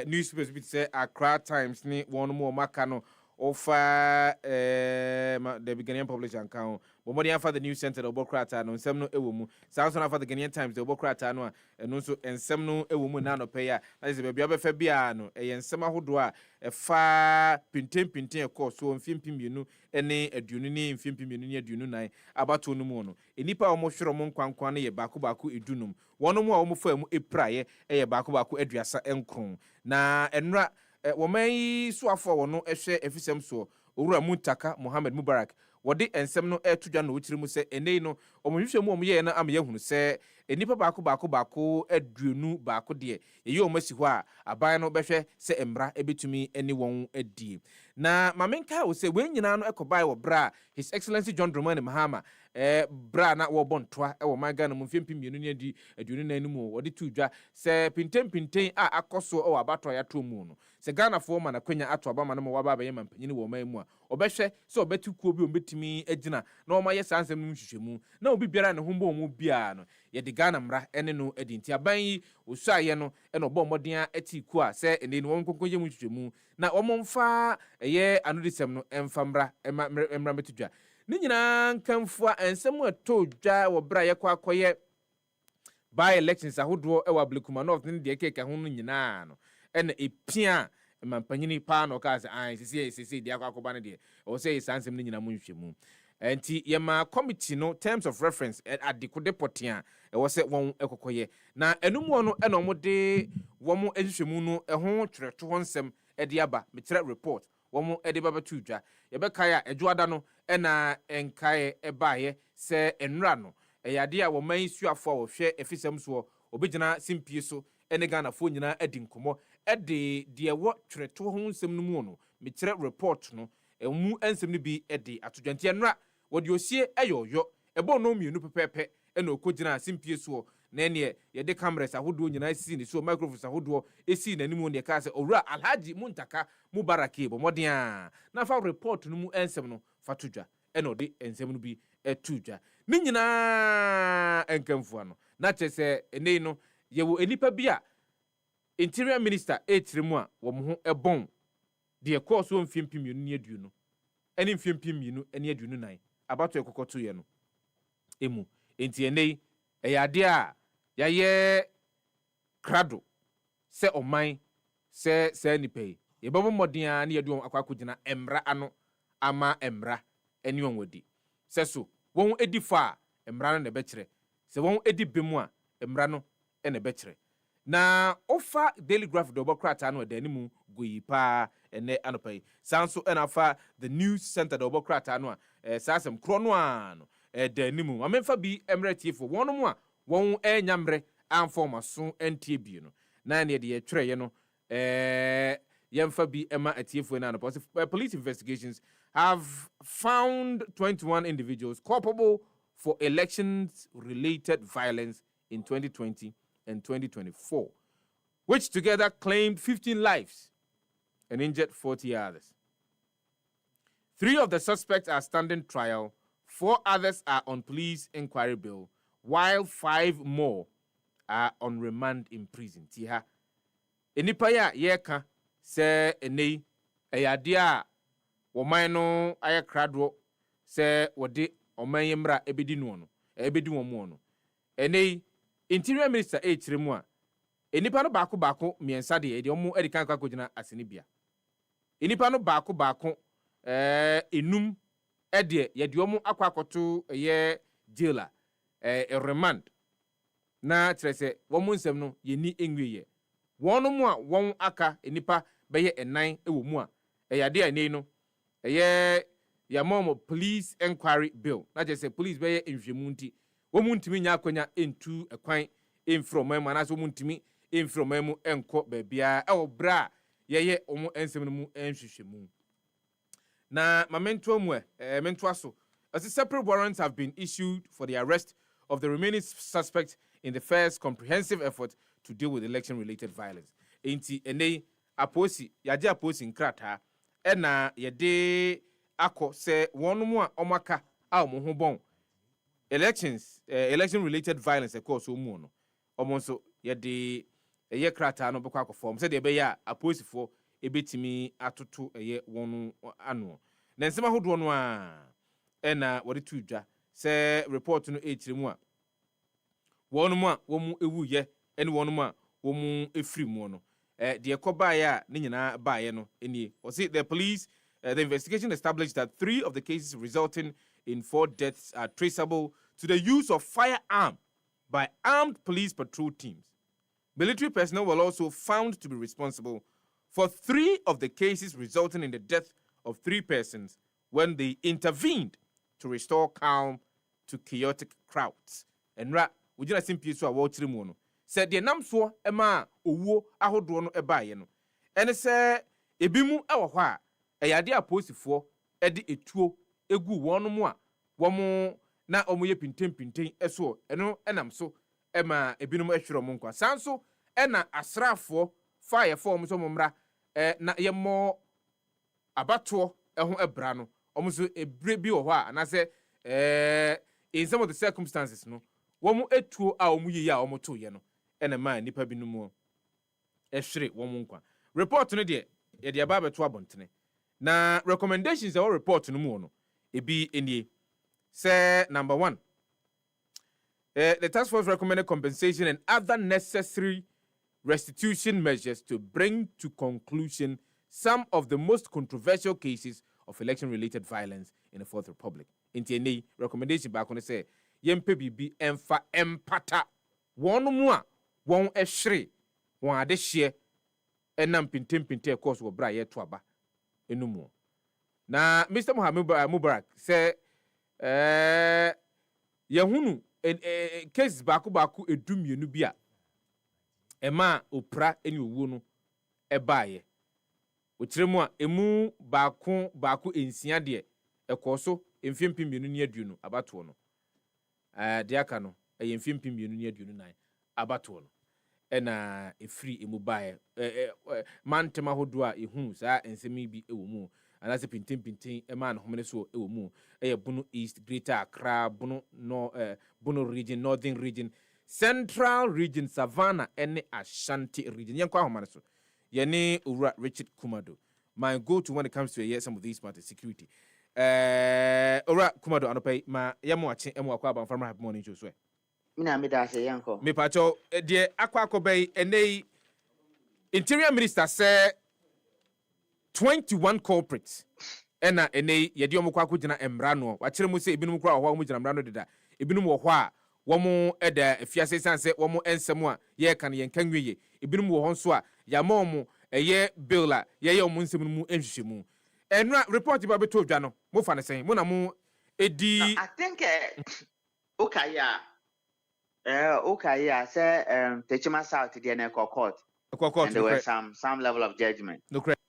A: newspapers bit say Accra Times ni one more maka no ofa the Ghanaian publisher account obomoden afa the news center do bokrata no nsem no ewo mu sanso afa the Ghanaian Times do bokrata no eno so ensem no ewo mu na no pay a na se bia obefa bia no ensem ahodo a efa pinten ekọ so mfimpimienu ene aduonu ni mfimpimienu ni aduonu nan abato no mu no enipa omo hwero mo nkwankwan no ye baako edunum wono mu a omo fa mu epraye ye baako aduasa enkron na enra woman so afọ wono ehwe efisem so owura Muntaka Mohammed Mubarak wode ensem no etudwa no wotiri mu se enei no omohwehwe mu omoye na am yehunu se enipa baako aduonu baako de ye omasi ho a aban no behwe se embra ebetumi eni won adi na mamenka wo se wen nyina no ekobai wo bra His Excellency John Dramani Mahama bra na wo bontoa wo manga no mfempim mienu ne adi aduonu na animu wode tudwa se pinten a akoso o abato ya to mu no se Ghana fo ma na kwanya ato aba ma no waba ba ye mampanyini wo man mu a obehwe se obetu kuo bi ombetimi agina na o ma ye sansem no hwehwemu na obi biara ne hombo mu bia no ye de Ghana mra ene no adinti aban yi osuaye no ene obo moden ati ku a se ene no wonkonkonye mu hwehwemu na omomfa ye anodisem no emfamra emra metudwa ni nyina nkamfua ensem ato dwa wo bra ye kwa akoye by elections ahodo e wa Blekuma North ne de keka ho no nyina no ene epia mampanyini pa no ka se an sisi de akwakoba ne de o se sansem ne nyina mu nhwemu enti yema committee no terms of reference adekode potia e wo se won ekokoye na enumu no ene omode wo mo ehwehwemu no ho twerɛto ho nsɛm de aba metre report wo mo de baba tudwa ye be kai a edwoada no ena enkae ebaye se enra no eyade a wo man suafo a wo hwe efisem so obegyina simpie so ene Ghana fo nyina adi nkomo de wo twerɛto ho nsɛm no mu no metre report no emu ensɛm no bi de atodwanti enra wode osie eyoyo ebo no mienu pepepe ena okogina simpie so na ene ye de cameras ahodo nyina sisi ne so microphones ahodo esi nanimu ne ka se owura Alhaji Muntaka Mubarak bo moden a na fa report no mu ensɛm no fatudwa ena ode ensɛm no bi etudwa ni nyina enkamfua no na chese enei no ye wo enipa bi a interior minister etremu a wo mo ho ebon de course wo mfimpim yenu ne aduonu eni mfimpim yenu eni aduonu nan abato ekokoto ye no emu enti enei eyade a yaye krado se oman se nipai ye babo modin a ne yadu akwakogina emra ano ama emra eni onwodi se so won edifa emra no ne bekire se won edibemu a emra no ene bekire na ofa daily graphic do bokrata no da nimu goyipa ene anopai sanso enafa the news center do bokrata no sasem krono ano da nimu amemfa bi emretifo wonmu a won enyamre anforma so entie bi no na ne de ye twereye no yemfa bi ema atiefo na no police investigations have found 21 individuals culpable for elections related violence in 2020 and 2024, which together claimed 15 lives and injured 40 others. 3 of the suspects are standing trial, 4 others are on police inquiry bail, while 5 more are on remand in prison. Tiha. Enipa ya yeka se enei eyade a woman no aye kradwo se wode oman yemra ebedi no no ebedi wo mu no enei interior minister echiremu a enipa no baako miensa de ede omo edikan kwakogina asene bia enipa no baako enum ede ye de omo akwakoto ye jailer remand na kyerɛ sɛ wɔn nsɛm no yɛni enwie yɛ wɔn mu a wɔn aka nipa bɛyɛ ɛnan wɔ mu a ɛyɛ ade a ɛnɛ no ɛyɛ yɛmɔ police inquiry bill na kyerɛ sɛ police bɛyɛ nhwɛmu nti wɔn mu ntumi nya akonya ntu ɛkwan mfiri ɔman mu anaasɛ wɔn mu ntumi mfiri ɔman mu nkɔ baabiara ɛwɔ berɛ a yɛyɛ wɔn nsɛm no mu nhwehwɛmu na ma mentoa mu mentoa so as separate warrants have been issued for the arrest of the remaining suspects in the first comprehensive effort to deal with election-related violence. Enti ene aposi yaje aposi nkrata ena yede akọ se wonu mu a omaka a omo ho bon election-related violence of course omu no omo so yede eye krata no bekọ akọfọm se de be ya aposifo ebetimi atoto eye wonu ano na nsema hodo no a ena wode tudwa se report no etirimu a wonu a womu ewu ye ene wonu a womu efiri mu no de ekobaye a ne nyina baaye no enie o say the police the investigation established that 3 of the cases resulting in 4 deaths are traceable to the use of firearm by armed police patrol teams. Military personnel were also found to be responsible for 3 of the cases resulting in the death of 3 persons when they intervened to restore calm to chaotic crowds. And we just simply so watch the mono. Said the namso ema owo ahodo no ebaye no. Ene se ebimu ewo hɔ a ɛyade aposifo ɛde etuo egu wɔn mu a wɔn na wɔn yɛ pinten ɛso ɛno ɛnam so ɛma ebinom ɛhwere wɔn nkwa sanso ɛna asrafo fire wɔn so mmra na yɛmɔ abatoɔ ɛho ɛbra no wɔn so ebre bi wɔ hɔ a anasɛ in some of the circumstances no wɔn etuo a wɔn yie a wɔn to yɛ no ɛna ma nipa bi no mu ɛhwere wɔn nkwa report no deɛ yɛde aba abɛto abɔntene na recommendations our report no mu no ebi enie say number 1 the task force recommended compensation and other necessary restitution measures to bring to conclusion some of the most controversial cases of election-related violence in the Fourth Republic. Inti recommendation back on say yempe bibi emfa empata wonu mu a won ehwere won ade hye enam pintem course wo bra ye to aba enumu na Mr. Mubarak say yehunu case baako edumienu bi a ema opra eni owu no ebaaye okiremu a emu baako ensia de ekoso emfimpim mienu ne aduonu abato no de aka no emfimpim mienu ne aduonu nan abato no ena efiri emu baaye mantema hodo a ehunu saa ensemi bi ewo mu anase pinten ema na homene so ewo mu Bono East, Greater Accra, Bono region, Northern region, Central region, Savannah, and Ashanti region. Yankwa homane so. Yene Ura Richard Kumado. My go-to when it comes to some of these matters, security. Ura Kumado anope ma yamo ache emo akwa ban farmer have morning show so.
P: Mina me da se yanko.
A: Me pacho de akwa bay ene Interior Minister say 21 culprits. Ena ene yedi omo kwa kugina emra no wa kire mu se ebinum kura ho gina emra no deda ebinum wo ho a womo eda afiase sanse womo ensem a ye kan ye kan wiye ebinum wo ho nso a ya ma omo eye bill a ye omo nsem mu enhwehwemu enra report ba beto dwa no mo fa ne sen mo na mo edi
P: I think okaya say Techima South the na court and there was some level of judgment.
A: No correct.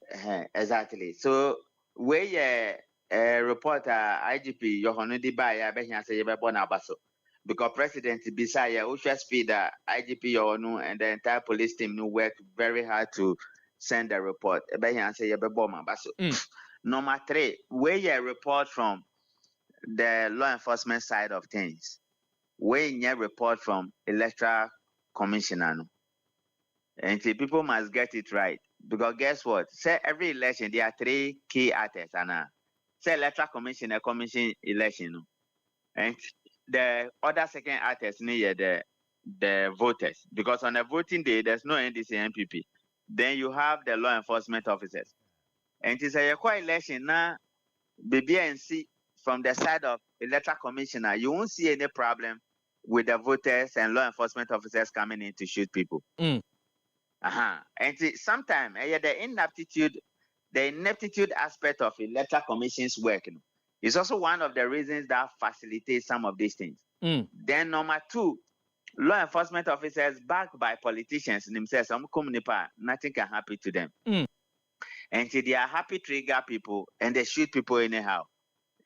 P: Exactly. So where reporter IGP Yohonudi Baya Behian say Yabona Baso. Because President Bisaya Usha Speed IGP Yohonu and the entire police team worked very hard to send a report. Behian say Yabona Baso. Number 3, where you report from the law enforcement side of things. Where you report from electoral commissioner. And people must get it right. Because guess what? Say every election there are 3 key actors and say electoral commission a commission election. And the other second actors near the voters. Because on the voting day there's no NDC MPP. Then you have the law enforcement officers. And it's a election now BBNC from the side of electoral commissioner, you won't see any problem with the voters and law enforcement officers coming in to shoot people. And sometimes the ineptitude aspect of electoral commission's work is also one of the reasons that facilitates some of these things. Then number two, law enforcement officers backed by politicians themselves, nothing can happen to them. And they are happy trigger people and they shoot people anyhow.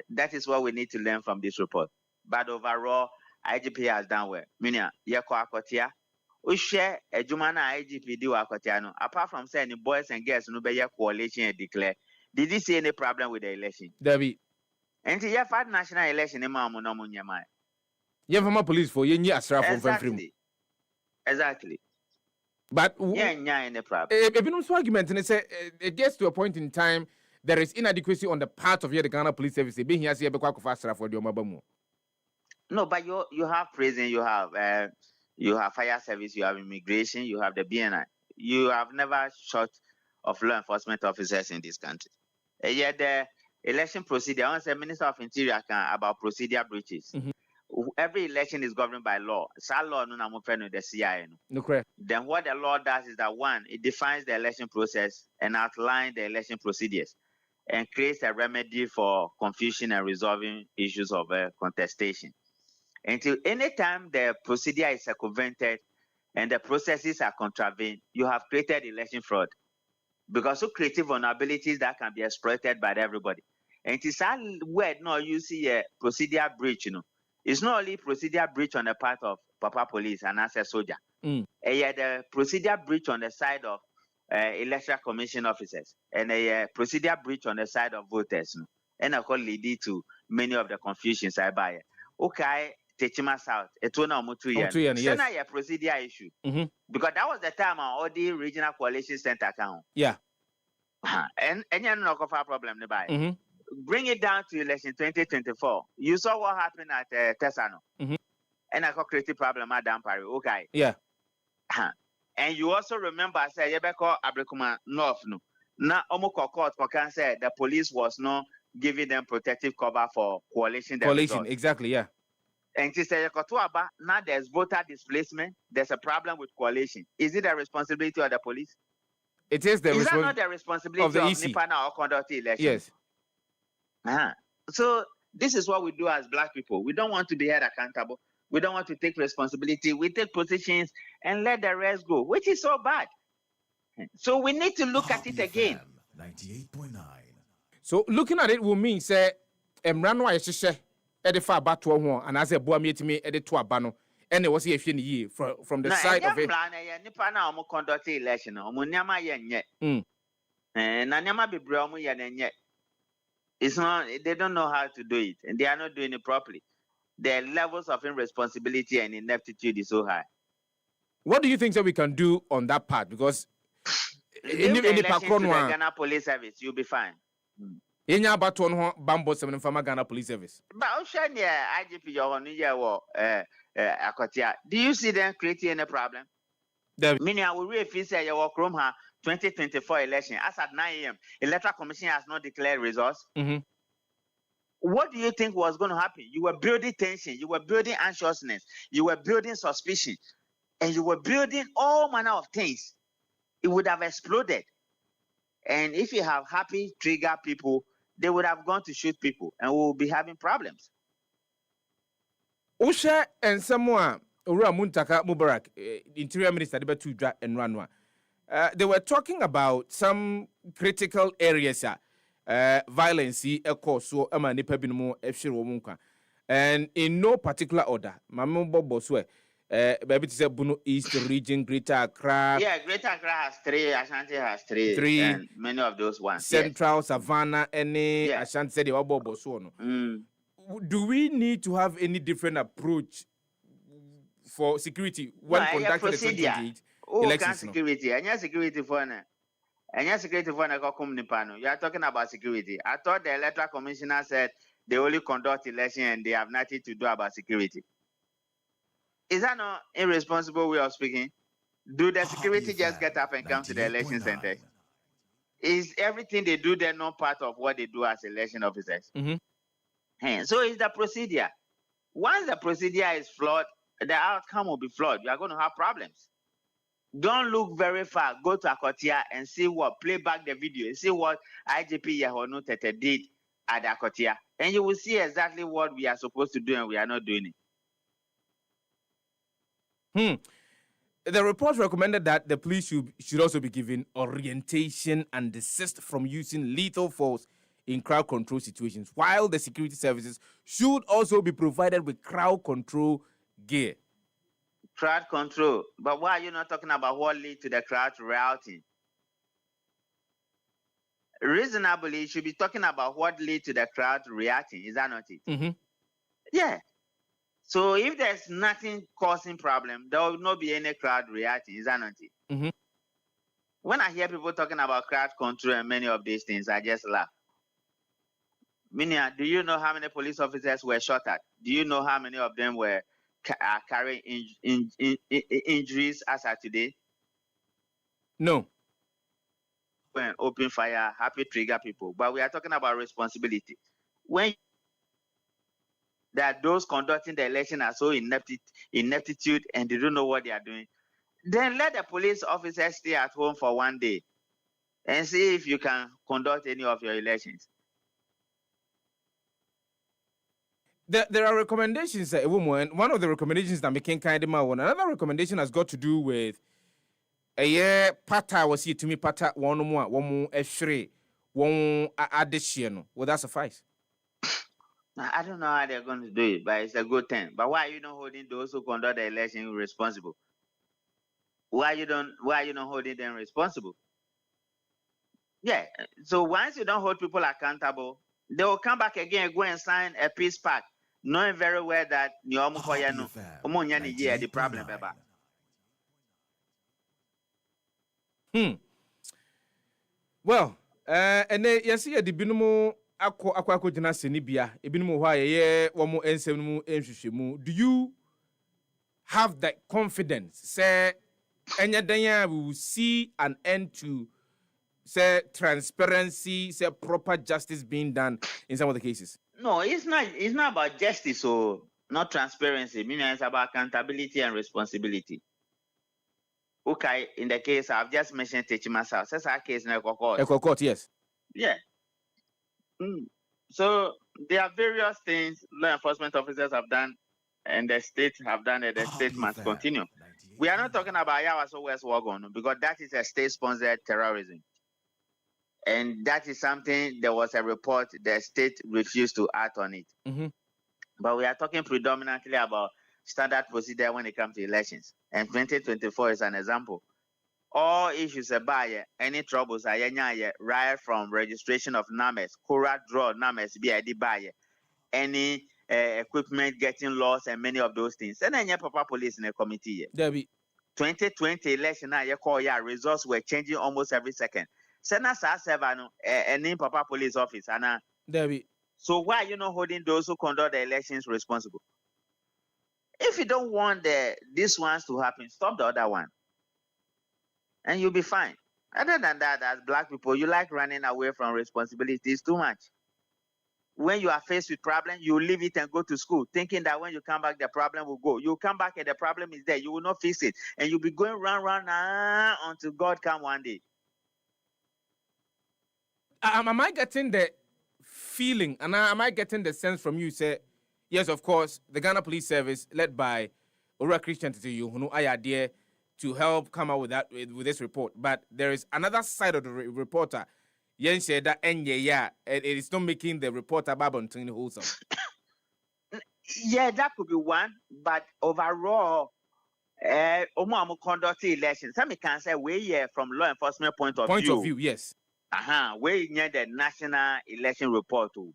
P: That is what we need to learn from this report. But overall, IGP has done well. Meaning, we share a Jumana IGP do apart from saying the boys and girls no be coalition and declare. Did you see any problem with the election?
A: Debbie.
P: And the year for national election,
A: police for you
P: exactly.
A: But
P: any problem.
A: Ebinum's argument and it gets to a point in time there is inadequacy on the part of the Ghana Police Service. Being here, see for the Omabamu.
P: No, but you have prison, you have fire service, you have immigration, you have the BNI. You have never short of law enforcement officers in this country. Yet the election procedure, I want to say Minister of Interior about procedure breaches. Every election is governed by law. Some law no the CIA. Then what the law does is that one, it defines the election process and outlines the election procedures and creates a remedy for confusion and resolving issues of contestation. Until any time the procedure is circumvented and the processes are contravened, you have created election fraud. Because of creative vulnerabilities that can be exploited by everybody. And it is that word no you see a procedure breach, It's not only procedure breach on the part of Papa Police and as a soldier. The procedure breach on the side of electoral commission officers and a procedure breach on the side of voters. And I call lead to many of the confusions I buy. Okay, Techima South, it will not move 2 years. Yes. A procedure issue. Because that was the time all the regional coalition center account.
A: Yeah.
P: And you know a problem nearby. Bring it down to election 2024. You saw what happened at Tesano. And I got creative problem at Dampari. Okay.
A: Yeah.
P: And you also remember I said Yebeko Abrekuma North no. Now Omoko Court can say the police was not giving them protective cover for coalition.
A: Exactly, yeah.
P: And she said now there's voter displacement, there's a problem with coalition. Is it the responsibility of the police?
A: It is the
P: Is that not the responsibility of Nipana or conduct elections?
A: Yes.
P: So this is what we do as black people. We don't want to be held accountable. We don't want to take responsibility. We take positions and let the rest go, which is so bad. So we need to look at it again.
E: 98.9.
A: So looking at it will mean say Emrano Ayeshe edifa abato ho and as a boa me edito abano and it was here from the side of it.
P: Nipa na omo conduct election omo nyama ye nye. Na nyama bebre omo ye nye. It's not, they don't know how to do it, and they are not doing it properly. Their levels of irresponsibility and ineptitude is so high.
A: What do you think that we can do on that part? Because
P: in the Ghana Police Service, you'll be fine.
A: Enya baton bambo seven from Ghana Police Service.
P: But Ocean, IGP, Akotia. Do you see them creating any problem? Meaning, I will really say your work room 2024 election. As at 9 a.m., Electoral Commission has not declared results. What do you think was going to happen? You were building tension, you were building anxiousness, you were building suspicion, and you were building all manner of things. It would have exploded. And if you have happy trigger people, they would have gone to shoot people, and we will be having problems.
A: Usha and someone, Ura Muntaka Mubarak, Interior Minister, and Ranwa. They were talking about some critical areas, violence, so and in no particular order. Mambo Boswe, baby, to say Bunu East region, Greater Accra.
P: Yeah, Greater Accra has 3, Ashanti has 3, and many of those ones.
A: Central, Savannah, any Ashanti said the Obo Bosuono. Do we need to have any different approach for security when conducting the 2028?
P: Security. And your security for and your security for Nipano. You are talking about security. I thought the electoral commissioner said they only conduct election and they have nothing to do about security. Is that not irresponsible way of speaking? Do the security just get up and come to the election center? Is everything they do there not part of what they do as election officers? So it's the procedure. Once the procedure is flawed, the outcome will be flawed. You are going to have problems. Don't look very far. Go to Akotia and see what, play back the video, see what IGP Yehonu Tete did at Akotia. And you will see exactly what we are supposed to do and we are not doing it.
A: The report recommended that the police should also be given orientation and desist from using lethal force in crowd control situations, while the security services should also be provided with crowd control gear.
P: Crowd control. But why are you not talking about what lead to the crowd routing? Reasonably, you should be talking about what lead to the crowd reacting. Is that not it?
A: Mm-hmm.
P: Yeah. So if there's nothing causing problem, there will not be any crowd reacting. Is that not it?
A: Mm-hmm.
P: When I hear people talking about crowd control and many of these things, I just laugh. Minia, do you know how many police officers were shot at? Do you know how many of them were carrying injuries as of today?
A: No.
P: When open fire, happy trigger people. But we are talking about responsibility. When that those conducting the election are so ineptitude and they don't know what they are doing, then let the police officers stay at home for one day and see if you can conduct any of your elections.
A: There are recommendations, and one of the recommendations that making kind of one. Another recommendation has got to do with a year pata was here to me pata one more F3 one addition. Will that suffice?
P: I don't know how they're going to do it, but it's a good thing. But why are you not holding those who conduct the election responsible? Why are you not holding them responsible? Yeah. So once you don't hold people accountable, they will come back again and go and sign a peace pact, knowing very well that the problem.
A: Well, and you see the binomo akwa jina senibia ebinomo hwa ye womo ensem mu enhwehwemu. Do you have that confidence say we will see an end to say transparency, say proper justice being done in some of the cases?
P: No, it's not about justice or not transparency. I mean, it's about accountability and responsibility. Okay, in the case I've just mentioned Techimasa, that's our case in Eco
A: Court, yes.
P: Yeah. So there are various things law enforcement officers have done and the state have done and the state must continue. We are not talking about Yawaso West Wagon because that is a state-sponsored terrorism. And that is something, there was a report, the state refused to act on it.
A: Mm-hmm.
P: But we are talking predominantly about standard procedure when it comes to elections. And 2024 is an example. All issues about any troubles are right from registration of numbers, Kura draw numbers, BID buyer, any equipment getting lost, and many of those things. And then you Papa police in a committee.
A: Debbie.
P: 2020 election, results were changing almost every second. Sena Sa7 and Papa police office.
A: Debbie.
P: So why are you not holding those who conduct the elections responsible? If you don't want these ones to happen, stop the other one. And you'll be fine. Other than that, as black people, you like running away from responsibilities too much. When you are faced with problems, you leave it and go to school, thinking that when you come back, the problem will go. You come back and the problem is there. You will not fix it. And you'll be going round until God come one day.
A: Am I getting the feeling, and am I getting the sense from you, say, yes, of course, the Ghana Police Service, led by Ora Christian Titiyu, who are idea to help come out with this report. But there is another side of the reporter. Yen said that it is not making the reporter Babontin wholesome.
P: Yeah, that could be one. But overall, conduct elections. Some can say we from law enforcement point of view,
A: yes.
P: We near the national election report too.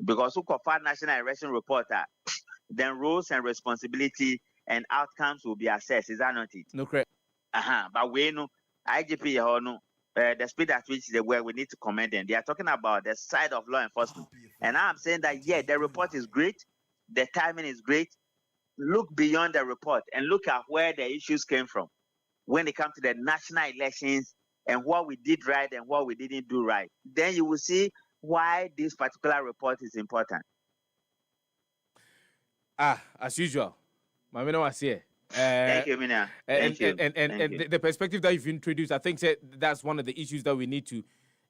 P: Because who confer national election reporter, then roles and responsibility and outcomes will be assessed. Is that not it?
A: No, correct.
P: But we know IGP, the speed at which they were, we need to commend them. They are talking about the side of law enforcement. And I'm saying that, yeah, the report is great. The timing is great. Look beyond the report and look at where the issues came from when it comes to the national elections and what we did right and what we didn't do right. Then you will see why this particular report is important.
A: As usual, Mami no was here.
P: Thank you, Mina.
A: And the perspective that you've introduced, I think that's one of the issues that we need to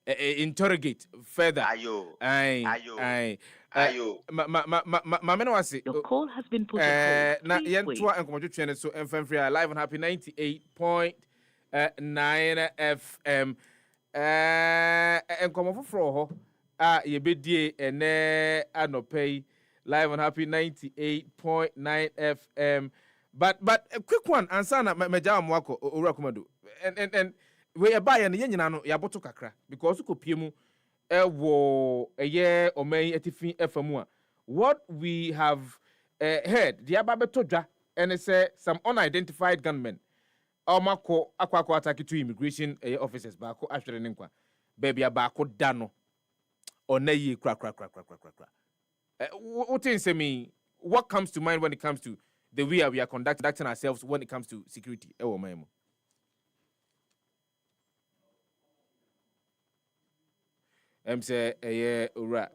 A: interrogate further.
P: Ayo.
A: Mami no was here.
Q: Your call has been put on hold.
A: Na
Q: Please
A: yen
Q: wait.
A: toa enkomojo twene so emfamfree live on Happy 98.9 FM. Enkomo foforo ho ye bedie ene anopei live on Happy 98.9 FM. But a quick one, ansana meja amwako owura komado. And we buy and yen nyina no ya boto kakra because ukopie mu wo eye omei etifi FM a. What we have heard, the ababeto dwa and say some unidentified gunmen Omako akwako attack to immigration officers bako ashwere nkwa baby abako dano onayi kra what say me what comes to mind when it comes to the way we are conducting ourselves when it comes to security ewo memo say ora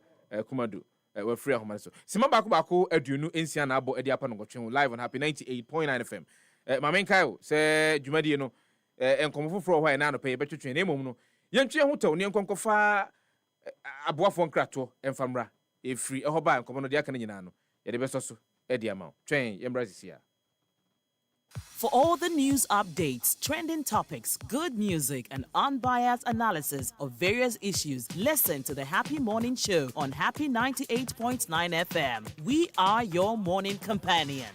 A: kumadu we're free of so sima bako aduonu ensia na abo edi apa no gotwe live on Happy 98.9 FM Mamen Kaio say dwumadie no enkomo foforo ho na no pay betwetwe na emom no yentwe ho taw ne enkonkofa aboafo nkrato emfamra efri ehoba enkomo no de aka nyina no ye de beso so edi ama twen yembrazisia.
L: For all the news updates, trending topics, good music, and unbiased analysis of various issues, listen to the Happy Morning Show on Happy 98.9 FM. We are your morning companion.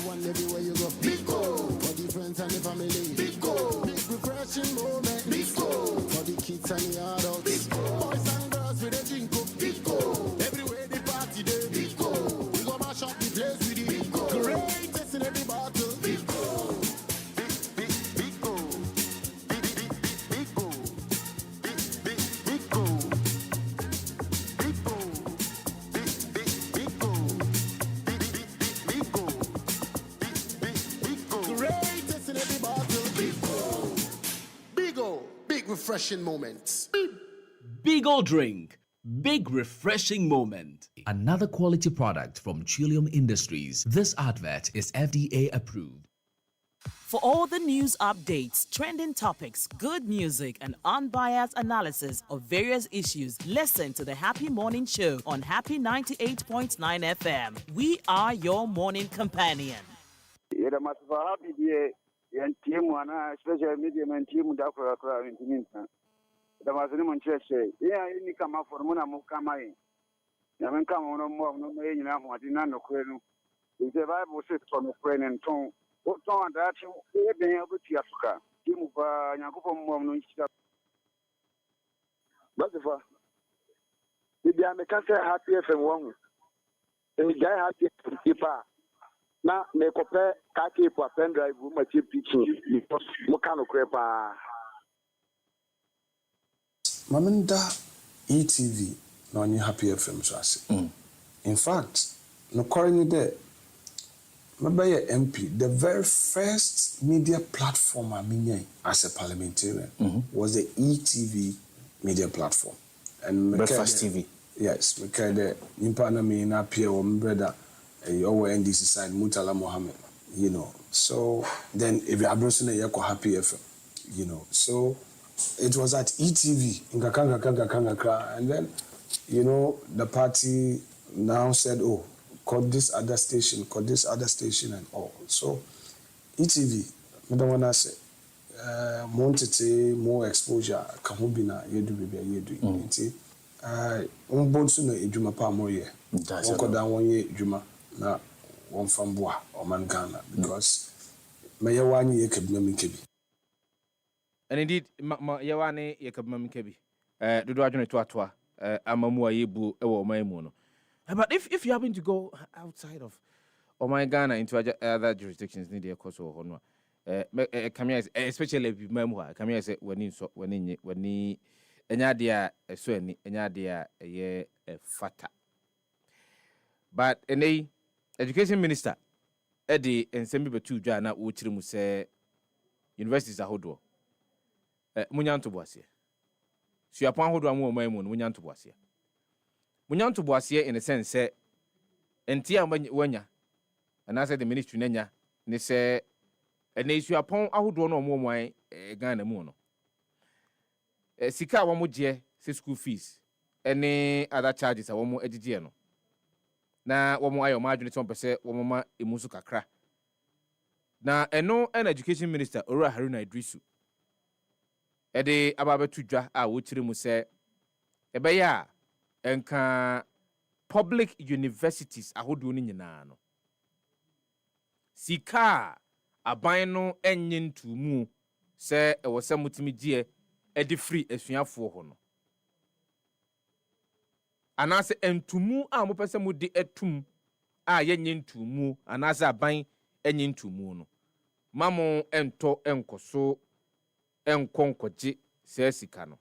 R: One everywhere you go. Big go for the friends and the family. Big go, big refreshing moment. Big go for the kids and the adults. Big go boys and girls with a drink up. Big go everywhere the party day. Big go we go mash up the place with it. Big go greatest in every battle. Big go big go big go big go refreshing moments.
S: Big old drink. Big refreshing moment. Another quality product from Trillium Industries. This advert is FDA approved.
L: For all the news updates, trending topics, good music, and unbiased analysis of various issues, listen to the Happy Morning Show on Happy 98.9 FM. We are your morning companion.
O: Yan team wana special media man team da kura intiminta da mazuni mun chese ya ni kama formuna mu kama yi ya men kama no mo no me nyina mo adi na no kwenu the bible says from kwenu ton o ton da chi e ben ya buti asuka team ba nyakopo mo no nchita basifa bibi ameka se Happy FM won e guy Happy ipa na me kope ka keep a pen drive ma chip picture mo kanu krepa
R: Maminda ETV na onye Happy FM so ase in fact no currently there maybe MP the very first media platform I mean as a parliamentarian was the ETV media platform and
F: Breakfast TV.
R: Yes, because the impana me na appear on brother our NDC side, Mutala Mohammed, you know. So then if you are Brosina Yako Happy FM, you know. So it was at ETV in Kakanga, and then, you know, the party now said, oh, call this other station, and all. So ETV, I don't want to say, more exposure, Kahubina, Yedu, Umbonsu ejuma pa moye. Woko da wonye ejuma na wonfamboa oman Ghana because mayewani yekebima mkebi.
A: And indeed yewani yekebima mkebi. Dodo adwene to atwa amamu ayebu ewo oman no. But if you happen to go outside of Oman Ghana into other jurisdictions need the course or honor. Especially mamu kamia say wani enya dia eso ani enya dia ye fata. But any education minister edi ensemi betu dwa na wo kire mu se universities ahodo munyanto boase suapon ahodo amu oman mu no munyanto boase munyanto boase in a sense say entia wanya and I said the ministry nanya ne se ene suapon ahodo no omo oman Ghana mu no sika wo mo je se school fees any other charges wo mo agige no na wo mo ayo ma adwene so pese wo mo ma emusu kakra na eno an education minister Ora Haruna Idrisu ede ababetu dwa a wo kire mu se ebeya enka public universities ahodo ni nyina no sika aban no enye ntumu se ewo se mutimi gie edi free esuafo ho no anase entumu a mo pese mu de etum a yenye ntumu anase aban enye ntumu no mamo ento enkoso enkonkoje se sika no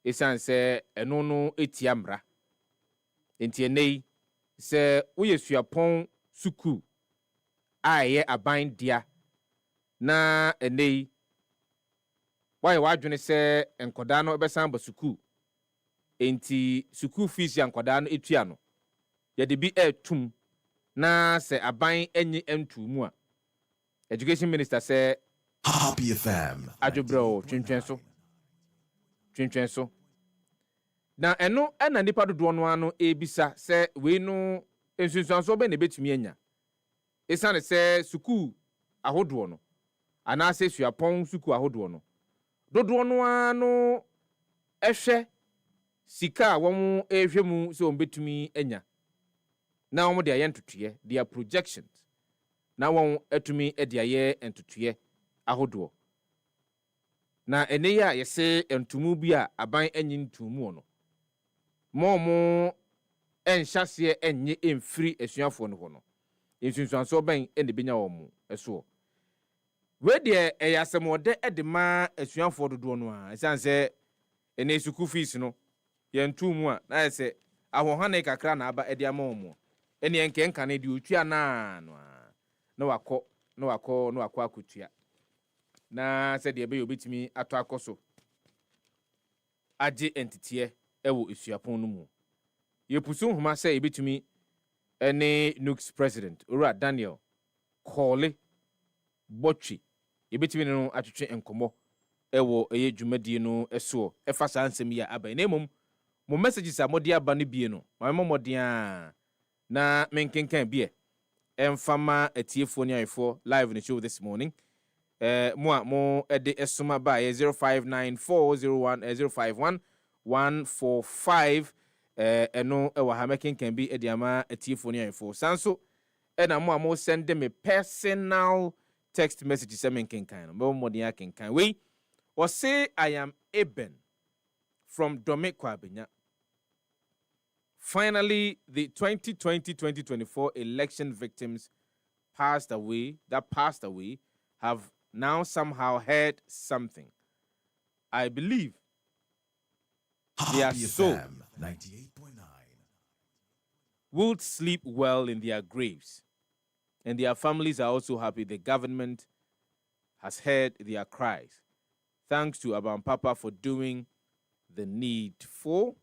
A: esan se eno no etiamra enti enei se uyesuapon suku a ye aban dia na enei why wadwene se enkoda no ebesan ba suku enti suku fees ya nkoda no etua no ye de bi etum na se aban enyi entumu a education minister se
E: Happy FM
A: adwobro twentwen so na eno na nipa dodo no ano ebisa se we no ensunsuanso be na betumi anya esane se suku ahodo no ana se suapon suku ahodo no dodo no ano ehwe sika won ehwe mu se on betumi anya na won de ayentotoye their projections na won atumi de aye entotoye ahodo na eneya yese entumu bi a aban anyi ntumu no momo enhyase enye emfiri esuafo no ho no ensunsuanso ben ene benya wo mu eso we de eyasemode edema esuafo dodo no a esanse ene suku fees no yentumu a na yese ahohane kakra na aba ede ama wo mu ene enkenka na de otua na no na wakọ akutua na se de ebe obetimi ato akoso age entity ewo esuapon no mu yepusu homa se ebetumi ene Nux president Ora Daniel Kole Botchi ebetimi no atwetwe enkomo ewo eye dwumadi no eso efa sansem ya aba na emom mo messages a modi aba no bie no ma modia na menkenkan bie emfama atiefo ni ayefo live in the show this morning mo ede esuma ba 059401 051145 eno ewa ha mekenkan bi ede ama atiefo ni ayefo sanso na mo send me personal text message se menkenkan no mo dia kenkan we or say I am Eben from Domekwa Abenya. Finally, the 2020-2024 election victims passed away have now somehow heard something. I believe their soul will sleep well in their graves. And their families are also happy the government has heard their cries. Thanks to Abam Papa for doing the needful.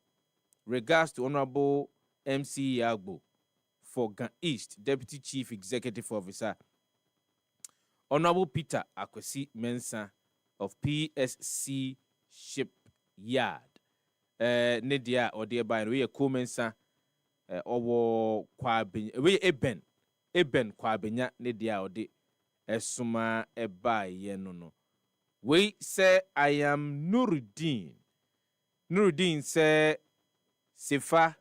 A: Regards to Honorable MC Yagbo for Gan East, Deputy Chief Executive Officer. Honorable Peter Akwesi Mensa of PSC Shipyard. Nedia or thereby we a Mensa owo kwabenya we Eben kwabenya nedia or de esuma eba ye no. We say I am Nuruddin. Nuruddin say Sifa,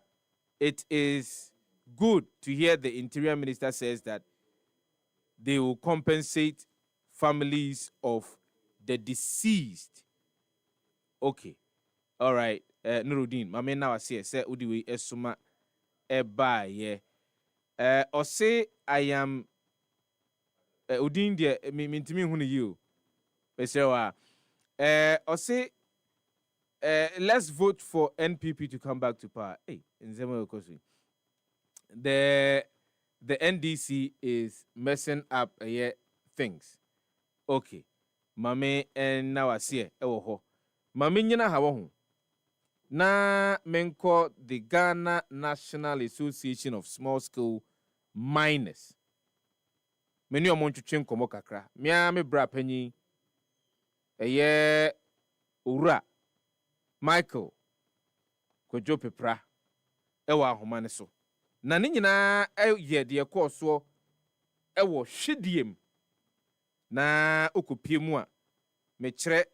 A: it is good to hear the Interior Minister says that they will compensate families of the deceased. Okay. All right. Nuruddin, mame now I say udiwe esuma eba ye. Or say I am Udin de mintimi hunu you. Or say let's vote for NPP to come back to power. Hey, the NDC is messing up things. Okay. Mame and now I see ho. Mame nyina hawo ho. Na menko the Ghana National Association of Small Scale Miners. Many omontwetwe nkomo kakra. Mia me bra panyi Ura Michael Kojo Pepra ewa ahoma ne so. Na ne nyina de ekọ ewo hwediem na okopie mu a me kyerɛ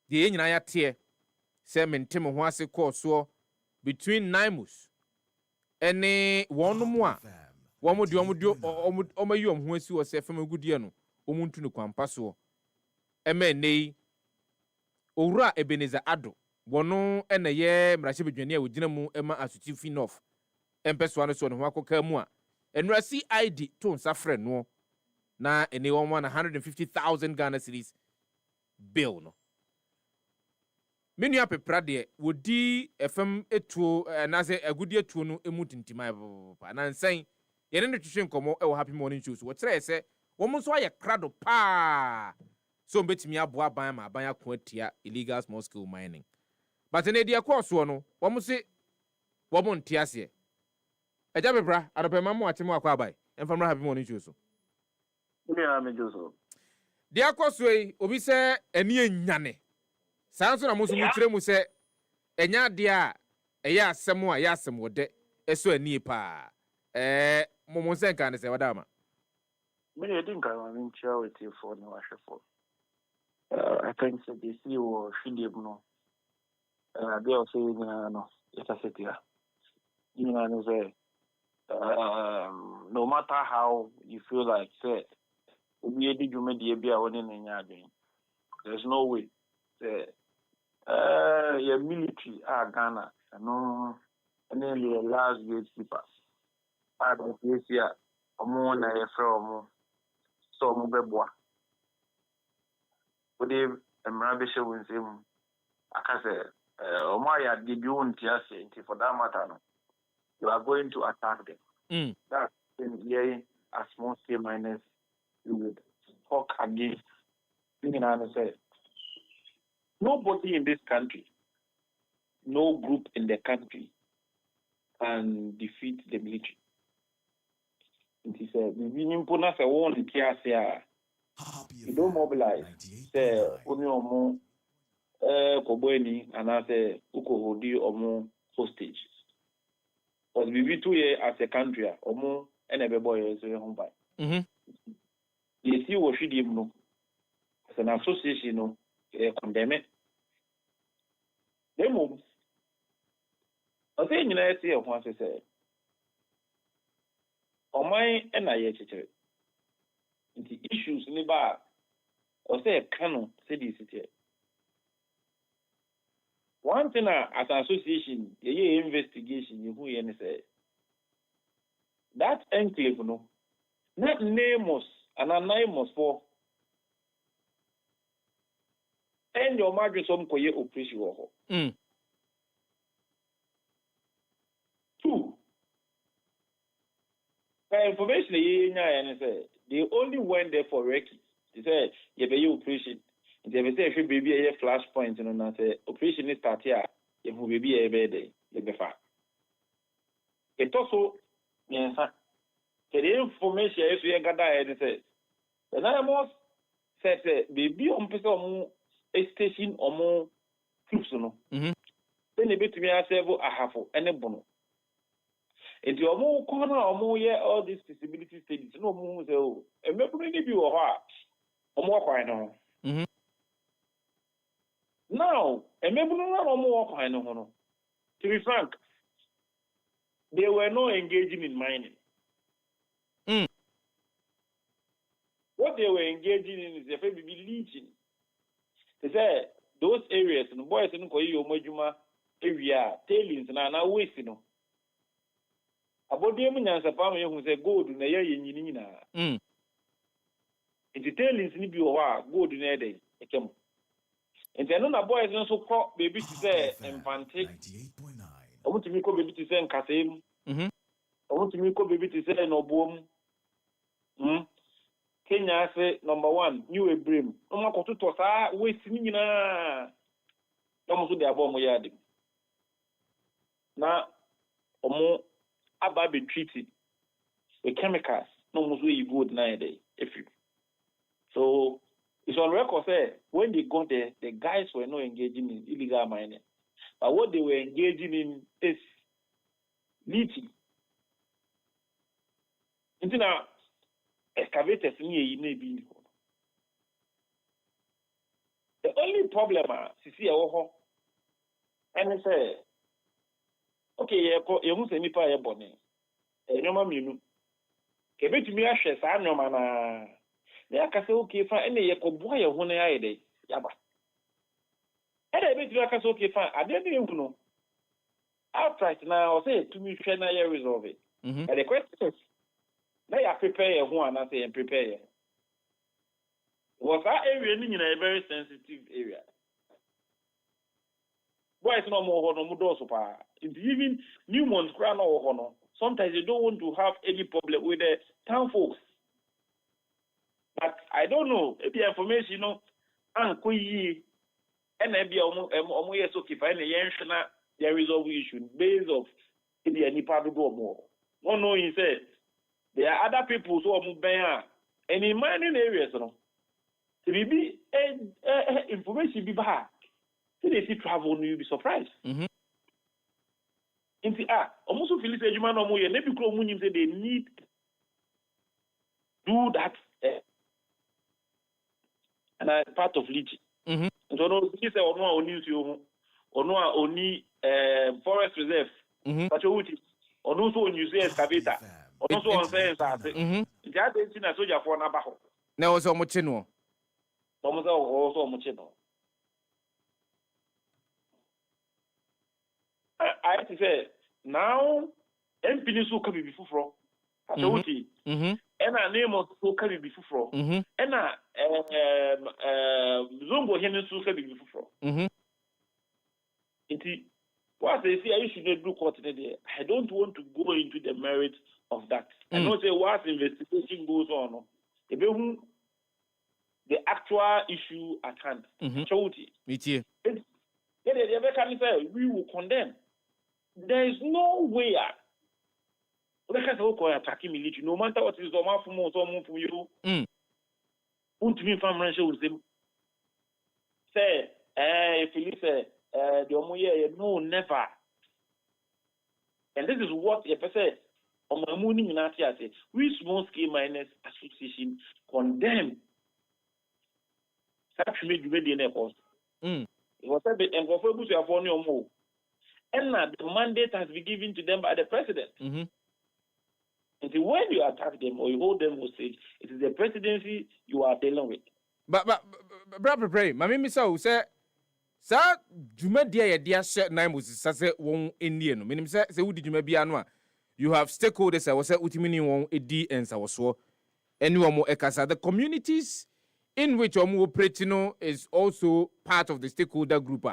A: de nyina ya te se mentem ho ase kɔ between Naimus ene wɔnom a wɔmo de ɔmayi ho asi wɔ sɛ fam agudie no ɔmuntu no kwampa so ema nei owura Ebeneza Ado wɔno ena ye mrahye bedwani a wogina mu ema asuti Finof empeso no so ne ho akoka mu a enura CID to nsafrɛ no na ene wɔn na 150,000 Ghana cedis bill no menua pepra de wodi FM etuo na se agudi etuo no emu tintima pa na nsan yene ne twetwe nkomo e wo Happy Morning Show so wo kyerɛ sɛ wɔn nso ayɛ krado pa so mbetimi aboa ban ma ban akɔ atia illegal small scale mining but ne de akɔ no wɔn se wɔn nte ase eja bebra adopema mo atemu akɔ abai emfamra Happy Morning Show so
C: yeah me do so
A: de akɔ yi obi sɛ eni enyane sanso na musu mukyerɛ mu sɛ enya de a ɛyɛ asɛm a yɛ asɛm wode ɛso ani pa momo sɛ nka ne sɛ wada ma
C: me didn't go in chair with you for no ashfo I think so the CEO Shindib no they also no it's a city you know say no matter how you feel like say we did you media be a one in there's no way say your military Ghana no and then the last gatekeepers the place here omo na ye from so omo beboa we dey emra be show nsem aka say omo ya dey bi won tia say for that matter no you are going to attack them that's in here as small scale miners you would talk against thinking and say nobody in this country, no group in the country can defeat the military. It is a you don't mobilize. Say, Onyomo, Kobweni, and I say, Ukohodi, Omo, hostage. But we 2 years as a country, Omo, and every boy is home by. You see what she did, no, as an association, no. Condemn it. Demo. I say, you know, I say, once I say, on my NIH, the issues in the bar, or say, a canon, say this. One thing as an association, a investigation, you who say that enclave, no, not nameless and anonymous for. And your margin some koye operation wo. 2. The information they only went there for recce. They said you be operation. They say if baby a flash point and say operation is start here. You will be a there. You be fine. It also yes sir. The information if you gather and say the animals said baby on person a station or more troops, no. Then a bit to me, I say, I have any bono. If you are more corner or more, all these disability studies, no more, and maybe you are hard or more quite no. Now, and maybe no more quite no. To be frank, they were not engaging in mining. What they were engaging in is a baby leeching. They say those areas and boys in Koyo Mojuma area, tailings and now wasting. About the Eminence of family who say gold in the year in Yinina. It's the tailings in Biwa, gold in a day.
T: And then no boys also call baby to say infante. I want to make baby to say Kasim. I want to make baby to say no boom. Kenya say number 1, new Ebrim. No more to toss wasting na. No more to the above yard. Now, about be treated with chemicals. No more way good nowadays. So it's on record say when they got there, the guys were not engaging in illegal mining. But what they were engaging in is leaching. Into now excavators in maybe. The only problem is see and say okay, you must any pay bonnet. No mammy. Kebet me a share, I know, man. There can say, okay, fine, and you could boy a 1 day. Yaba. And I bet you can say, okay, fine. I didn't even know. Outright now, say to me, share now, you resolve it. And the question is, now you prepare a one, I say, and prepare. Was that area in a very sensitive area? Why is no more honor, Mudosopa? Even new ones, crown or honor. Sometimes you don't want to have any problem with the town folks. But I don't know if the information, and maybe almost okay, find the resolve issue based off the any part of more. No, he said there are other people who are moving and in mining areas, to be information be back. So they see travel, you'll be surprised. Almost feel say you man or maybe say they need do that and part of leaching. So no he say or no news you or no only forest reserve but you or no so you say excavator or no so on say that thing na soldier for na baho
A: na o so mo chino
T: almost also mo chino I have to say now MP so can be fufro atawuti ena name so can be fufro ena zombo hene so can be fufro inti what they say I should do court today. I don't want to go into the merit of that. I don't say what investigation goes on. The actual issue at hand. We will condemn. There is no way attacking military, no matter what is on from you. Won't me from Rancho with them. Say, if you say, no, never. And this is what you say. On my morning in Atia say, we small scale miners association condemn. Such made you made in a post. It was a bit and for more. And the mandate has been given to them by the president. And when you attack them or you hold them hostage, it is the presidency you are dealing with.
A: But brother, pray. Mami misa say, "Sir, juma dia ya dia share nine was say won Indian. Meaning say udi juma bia no. You have stakeholders. I was say utimini won edi and sa was anyone more ekasa. The communities in which omu operating is also part of the stakeholder group.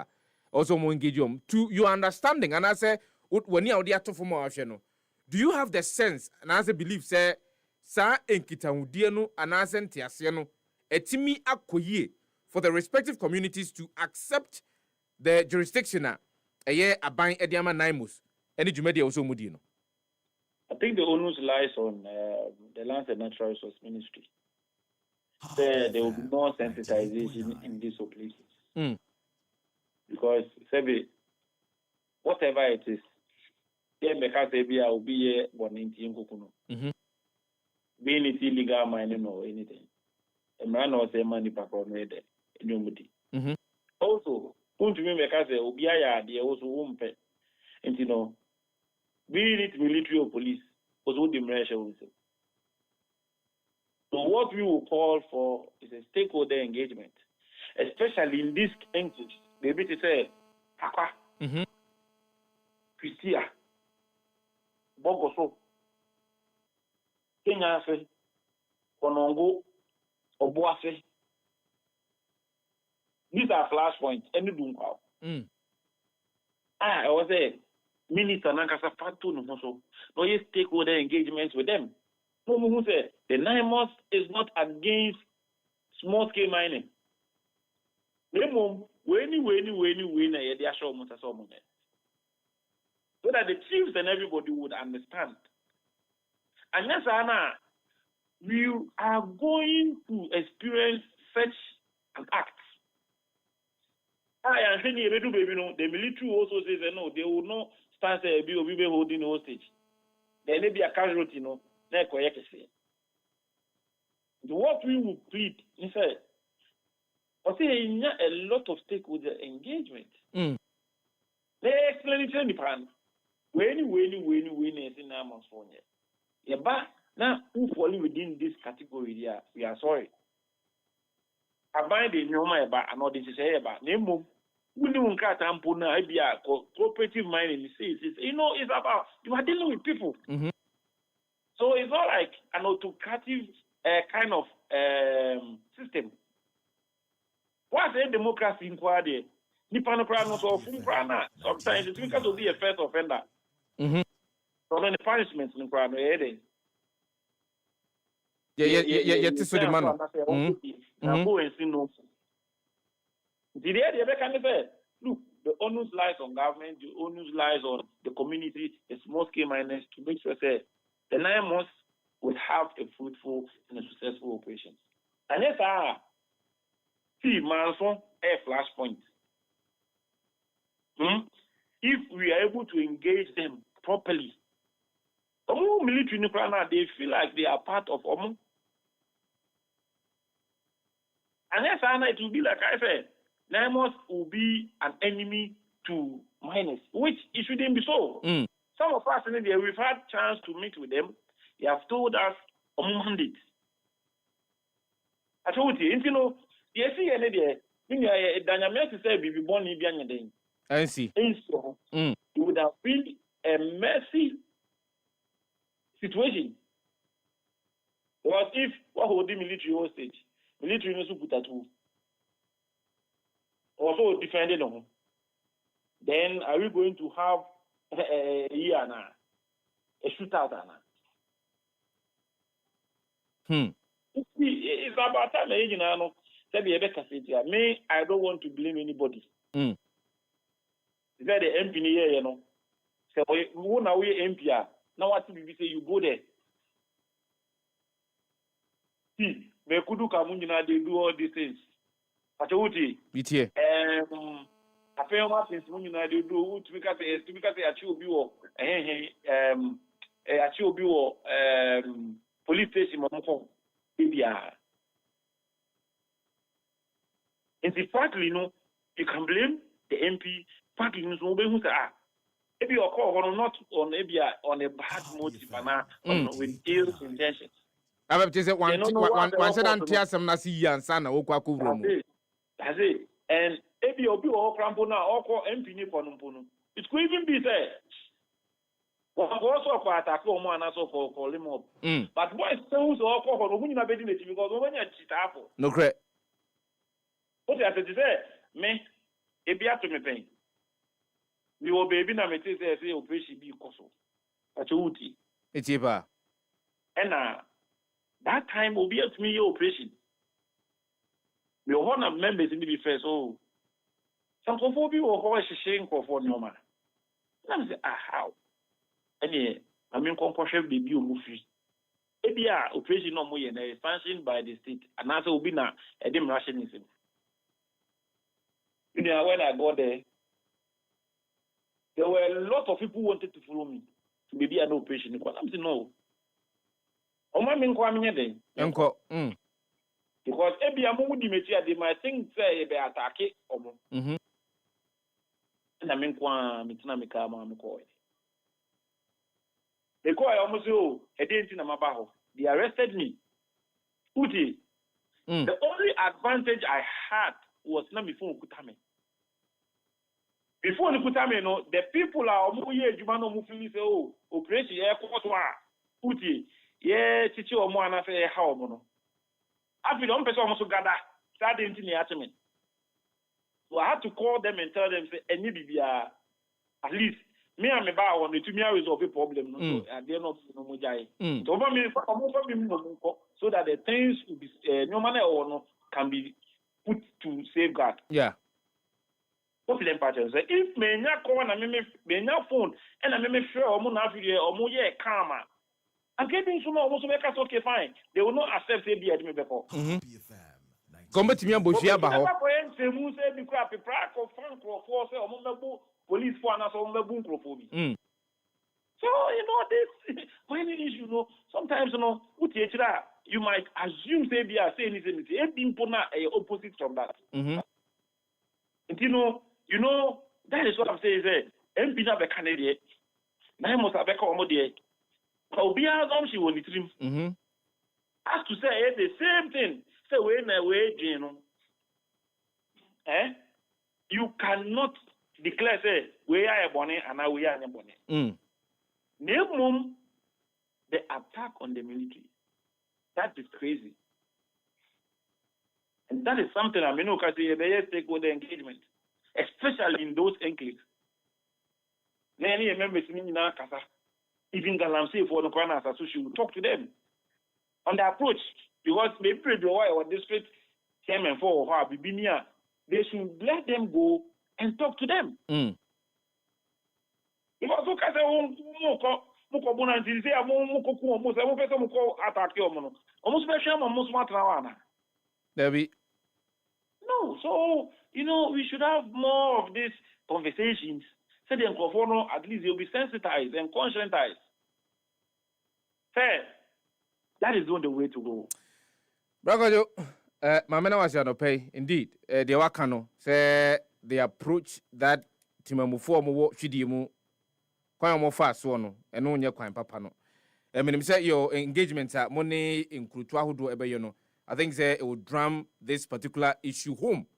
A: Also more engage to your understanding. And I say, when you are there to form our channel, do you have the sense and as a belief say, sa enkita udiano and as entiasiano, etimi akoye for the respective communities to accept the jurisdiction a year abang ediama naimos any jumedia also mudino?
T: I think the onus lies on the Lands and Natural Resource Ministry. There will be more sensitization in these places. Because whatever it is, will be here being it illegal mining or anything. A man or say money back on it. Also, won't you make us will be a also won't pay. And be it military or police, also the measure. So what we will call for is a stakeholder engagement, especially in this instance. Maybe to say, Papa, Christia, Bogoso, Kenya, Konongo, Obuafe, These are flashpoints. Any doom power. I was a minister Nankasa Fatu no so. No, you stakeholder engagements with them. No, who said the 9 months is not against small scale mining. When they are show so that the chiefs and everybody would understand. And yes, Anna, we are going to experience such an act. I am saying the military also says no, they will not stand there be holding hostage. There may be a casualty, no. What we will plead, he said, I say a lot of stakeholder engagement. They explain it in the plan. When is in Amos for you. Now, who fall within this category here, we are sorry. I buy the Noma about another to say about Nemo. We don't cut and put a cooperative mining. It's about you are dealing with people. So it's not like an autocratic kind of system. What's a democracy in Quade? Sometimes it's because of be a first offender. So then the punishments in Quade.
A: It's the man.
T: Go and see no. Look, the onus lies on government, the onus lies on the community, the small scale miners to make sure that the 9 months will have a fruitful and a successful operation. And yes, see, Manson, a flashpoint. If we are able to engage them properly, military they feel like they are part of Omo. And yes, it will be like I said, 9 months will be an enemy to miners, which it shouldn't be so. Some of us in India, we've had chance to meet with them. They have told us mandate. I told you, you see, Daniel to say, be born in Bian.
A: I see.
T: It would have been a messy situation. Because if what would the military hostage? Military no put at all. Also defended them. Then are we going to have a year now? A shootout now? It's about time you know. Me, I don't want to blame anybody. Is that the MP here, you know? So we now we MP. Now what we say you go there. See, me kudu kamunjina they do all these things. Achouti.
A: Bitie.
T: Apema things munjina they do to because achi obi wo achi obi wo police station mo India. And partly, you can blame the MP. Partly, who say, maybe your call not on maybe on a bad motive, with ill intentions.
A: I have to say one said anti some nasi and sana okwa kuvromo.
T: That's it. And maybe you'll be all crampona or call MP Nipono. It could even be there. Also for attack or man also for call him up. But why still so call for who you have been because when you're cheat.
A: No correct.
T: What I said to say, me, a be to me pain. We will be na me say operation be koso. Achouti.
A: It's eba.
T: And that time will be at me operation. We will have members in the first. Oh, some conformity will always shame for no man. Let me say, how? Any, I mean, concussion be you movie. ABR operation no more and expansion by the state, and also will be now a dim rationalism. You know, when I got there were a lot of people who wanted to follow me to be an operation. Because I'm saying no. Because every among they might think say they attack it. And I mean, they call almost a day in Amabaho. They arrested me. Uti. The only advantage I had was not before Kutame. Before the Kutame, the people are Jumano Mufili say, oh, operation, Uti, Chichi or Moana say, how mono. After the person also gather, started into the attainment. So I had to call them and tell them, say, any BBR, at least me and my bar on the to me resolve a problem. So they're not no more jai. So that the things will be no matter or no can be put to safeguard.
A: Yeah.
T: Problem patterns. If me not call and me not phone and I me sure or more or more karma. I'm getting some almost make us okay fine. They will not accept it at me before.
A: Come to me and Bushia Baho.
T: Police for us on the boom for me. So, you know, this when it is, you know, sometimes, you know, you might assume they be saying anything, opposite from that. And you know, that is what I'm saying. MP have a candidate. Now must have a commodity. Be she will trim. As to say the same thing. Say when I wait, you know. You cannot declare say we are a bonnet and now we are a bonnet. Name the attack on the military. That is crazy. And that is something I mean, because they stakeholder engagement, especially in those enclaves. Many members in Kasa, even Galamsey for the corner association, will talk to them on the approach, because maybe the or district chairman for or Bibinia, they should let them go and talk to them. If I look at Muko Bonanzi, say, almost every person will call attack your mono. Almost special, almost Matrawana. No, so, you know, we should have more of these conversations. So the Nkofono, at least they'll be sensitized and conscientized. Fair. That is not the way to go.
A: Bragajo, Mamena was your pay. Indeed, the Wakano say the approach that Timamufo Mo Chidimu. Quite more fast one, and no near quite papa no. I mean, say your engagement at money in Krutua do ebeyono. I think say it would drum this particular issue home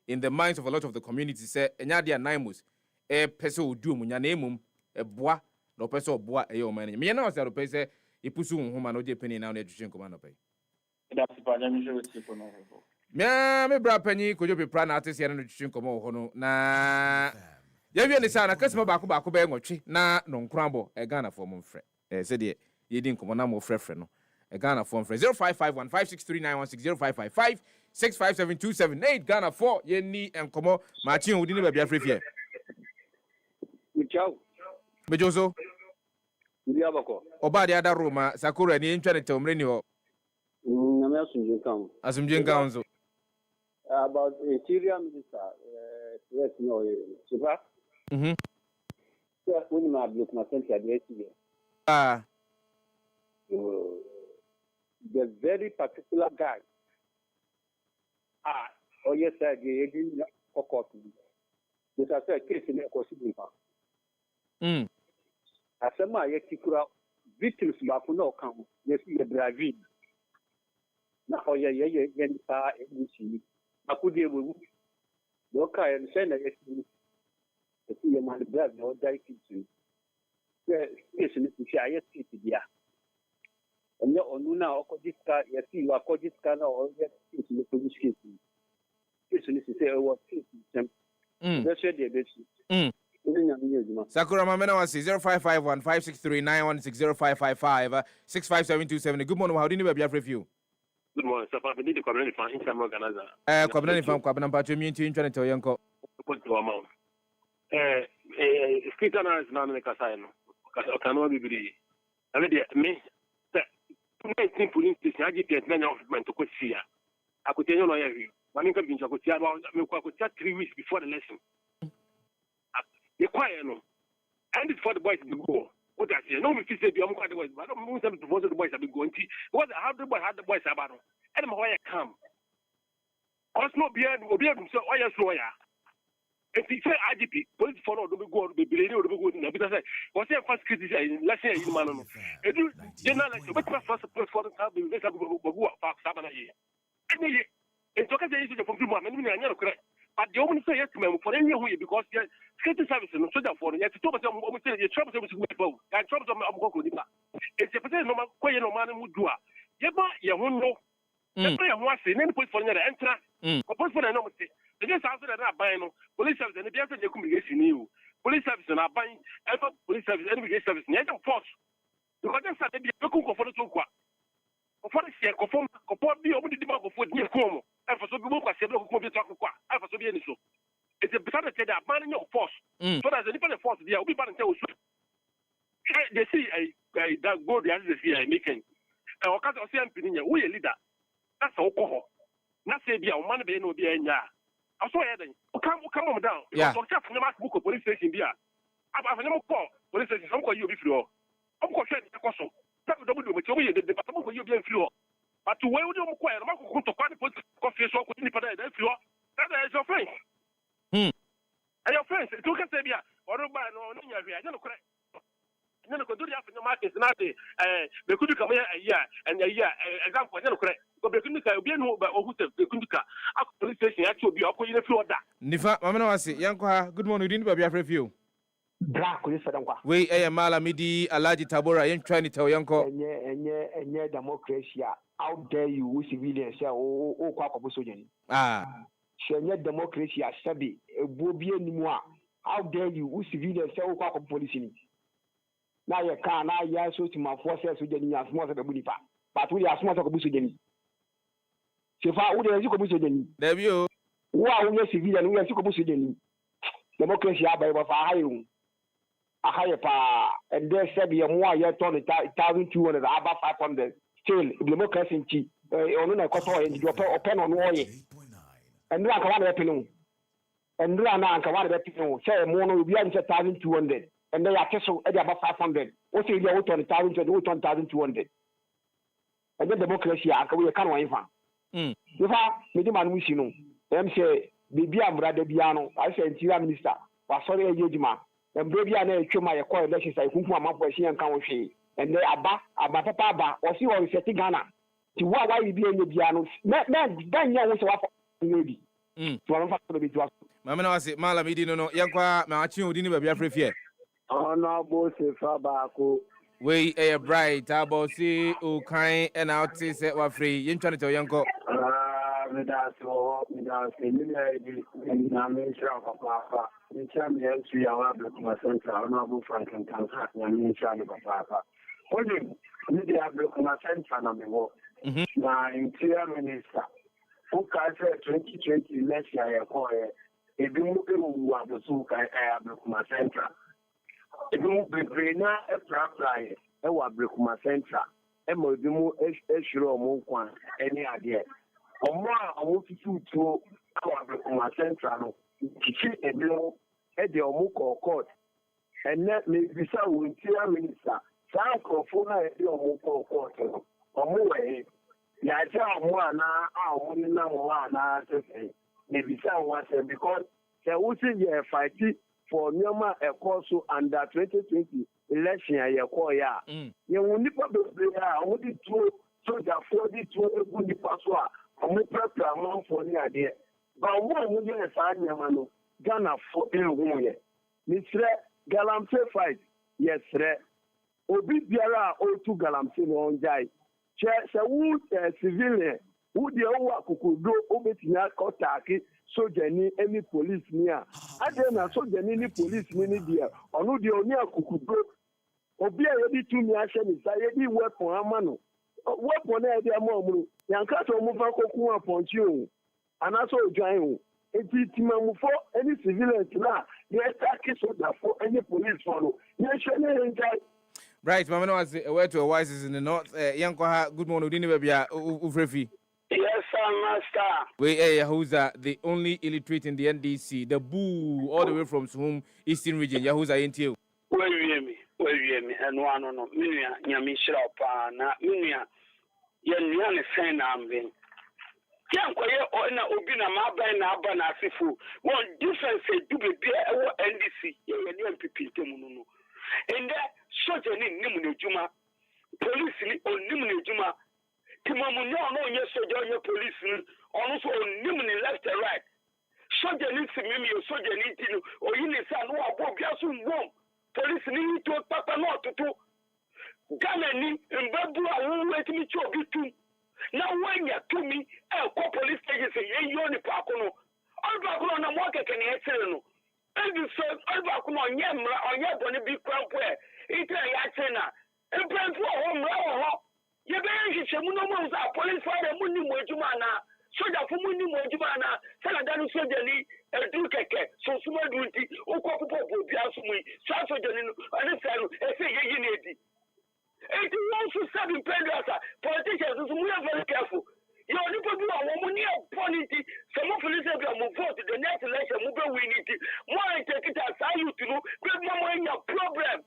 A: in the minds of a lot of the community. Say, Enyadia Naimus, a person will do munyanamum, a bois, no person bois, a yo man. Me, I know as a say, he puts home and no penny now, education command pay.
T: That's the parliamentary people.
A: Me bra penny, could you be plan artist here and education command? Na. Yavi ni sana kasima baako be nwotwe na no nkrambo e Ghana for mo frɛ se de yedi nkomo na mo frɛfrɛ no e Ghana for frɛ 0551563916 0555657278 Ghana for ye ni nkomo ma chi odi ne ba bia frɛfie
U: Michao
A: Mejoso
U: Ndi abako
A: Oba de ada Roma Sakura ni ntwa ne tawmre ni ho
U: na me asumje kan
A: zo
U: about interior minister yes no super so when my block na center there the very particular guy yes sir the agent court this is a case in consider asema yetikura victims ba ko no kan yes the driving na ye pa ebuchi akudi ewu doka and send yes the you man drive no die kitchen yes ni ti aye ti dia and you onu na okodiska yes you akodiska na o yes ti ni position yes ni say o ti tem that's the best
A: Sakura Mamena was 0551563916 0555 Good morning. How do you be review?
V: Good morning, sir. I need to come in from Insam Organizer.
A: Community from Kwabana Patrimony to Internet to Yanko.
V: Speaker is not in the Casino. Cannot be believed. I mean, me, 19 police station, I get many of them to Kosia. I could tell you, I mean, I could chat 3 weeks before the lesson. The choir, no. And it's for the boys to go. What I say, no, we say, I'm quite the boys, but I don't want them to vote the boys have been going to. What how the boys about? And I'm why I come. Also, no beard will be able to say, oh, yes, lawyer. And he said, IGP, police follow the go to be believed or the go to because I was there first criticizing, let's say, in Mano. And you, general, but my first support for the company, let's have to go for Sabana here. And it's okay to issue from people, and I never correct. But the only say yes, ma'am, for any way because the security service and soldier for you have to talk about the trouble service with both and troubles of Amgokulipa. It's a percent no man, quite no man would do. Yeba, you won't know. The player was in any point for another enter. Or point for an enormity. Against answer that buying police service and the answer they communication you. Police service and buying ever police service and service. Never force. Because that's they be looking for the talk. For the share, conform, be over the demand for the form. And for some people, I said, look, what you talk about. I for so be any so. It's a better that they are banning your force. So that the different force, they will be banning tell. They see that go the answer here making. And what kind of CMP, we a leader. That's all. Not say, be a man, be no be a ya. I saw it. Come on down.
A: Yeah.
V: So, just from the book of police station, be I've never called police station. I'm calling you before. I'm going to the cost. That's what we do. But you the department for you being flu. But to where would you acquire? I'm going to find the coffee so couldn't put that flu. That is your friend. And your friends, it took us to be a or by no, I don't know. No, do the after the market, not the could come here a year and a year. Example, I don't correct. But the Kunika will be no, but who the Kunika police station actually be up in the floor.
A: Nifa, Mamanoasi, Yanko, good morning, didn't be a review.
D: Black,
A: We a Malamidi, Alaji Tabora, and trying to tell Yanko.
D: And yeah, democracy. How dare you, civilians, oh, Quacobusogen. Shenya democracy, Sabi, Bobby anymore. How dare you, civilians, oh, Quaco police. Now you can't, now you are so to my forces with the as much as the Bunipa. But we are smart of Busogeni. So far, who are you Busogeni?
A: There you.
D: Wow, we are civilian, we are Busogeni. Democracy, by a higher power, and there said be a more yet on 1,200, about 500. Still, democracy in cheap. On a quarter and you pen on one. And like one opinion. And Rana and Kawan opinion, say mono will be 1,200. And they are just about 500. What's the idea? 1,000 to 1,200. And then democracy, I can't wait for. If I, Mediman Wishino, them say, Bibia Brother Biano, I say, Interior Minister, was sorry, Yejima, and baby, I know you my acquire elections, I think my mother and country, and they are back, about Papa, or see what is setting Ghana. To why you be in the pianos? Man, then you was a maybe.
A: Mamma, I say, Malamidi, no, Yanqua, Machu, didn't be a free.
D: Oh, no, both Fabaco.
A: We a bright, Tabosi, Ukai, and out say what free. You trying to tell Yanko?
D: That's all, that's the Papa. The champions, we are my center, Honorable Franklin Cancer, and Papa. Only, we have my center number one. My interior minister, who can say 2020 next year, if you move to Wabusuka, I have my center. If you move to Brena, a praply, a Wabrikuma Central, and Modimu Eshro Mokwan, any idea. Or more, I want to our Wabrikuma Central, teaching a bill at the Omuko court, and that may be some interior minister, Sanko Funa at the Omuko court, or more. Yaja Moana, our Moana, maybe someone said because there was a fight. For Nyama Ekoso under 2020 election a yekoya. You will nipa be only two soldier 42 good paswa. Omo prepare amount for the idea. But one will be a side Nyamano. Ghana for a Mr. Galamse fight. Yes, sir. Obi Biara o two Galamse on Jai. Chair wood civilian. Who the Owa Kukudo Obetina Kotaki. Soldier ni any police near. I then a soldier ni police mini dear. Or no the only kukudo. Obi ready to me action is I weapon amano. Weapon idea more. Yankato move upon you. And also join. It is for any civilians now. They attack soldier for any police follow.
A: Right, Mamma, was a word to a wise in the north. Yanko, good morning, Dinibabia, Ufrefi.
D: Yes, sir, master.
A: We Yahuza, the only illiterate in the NDC, the boo all the way from Sum, Eastern region. Yahuza ain't you.
D: Where you me, and one on Minia, Yamishra Pana, Minia, Yan Sen Ambin. Yanko, or na Obina Maba and Abana Sifu. One difference, do be NDC, MPP Temuno. And that such a name, Nimu Juma, police or Nimu Juma. Timamu no yes soldier your police also nimni left and right. Soldier needs to mimi or soldier need to or you need to know about Biasun wrong. Police need to papa not to do. Ghana ni mbabua who wait me to be too. Now when you to me, I'll call police station say you only park on
C: Alba kuno na mo keke ne etere no. Ebi so alba kuno onye boni bi kwampo e. Ite ya tena. Empenfo ho mra ho. Ye be nhihemu no mo za police fire mu ni mo adwuma na. Soja fu mu ni mo adwuma na. Sala danu soja ni edu keke so suma du nti ukopopo obi asumi. Sa soja ni no ani saru e se ye yi na edi. It wants to serve in Pendrasa. Politicians, we are very careful. You only put one money upon it. Some of the will vote the next election, move win it. More take it as I used to do, but more in your problem.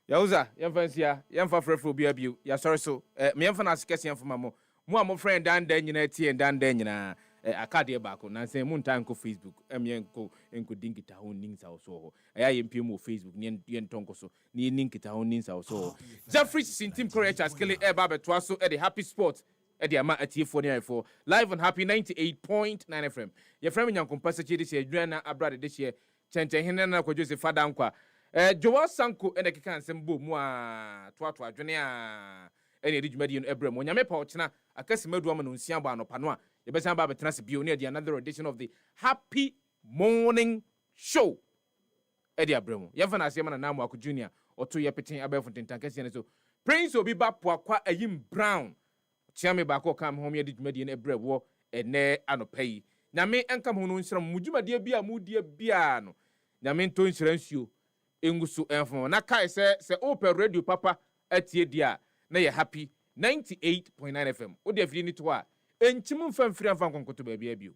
A: Yauza, Yanfansia, Yanfa for be abu. Ya sorry so. Me Yanfan ask question for mamo. Mo friend Dan Den Unity and Dan Den akade bako na say mun time ko Facebook enko dinkita ho ninsa so aya yempie mo Facebook ni entonko so ni ninkita ho ninsa so Jeffrey Sintim-Koree Chaskele ba beto so the Happy Sport the ama atiefo ni for live on Happy 98.9 FM your friend nyankompa sechi this year adwana abrade this year chenchen hene na kwa Joseph Fada nkwa Joel Sanko ene keka nsembo mu a to adwene a ene di dwumadi no ebrem onyame pa ochena akasi madu ama no nsia ba no pano a yebesa ba betena se bio ne di another edition of the Happy Morning Show edi abrem yemfa na asema na namu akụ junior oto ye peten abefo tentakese ne so Prince Obi ba po akwa Ayim Brown chiame ba ko kam hom ye di dwumadi no ebrewo ene anopai nyame enkam ho no nsram mudwumadi bia mudie bia no nyame nto nsram nsuo engusu enfo na kai se open radio papa atie dia na ye Happy 98.9 FM odi afiri ni to a enchim mfamfiri amfa nkonkoto ba bia bio